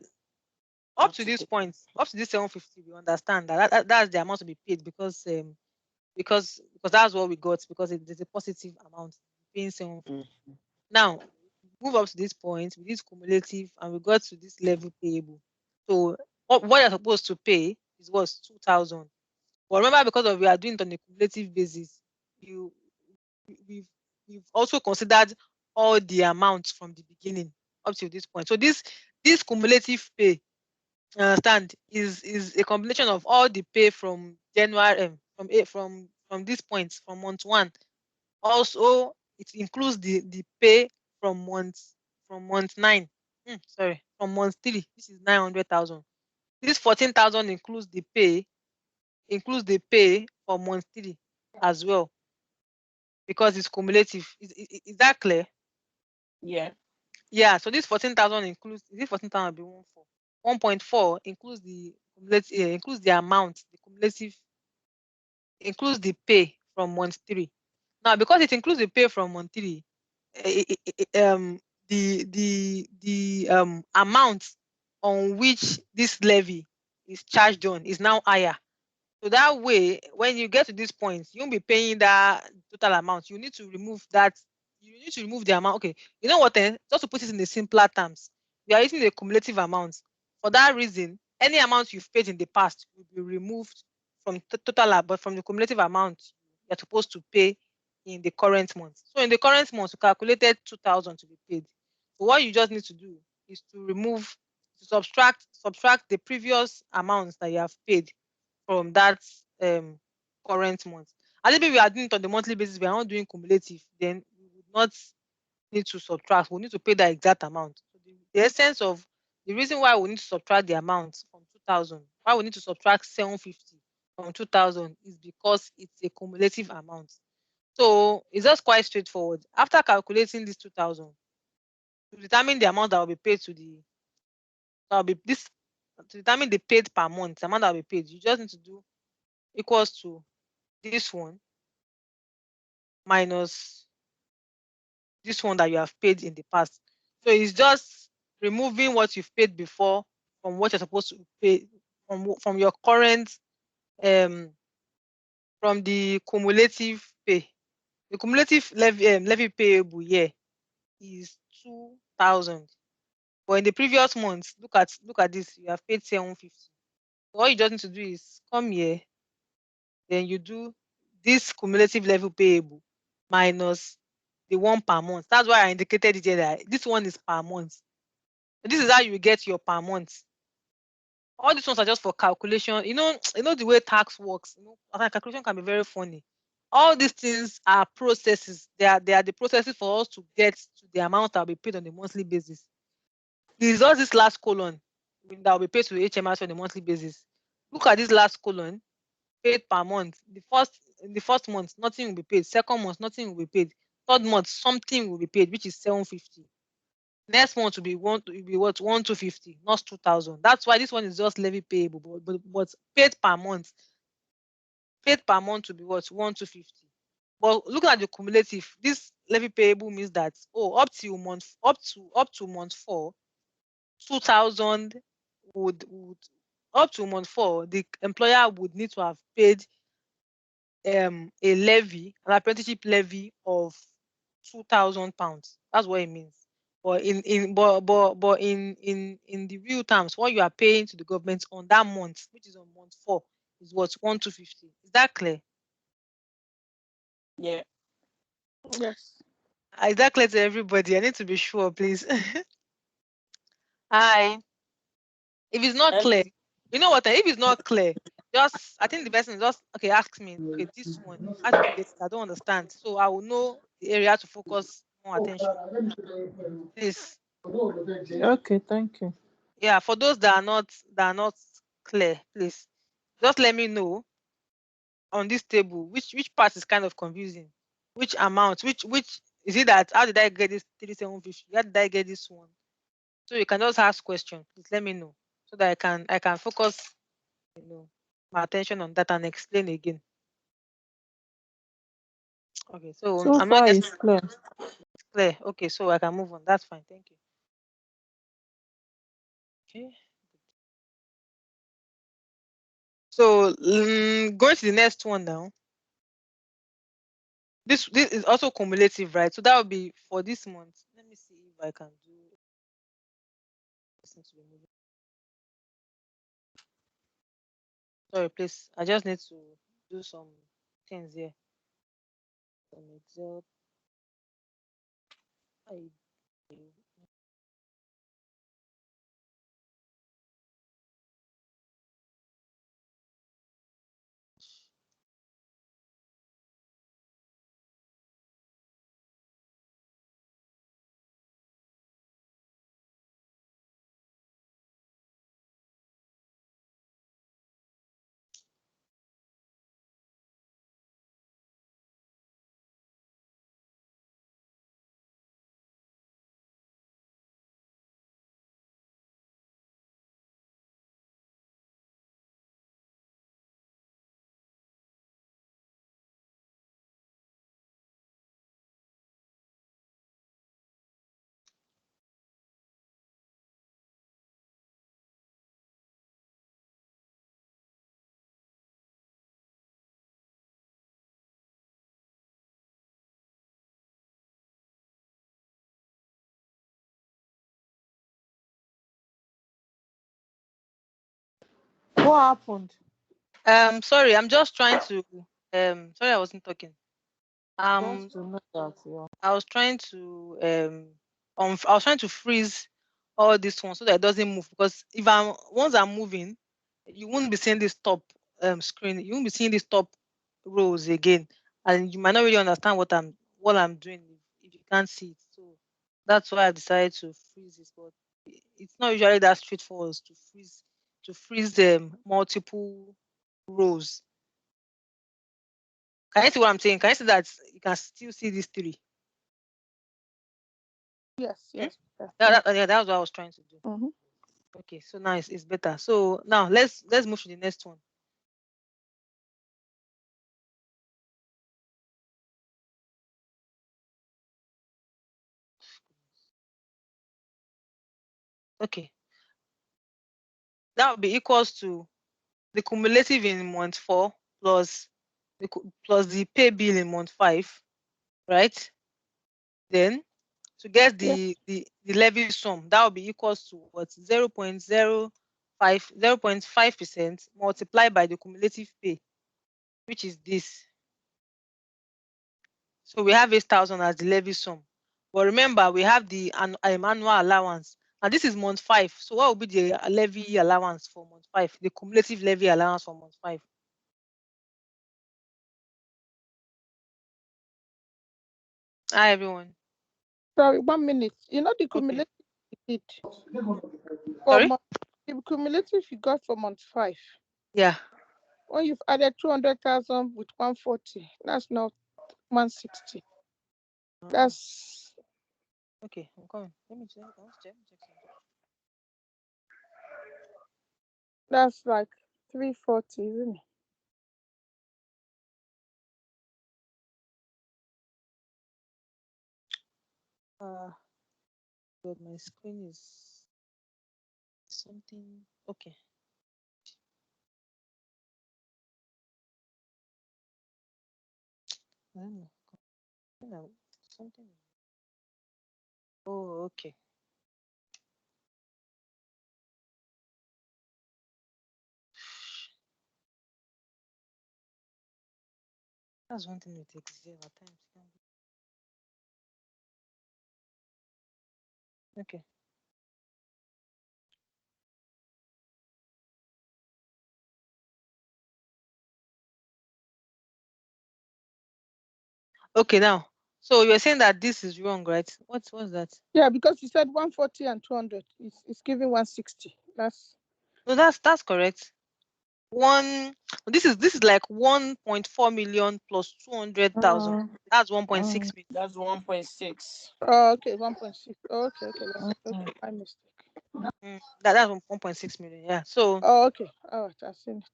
up to this point, up to this 750, we understand that's the amount to be paid because that's what we got because there's a positive amount paying 750. Now, move up to this point with this cumulative, and we got to this level payable. So what you're supposed to pay is what 2,000. But remember, because of we are doing it on a cumulative basis, you we've we've also considered all the amounts from the beginning up to this point. So this cumulative pay, understand, is a combination of all the pay from January, from this point, from month 1. Also, it includes the pay from month 9. From month 3. This is 900,000. This 14,000 includes the pay for month 3 as well, because it's cumulative. Is that clear? Yeah. Yeah. So this 14,000 includes, is it 14,000 be 1.4? 1.4 includes the cumulative, includes the amount, the cumulative, includes the pay from month 3. Now, because it includes the pay from month 3, the amount on which this levy is charged on is now higher. So that way, when you get to this point, you won't be paying that total amount. You need to remove that. You need to remove the amount. Okay, you know what? Just to put it in the simpler terms, we are using the cumulative amount. For that reason, any amount you've paid in the past will be removed from total, but from the cumulative amount you're supposed to pay in the current month. So in the current month, you calculated 2,000 to be paid. So what you just need to do is to subtract the previous amounts that you have paid from that current month. And maybe we are doing it on the monthly basis, we are not doing cumulative, then we would not need to subtract. We need to pay that exact amount. So the essence of the reason why we need to subtract the amount from 2,000, why we need to subtract 750 from 2,000 is because it's a cumulative amount. So it's just quite straightforward. After calculating this 2,000, to determine the amount that will be paid that will be this to determine the paid per month, the amount that will be paid, you just need to do equals to this one minus this one that you have paid in the past. So it's just removing what you've paid before from what you're supposed to pay from your current from the cumulative pay. The cumulative levy payable here is 2,000. But in the previous months, look at this, you have paid 750. All you just need to do is come here, then you do this cumulative level payable minus the one per month. That's why I indicated it here that this one is per month. This is how you get your per month. All these ones are just for calculation. You know the way tax works. Calculation can be very funny. All these things are processes. They are the processes for us to get to the amount that will be paid on a monthly basis. This is all this last column that will be paid to HMRC on a monthly basis. Look at this last column, paid per month. In the first month, nothing will be paid. Second month, nothing will be paid. Third month, something will be paid, which is 750. Next month will be what 1,250, not 2,000. That's why this one is just levy payable, but paid per month. Paid per month will be what 1,250. But looking at the cumulative, this levy payable means that up to month 4, 2,000 would up to month 4, the employer would need to have paid a levy, an apprenticeship levy of £2,000. That's what it means. But in the real terms, what you are paying to the government on that month, which is on month 4, is what 1,250. Is that clear? Yeah. Yes. Is that clear to everybody? I need to be sure, please. Hi. If it's not clear, Hello. you know what? If it's not clear, just I think the person just okay. Ask me. Okay, this one. How did you get it? I don't understand. So I will know the area to focus more attention. Please. Okay, thank you. Yeah, for those that are not clear, please just let me know on this table which part is kind of confusing. Which amount? Which is it that how did I get this 3750? How did I get this one? So you can just ask question. Please let me know so that I can focus, my attention on that and explain again. Okay, so So I'm not far, getting it's clear. clear. Okay, so I can move on. That's fine. Thank you. Okay. So going to the next one now. This is also cumulative, right? So that would be for this month. Let me see if I can do this. Sorry, please. I just need to do some things here. Some Excel. I What happened? sorry, I'm just trying to sorry I wasn't talking. Just to know that, yeah. I was trying to I was trying to freeze all this one so that it doesn't move, because if I'm once I'm moving, you won't be seeing this top screen. You won't be seeing this top rows again, and you might not really understand what I'm doing if you can't see it. So that's why I decided to freeze this. But it's not usually that straightforward to freeze multiple rows. Can you see what I'm saying? Can you see that you can still see these three? Yes. Hmm? Yes. Yes. Yeah, that was what I was trying to do. Mm-hmm. Okay, so now it's better. So now let's move to the next one. Okay, that will be equals to the cumulative in month 4 plus plus the pay bill in month 5, right? Then to get Yes. the levy sum, that will be equals to what 0.05% multiplied by the cumulative pay, which is this. So we have 8,000 as the levy sum. But remember, we have the annual allowance. And this is month 5. So what will be the levy allowance for month 5? The cumulative levy allowance for month 5. Hi, everyone. Sorry, 1 minute. You know the Okay. cumulative you did for Sorry? month, the cumulative you got for month 5. Yeah. When you've added 200,000 with 140, that's not 160. That's Okay, I'm coming. Let me check something. that's like 340, isn't it? God, my screen is something. Okay. I don't know. Something. Oh, okay. That's one thing with Excel at times. Okay. Okay, now. So you're saying that this is wrong, right? What's that? Yeah, because you said 140 and 200. It's giving 160. No, that's correct. This is like 1.4 million plus 200,000. That's 1.6 million. That's 1.6. Oh, okay, 1.6. Oh, okay, okay, my mistake. That's 1.6 million. Yeah. So Oh, okay. All right, I've seen it.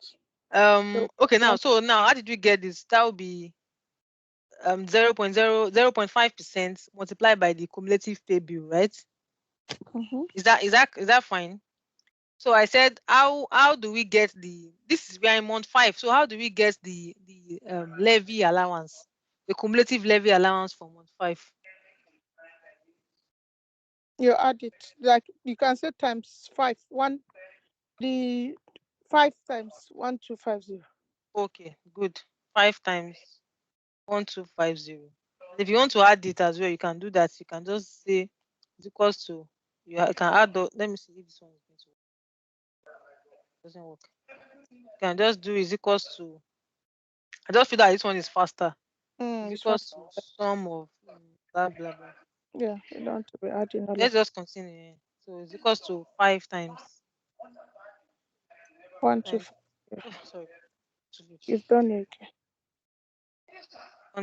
So okay, now how did we get this? That would be 0.5% multiplied by the cumulative pay bill, right? Mhm. Is that fine? So I said, how do we get this is we are in month 5. So how do we get the levy allowance, the cumulative levy allowance for month 5? You add it, like you can say times 5. The 5 times 1250. Okay, good. 5 times 1250. And if you want to add it as well, you can do that. You can just say it's equals to, can add let me see if this one is going to work. Doesn't work. You can just do is equals to, I just feel that this one is faster. Is It's fine. equals to sum of blah blah blah. Yeah, you don't want to be adding all Let's of just continue. So it's equals to 5 times 1 2 times 5. Yeah. sorry, 250. You've done it again.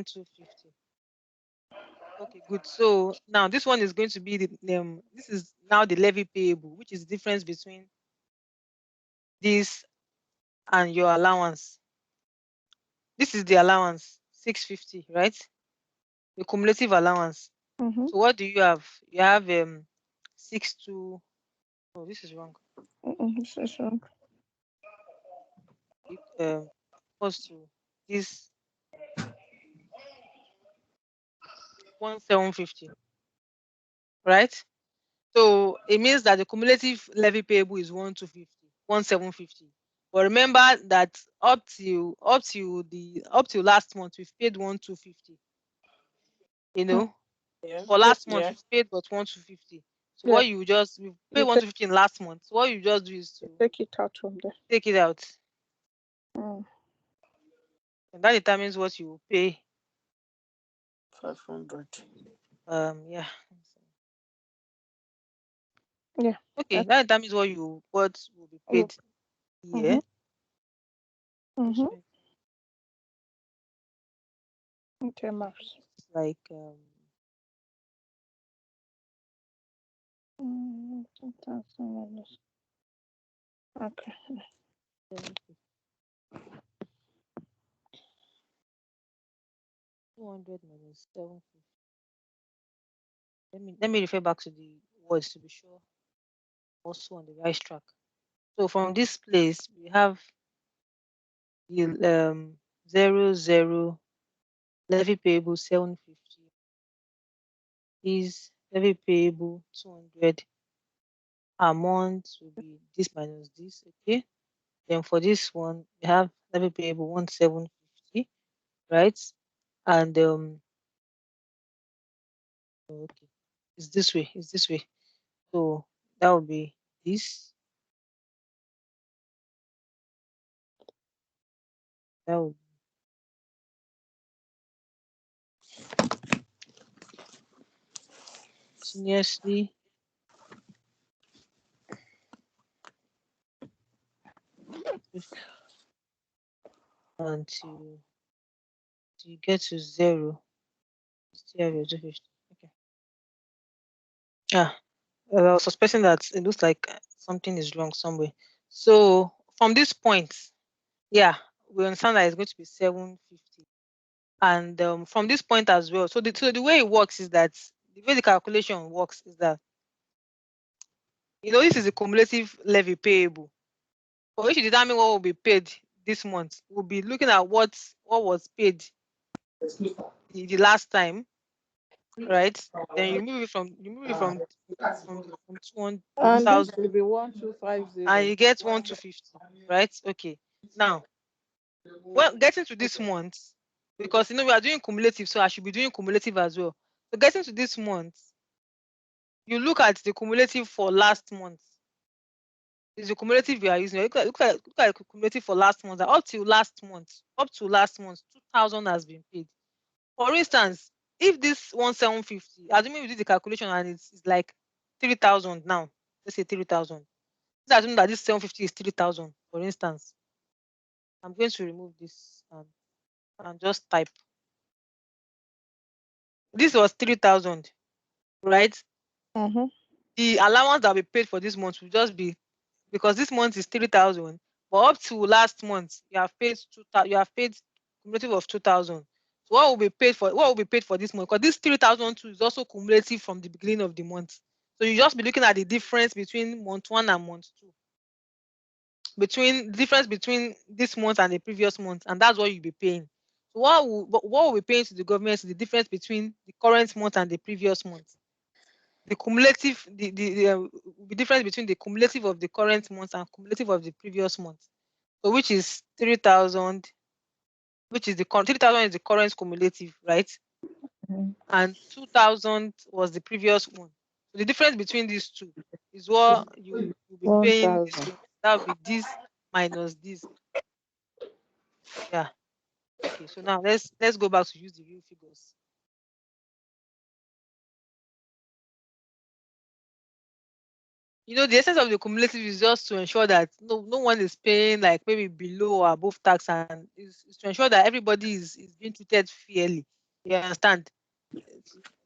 250. Okay, good. So now this one is going to be this is now the levy payable, which is the difference between this and your allowance. This is the allowance, 650, right? The cumulative allowance. Mhm. So what do you have? You have 62. Oh, this is wrong. This is wrong. Equals to this 1750, right? So it means that the cumulative levy payable is 1750. But remember that up till last month we've paid 1250. You know, Yeah. for last month Yeah. we've paid but 1250. So Yeah, we paid you 1250 in last month. So what you just do is to take it out from there. take it out, Mm. and that determines what you will pay. 500. Yeah. Yeah. Okay, that determines what will be paid here. Mhm. Just Okay, maps. like 10,000 minus. Okay. 200 minus 750. Let me refer back to the words to be sure also on the right track. So from this place we have the 00 levy payable 750 is levy payable 200 amount will be this minus this. Okay, then for this one we have levy payable 1750, right? And okay, it's this way. So that would be this. That would continuously until you get to 0. Still have your 250. Okay. Ah, I was suspecting that it looks like something is wrong somewhere. So from this point, yeah, we understand that it's going to be 750. And from this point as well. So the way it works is that the way the calculation works is that this is the cumulative levy payable. For which to determine what will be paid this month, we'll be looking at what was paid the last time, right? Then you move it from 200 And this 1,000 will be 1250. and you get 1 to 50, right? Okay. Now, well, getting to this month, because we are doing cumulative, so I should be doing cumulative as well. So getting to this month, you look at the cumulative for last month. Is the cumulative you are using? Look at the cumulative for last month. Up to last month, 2,000 has been paid. For instance, if this 1,750, assuming we do the calculation and it's like 3,000 now, let's say 3,000. Let's assume that this 750 is 3,000, for instance. I'm going to remove this and just type. This was 3,000, right? Mm-hmm. The allowance that we paid for this month will just be, because this month is 3,000, but up to last month you have paid cumulative of 2,000. So what will be paid for this month? Because this 3,002 is also cumulative from the beginning of the month. So you just be looking at the difference between month 1 and month 2. Between the difference between this month and the previous month, and that's what you'll be paying. So what will be paying to the government is the difference between the current month and the previous month. The cumulative, the difference between the cumulative of the current month and cumulative of the previous month. So which is 3,000, which is the 3,000 is the current cumulative, right? Mhm. And 2,000 was the previous one. So the difference between these two is what you'll be paying this 1,000. month. That will be this minus this. Yeah. Okay. So now let's go back to use the real figures. The essence of the cumulative is just to ensure that no one is paying like maybe below or above tax, and is to ensure that everybody is being treated fairly. You understand?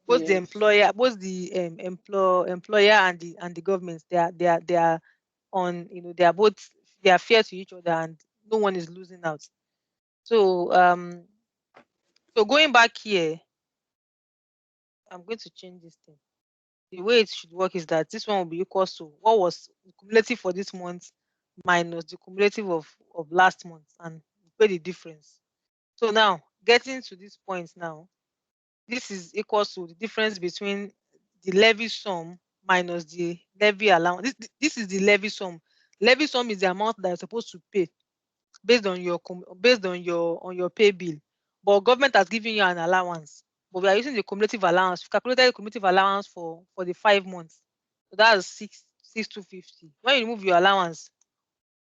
Both the Yes. employer, both the employer and the government, they are on, they are both, they are fair to each other, and no one is losing out. So so going back here, I'm going to change this thing. The way it should work is that this one will be equal to what was the cumulative for this month minus the cumulative of last month, and pay the difference. So now getting to this point now, this is equal to the difference between the levy sum minus the levy allowance. This is the levy sum. Levy sum is the amount that you're supposed to pay based on your pay bill. But government has given you an allowance. But we are using the cumulative allowance. We calculated the cumulative allowance for the 5 months. So that's 6,250. When you remove your allowance,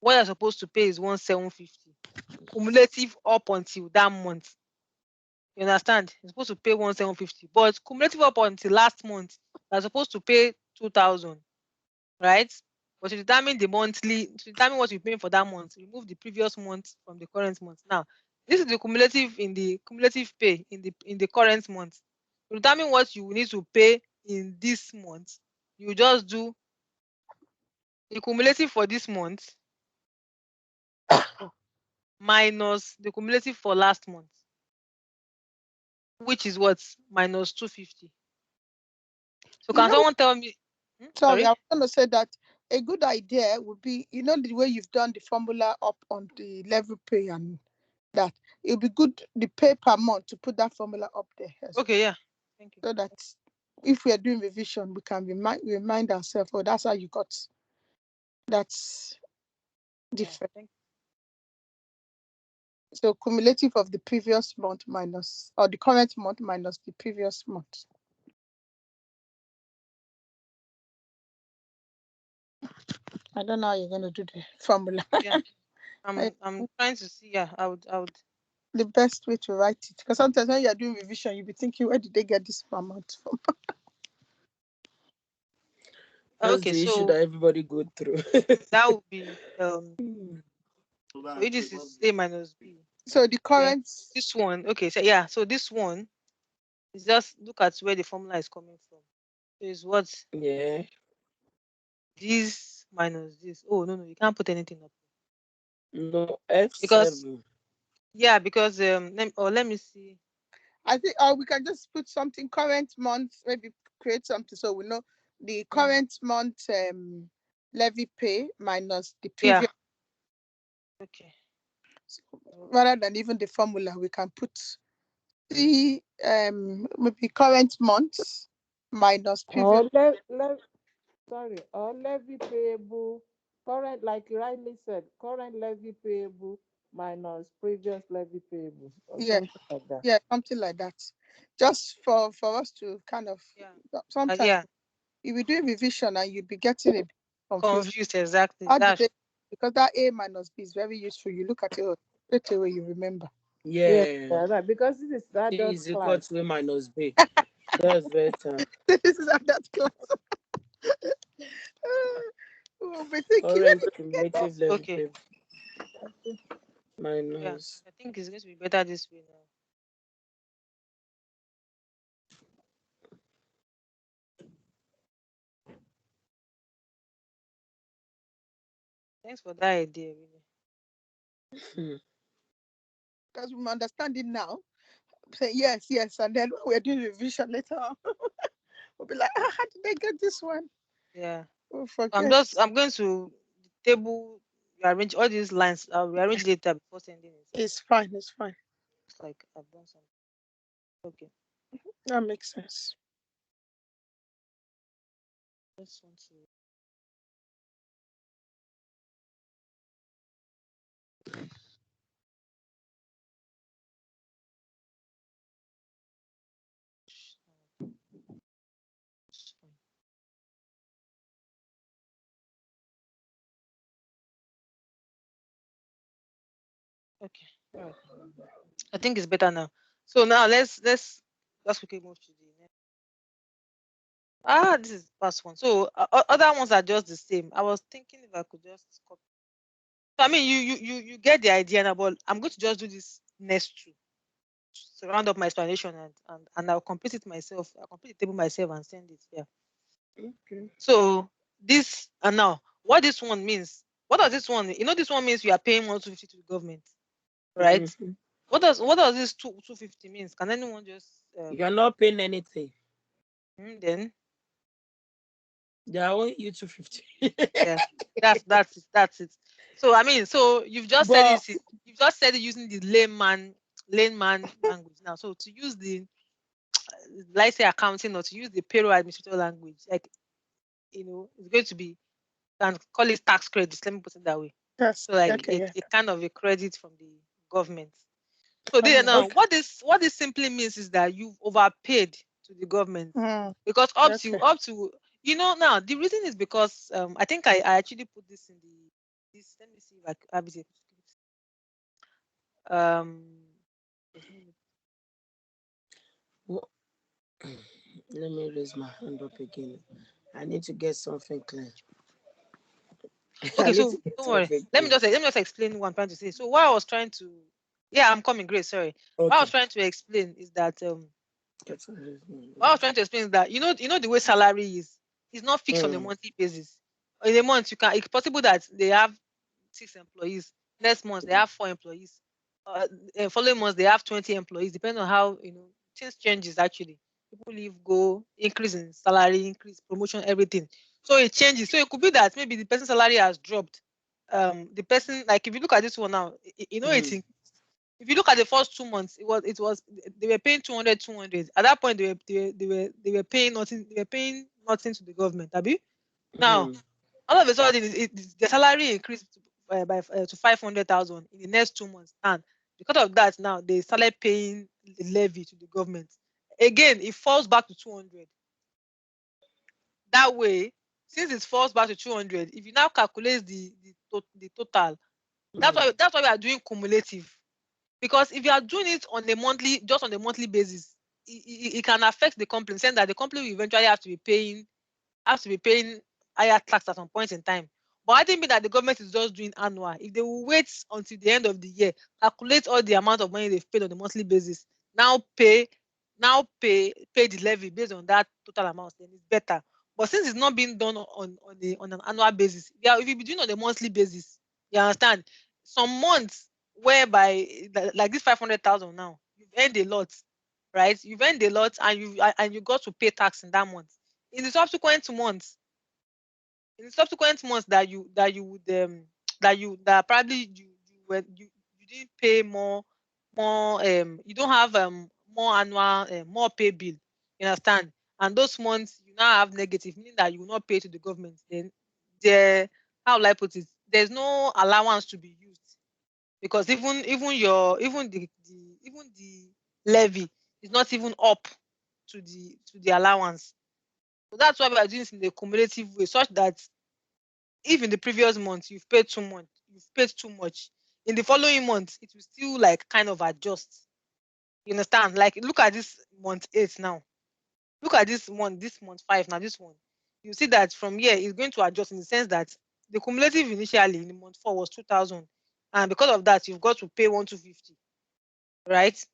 what you're supposed to pay is 1,750. Cumulative up until that month. You understand? You're supposed to pay 1,750. But cumulative up until last month, you're supposed to pay 2,000. Right? But to determine what you're paying for that month, remove the previous month from the current month. Now, this is the cumulative pay in the current month. To determine what you need to pay in this month, you just do the cumulative for this month minus the cumulative for last month, which is what? Minus 250. So You can know, someone tell me? sorry, I Sorry? was going to say that a good idea would be, the way you've done the formula up on the level pay and that, it would be good, the pay per month, to put that formula up there as well. Okay, yeah. Thank you. So that if we are doing revision, we can remind ourselves, oh, that's how you got. That's Yeah, different. thank So cumulative of the previous month minus, or the current month minus the previous month. I don't know how you're going to do the formula. you. Yeah. I- I'm trying to see. Yeah, I would. the best way to write it, because sometimes when you're doing revision, you'll be thinking, where did they get this amount from? That's Okay, the issue so that everybody go through. that would be Hmm. so this is A minus B. So the Then current, this one, okay, so yeah, so this one is just look at where the formula is coming from. So it's what Yeah. this minus this. Oh no, you can't put anything up No, because F7. because let me see. I think, or we can just put something current month, maybe create something so we know the current month levy pay minus the Yeah, previous. okay. Rather than even the formula, we can put the maybe current month minus previous. Or sorry, or levy payable, current, like you rightly said, current levy payable minus previous levy payable or Yeah, something like that. yeah, something like that. Just for us to kind of Yeah. sometimes Yeah. if we do revision and you'd be getting a bit confused. Confused, exactly. How did That's they? Because that A minus B is very useful. You look at it straight away, you remember. Yeah, Yeah. yeah, right. Because this is C adult is equal class. to A minus B. That's better. This is at that class. Oh, but thinking, where Current did you get that? cumulative levy okay. payable Yeah. minus. I think it's going to be better this way now. Thanks for that idea, really. Hmm. Because we understand it now. Say yes, yes, and then when we're doing revision later on, we'll be like, how did they get this one? Yeah. We'll So forget. I'm going to table, arrange all these lines. I'll rearrange later before sending it. So It's fine. It's fine. it's like I've done something. Okay. That makes sense. Just want to. Okay. All right. I think it's better now. So now let's quickly move to the next. This is past one. So other ones are just the same. I was thinking if I could just copy. So I mean, you get the idea now. But I'm going to just do this next two to round up my explanation, and I'll complete it myself. I'll complete the table myself and send it. Yeah. Okay. So this and now what this one means. What does this one mean? This one means you are paying 150 to the government, right? Mhm. What does this 250 means? Can anyone just You're not paying anything. then They are owing you 250. yeah, that's it. So I mean, so you've just said But it. You've just said it using the layman language now. So to use the let's say accounting or to use the payroll administrator language, like it's going to be can call it tax credits. Let me put it that way. Yes. So like Okay. Yeah. a kind of a credit from the government. So All then right. now okay. what this simply means is that you've overpaid to the government Mm, because okay. up to now the reason is because I think I actually put this in the this let me see if I have it. Um there's no way. Wha- Let me raise my hand up again. I need to get something clear. I Okay, need so to get don't worry. something Let me clear. just let me just explain what I'm trying to say. So what I was trying to yeah, I'm coming, Grace, sorry. What I was Okay. trying to explain is that Get some raise my what I was hand. trying to explain is that the way salary is, it's not fixed on a Mm. monthly basis. In a month, it's possible that they have 6 employees. Next month they have 4 employees. Following months they have 20 employees. Depending on how things changes actually. People leave, go, increase in salary, increase promotion, everything. So it changes. So it could be that maybe the person's salary has dropped. The person like if you look at this one now, it's Mm. if you look at the first 2 months, it was they were paying 200, 200. At that point, they were paying nothing. They were paying nothing to the government. Abi? Now, Mm. all of a sudden, the salary increased to 500,000 in the next 2 months, and because of that, now they started paying the levy to the government. Again, it falls back to 200. That way, since it falls back to 200, if you now calculate the total, Mm. that's why we are doing cumulative. Because if you are doing it on a monthly, just on a monthly basis, it can affect the company, saying that the company will eventually have to be paying higher tax at some point in time. But I think that the government is just doing annual. If they will wait until the end of the year, calculate all the amount of money they've paid on a monthly basis, now pay the levy based on that total amount, then it's better. But since it's not being done on an annual basis, yeah, if you be doing on a monthly basis, you understand? Some months whereby like this 500,000 now, you've earned a lot, right? You've earned a lot and you got to pay tax in that month. In the subsequent months, that you would that probably you didn't pay more you don't have more annual more pay bill, you understand, and those months you now have negative, meaning that you will not pay to the government, then there how will I put it, there's no allowance to be used because even the levy is not even up to the allowance. So that's why we are doing this in a cumulative way, such that if in the previous month you've paid too much, in the following month it will still like kind of adjust. You understand? Like look at this month 8 now. Look at this month 5 now, this one. You see that from here it's going to adjust in the sense that the cumulative initially in the month 4 was 2,000, and because of that you've got to pay 1,250, right?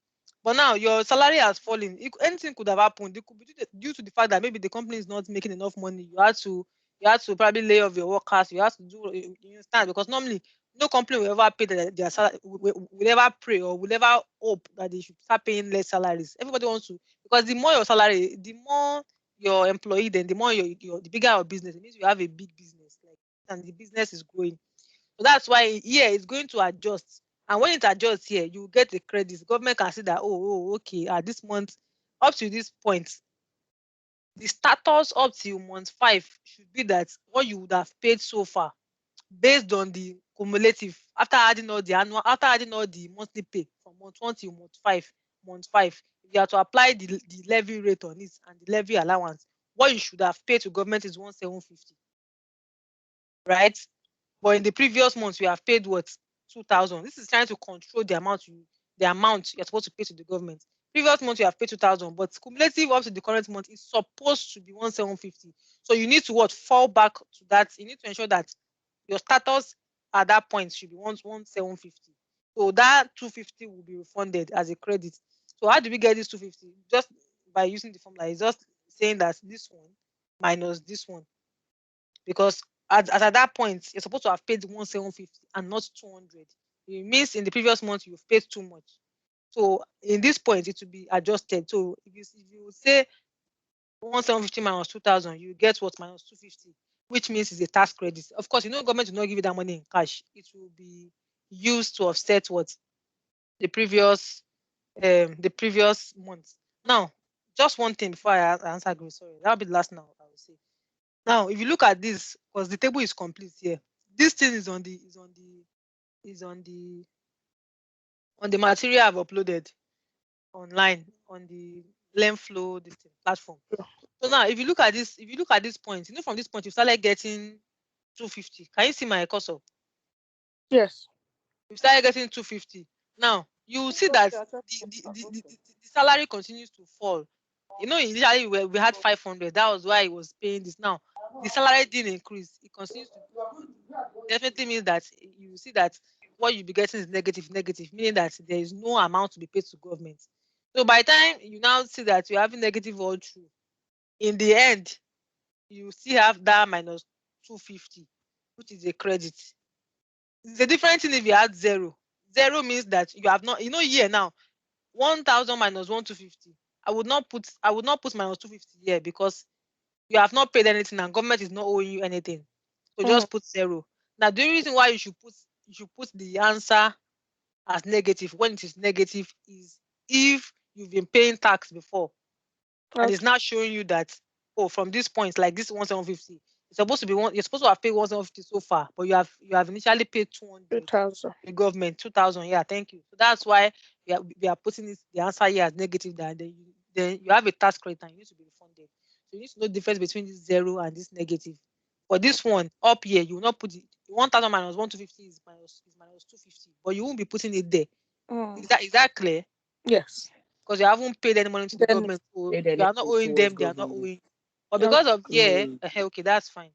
But now your salary has fallen. Anything could have happened. It could be due to the fact that maybe the company is not making enough money. You had to probably lay off your workers. You have to do, you understand? Because normally no company will ever pay their salary, will ever pray or will ever hope that they should start paying less salaries. Everybody wants to, because the more your salary, the more your employee, then the more the bigger your business. It means you have a big business, like, and the business is growing. So that's why here it's going to adjust. And when it adjusts here, you get the credits. Government can see that, okay, this month, up to this point, the status up till month 5 should be that what you would have paid so far, based on the cumulative, after adding all the monthly pay from month 1 till month 5, if you have to apply the levy rate on it and the levy allowance, what you should have paid to government is 1,750, right? But in the previous months, we have paid what? 2,000. This is trying to control the amount you're supposed to pay to the government. Previous month you have paid 2,000, but cumulative up to the current month is supposed to be 1,750. So you need to fall back to that. You need to ensure that your status at that point should be 1,750. So that 250 will be refunded as a credit. So how do we get this 250? Just by using the formula. It's just saying that this one minus this one, because at that point you're supposed to have paid 1,750 and not 200. It means in the previous month you've paid too much. So in this point it will be adjusted. So if you say 1,750 minus 2,000, you get what? Minus 250, which means it's a tax credit. Of course, government will not give you that money in cash. It will be used to offset what? The previous month. Now, just one thing before I answer Grace. Sorry, that'll be the last now. I will say. Now, if you look at this, because the table is complete here, this thing is on the material I've uploaded online on the LearnFlow platform. So now, if you look at this point, from this point you started getting 250. Can you see my cursor? Yes. You started getting 250. Now you will see that the salary continues to fall. Initially we had 500. That was why he was paying this. Now the salary didn't increase. It continues to definitely means that you see that what you'll be getting is negative, meaning that there is no amount to be paid to government. So by the time you now see that you're having negative all through, in the end, you still have that minus 250, which is a credit. It's a different thing if you add zero. Zero means that you have not, here now, 1,000 minus 1,250. I would not put minus 250 here because you have not paid anything and government is not owing you anything. So just put zero. Now the reason why you should put the answer as negative when it is negative is if you've been paying tax before and it's now showing you that, from this point, like this 1,750, you're supposed to have paid 1,750 so far, but you have initially paid 200. 2,000. The government 2,000. Yeah, thank you. So that's why we are putting the answer here as negative. That then you have a tax credit and you need to be refunded. So you need to know the difference between this zero and this negative. For this one up here, you will not put it. 1,000 minus 1,250 is minus 250, but you won't be putting it there. Is that clear? Yes. Because you haven't paid any money to the Then government, so Paid you are not anything owing towards them, they are not government. owing. But because of okay, that's fine.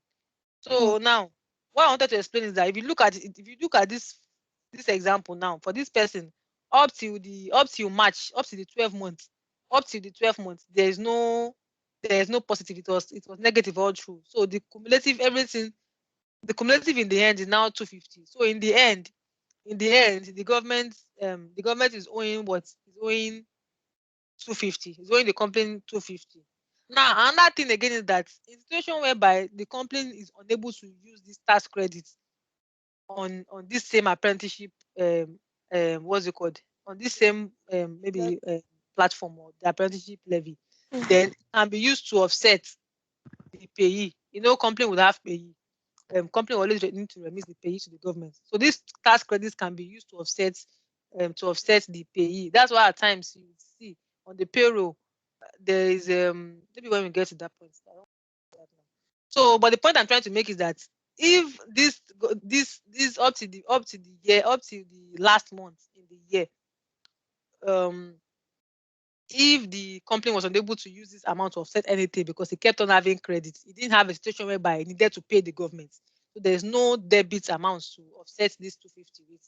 So Mm. now, what I wanted to explain is that if you look at this example now, for this person, up till March, up to the 12 months, there is no positive. It was negative all through. So the cumulative in the end is now 250. So in the end, the government is owing what? Is owing 250. Is owing the company 250. Now, another thing again is that in situation whereby the company is unable to use this tax credit on this same apprenticeship, what's it called? On this same maybe platform or the apprenticeship levy, then it can be used to offset the payee. Company would have payee. company always need to remit the payee to the government. So these tax credits can be used to offset the payee. That's why at times you see on the payroll there is maybe when we get to that point. I don't know that now. So, but the point I'm trying to make is that if this up to the last month in the year, um if the company was unable to use this amount to offset anything because it kept on having credit, it didn't have a situation whereby it needed to pay the government. So there's no debit amounts to offset this 250 with.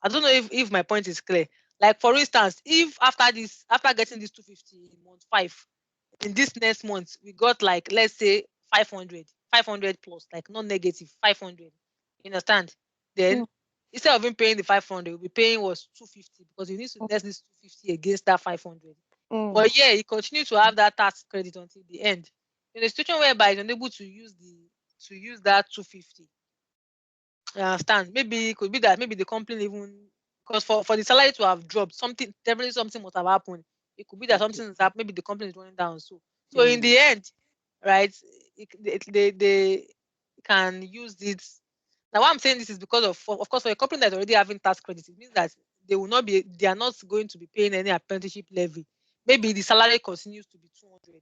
I don't know if my point is clear. Like for instance, if after getting this 250 in month 5, in this next month we got like let's say 500 plus, like not negative 500. You understand? Then instead of him paying the 500, we'll be paying was 250 because you need to net this 250 against that 500. But yeah, he continued to have that tax credit until the end. In a situation whereby he's unable to use that 250. You understand? Maybe it could be that maybe the company even because for the salary to have dropped, definitely something must have happened. It could be that something has happened, maybe the company is running down. So in the end, right, they can use it. Now, why I'm saying this is because of course, for a company that's already having tax credits, it means that they are not going to be paying any apprenticeship levy. Maybe the salary continues to be 200,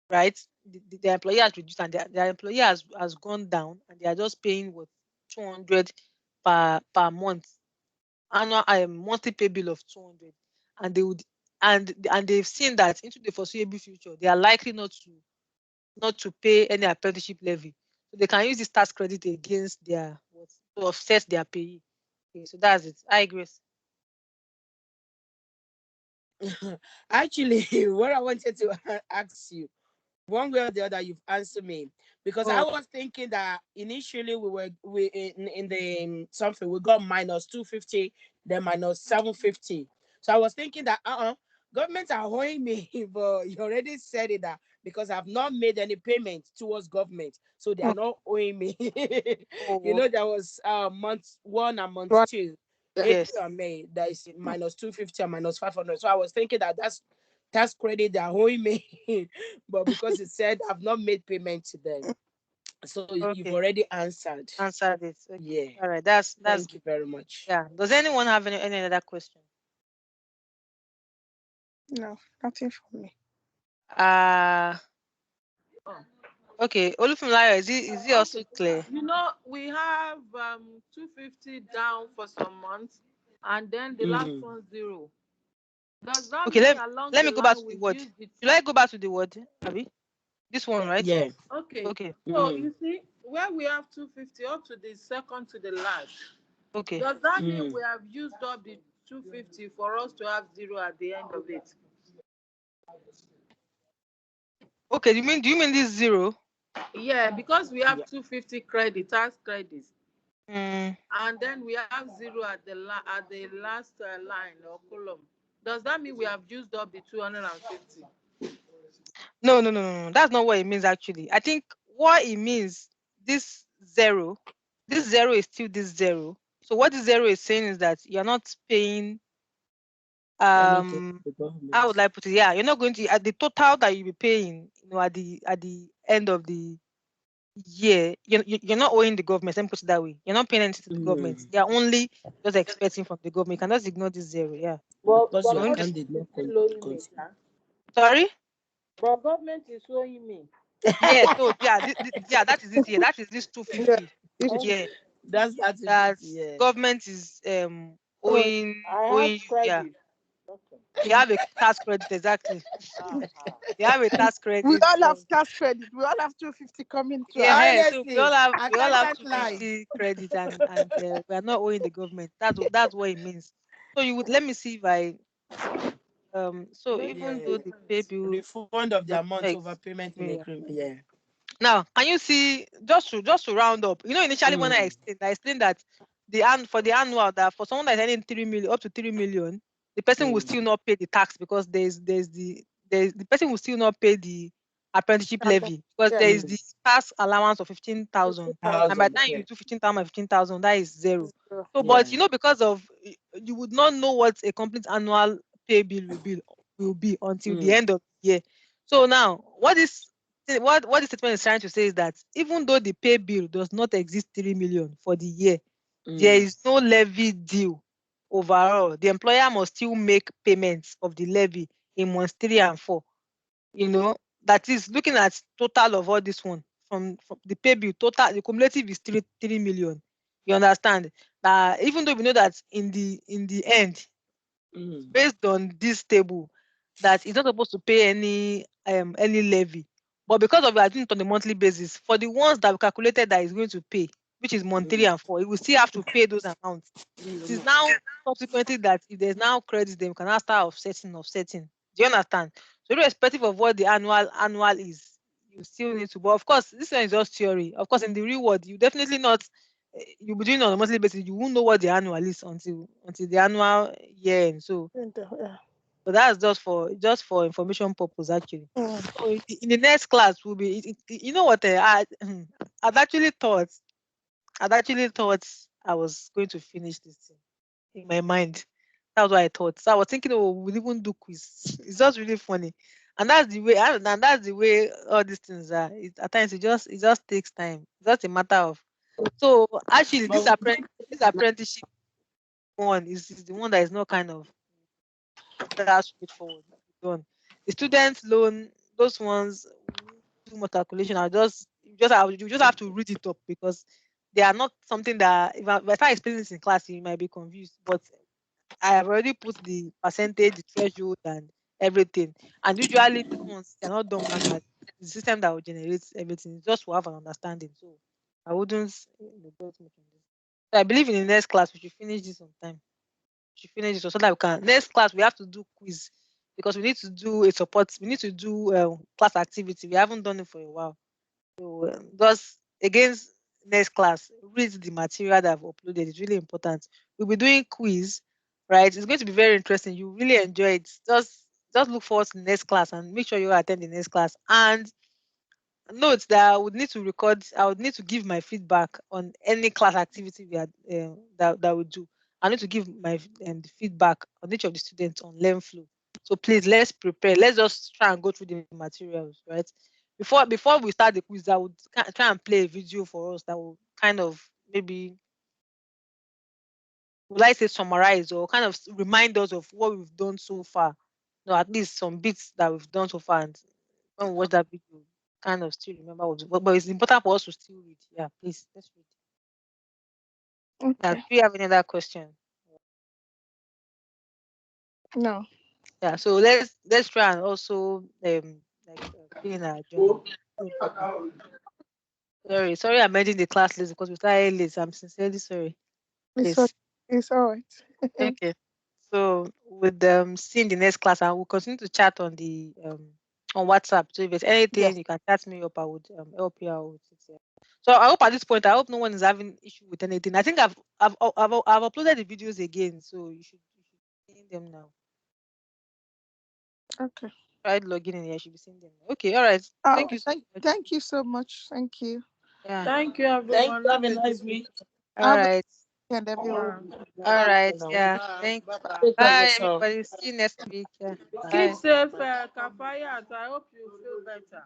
right? The employer has reduced and their employer has gone down, and they are just paying what 200 per month, annual monthly pay bill of 200, and they would and they've seen that into the foreseeable future they are likely not to pay any apprenticeship levy, so they can use this tax credit against their to offset their pay. Okay, so that's it. I agree. Actually, what I wanted to ask you, one way or the other, you've answered me, because I Oh, was thinking that initially we in the something we got minus 250, then minus 750. So I was thinking that government are owing me, but you already said it that because I've not made any payment towards government, so they are not owing me. oh, There was month 1 and month Right. 2. April yes. and May, there is minus 250 and minus 500. So I was thinking that that's tax credit they're owing me. But because it said I've not made payment to them, so you've Okay, already answered. answer this. Okay, Yeah. all right. That's Thank you good. very much. Yeah. Does anyone have any other question? No, nothing for me. Uh Oh, okay. Olufumlayo, is it okay. also clear? We have 250 down for some months, and then the last Mm. one 0. Does that Okay, mean along let the me go back line to the we've word. used it? Should I go back to the word, Abby? This one, right? Yeah. Okay. Okay, So Mm. you see, where we have 250 up to the second to the last, okay. does that mean Mm. we have used up the 250 for us to have 0 at the end of it? Okay, do you mean this 0? Yeah, because we have Yeah. 250 credit, tax credits, Mm, and then we have 0 at at the last line or column. Does that mean we have used up the 250? no, no, no, no, no. That's not what it means actually. I think what it means, this 0, this 0 is still this 0. So what this 0 is saying is that you're not paying Anything um to the how government. would I put it? Yeah, you're not going to at the total that you'll be paying, at the end of the year, you're not owing the government. Let me put it that way. You're not paying anything to the government. Mm. You're only just expecting from the government. You can just ignore this 0. Yeah. Because But your You're only account just government did is not still owing me, continue. sir. sorry. But government is owing me. Yeah. So yeah, yeah, that is it. Yeah, that is this Yeah. 250. It's, Yeah, Okay. That's 250. that Yeah. government is oh, I have owing you. Yeah, credit. Okay. they have a tax credit exactly. Uh-huh. They have a tax we credit. all have tax credit. We all have 250 coming to Yeah, us. hey, so we all Honestly, have accountant line. 250 credit, and we are not owing the government. That's what it means. So you would let me see if I so Make even Yeah. though the pay bill Refund of the does amount not over exceed payment in agreement. Yeah. now, can you see just to round up? Initially when Mm. I explained that for the annual, that for someone that's earning 3 million up to 3 million, the person will Mm. still not pay the tax because the person will still not pay the apprenticeship levy because Yeah. there is Mm. the tax allowance of 15,000, and by the 50,000. Thousand. time Yeah. you do 15,000 and 15,000, that is 0. So, but Yeah. because of you would not know what a complete annual pay bill will be until the Mm. end of the year. So now, what is what the statement is trying to say is that even though the pay bill does not exist 3 million for the year, there is no levy due overall. The employer must still make payments of the levy in months 3 and 4. That is looking at total of all this one from the pay bill total. The cumulative is 3 million. You understand? Even though we know that in the end, based on this table, that it's not supposed to pay any levy, but because of we are doing it on a monthly basis, for the ones that we calculated that is going to pay, which is month 3 and 4, it will still have to pay those amounts. It is now subsequently that if there's now credit, then we can now start offsetting. Do you understand? So irrespective of what the annual is, you still need to. But of course, this one is just theory. Of course, in the real world, you definitely not. You'll be doing it on a monthly basis. You won't know what the annual is until the annual year end. So Yeah. but that's just for information purpose actually. Mm. So in the next class will be you know what I'd actually thought I was going to finish this thing in my mind. That's what I thought. So I was thinking, oh, we'll even do quiz. It's just really funny, and that's the way all these things are. At times it just takes time. It's just a matter of. So actually, this apprenticeship one is the one that is not kind of that straightforward. Done. The student loan, those ones do more calculation. You just have to read it up because they are not something that if I explain this in class, you might be confused. But I have already put the percentage, the threshold, and everything. And usually these ones they are not done manually. The system that will generate everything just to have an understanding. So I wouldn't go too much on this. So I believe in the next class we should finish this on time. She finished it so that we can next class we have to do quiz because we need to do a support. We need to do class activity. We haven't done it for a while. So just against next class, read the material that I've uploaded. It's really important. We'll be doing quiz, right? It's going to be very interesting. You really enjoy it. Just look forward to the next class and make sure you attend the next class. And note that I would need to record. I would need to give my feedback on any class activity we had that we do. I need to give my the feedback on each of the students on learn flow. So please let's prepare. Let's just try and go through the materials, right? Before we start the quiz, I would try and play a video for us that will kind of maybe would I say summarize or kind of remind us of what we've done so far. No, at least some bits that we've done so far. And when we watch that video, kind of still remember but it's important for us to still read. Yeah, please let's read. Now, do Okay. you have any other question? No. Yeah, so let's try and also like fill in our journal. Very important. Sorry, I'm ending the class list because we started late. I'm sincerely sorry. It's Please. it's all right. Okay. So with see in the next class, and we'll continue to chat on WhatsApp. So if there's Yes. anything, you can chat me up. I would help you out with it. Yeah. So I hope at this point, I hope no one is having issue with anything. I think I've uploaded the videos again, so you should be seeing them now. Okay. Tried logging in here, you should be seeing them now. Okay, all right. Oh, Thank you so much. thank you so much. Thank you. Yeah. Thank you, Thank everyone. you. Have Have a a nice good week. week. All Have a right. weekend, everyone. All right. Now, Yeah. Bye. Thank you. Bye-bye. take care of Bye, yourself. everybody. See you next week. Yeah. Keep Bye. safe, Kafayat. I hope you feel better.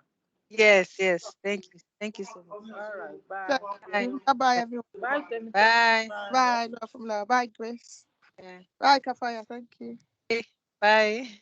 Yes. Yes. Thank you. Thank you so much. All right. Bye. Thank Bye. you. Bye bye, Yeah. everyone. Bye, Temi Temi. Bye. Bye. Bye, love from love. Bye, Grace. Yeah. Bye, Kafaya. Thank you. Okay. Bye.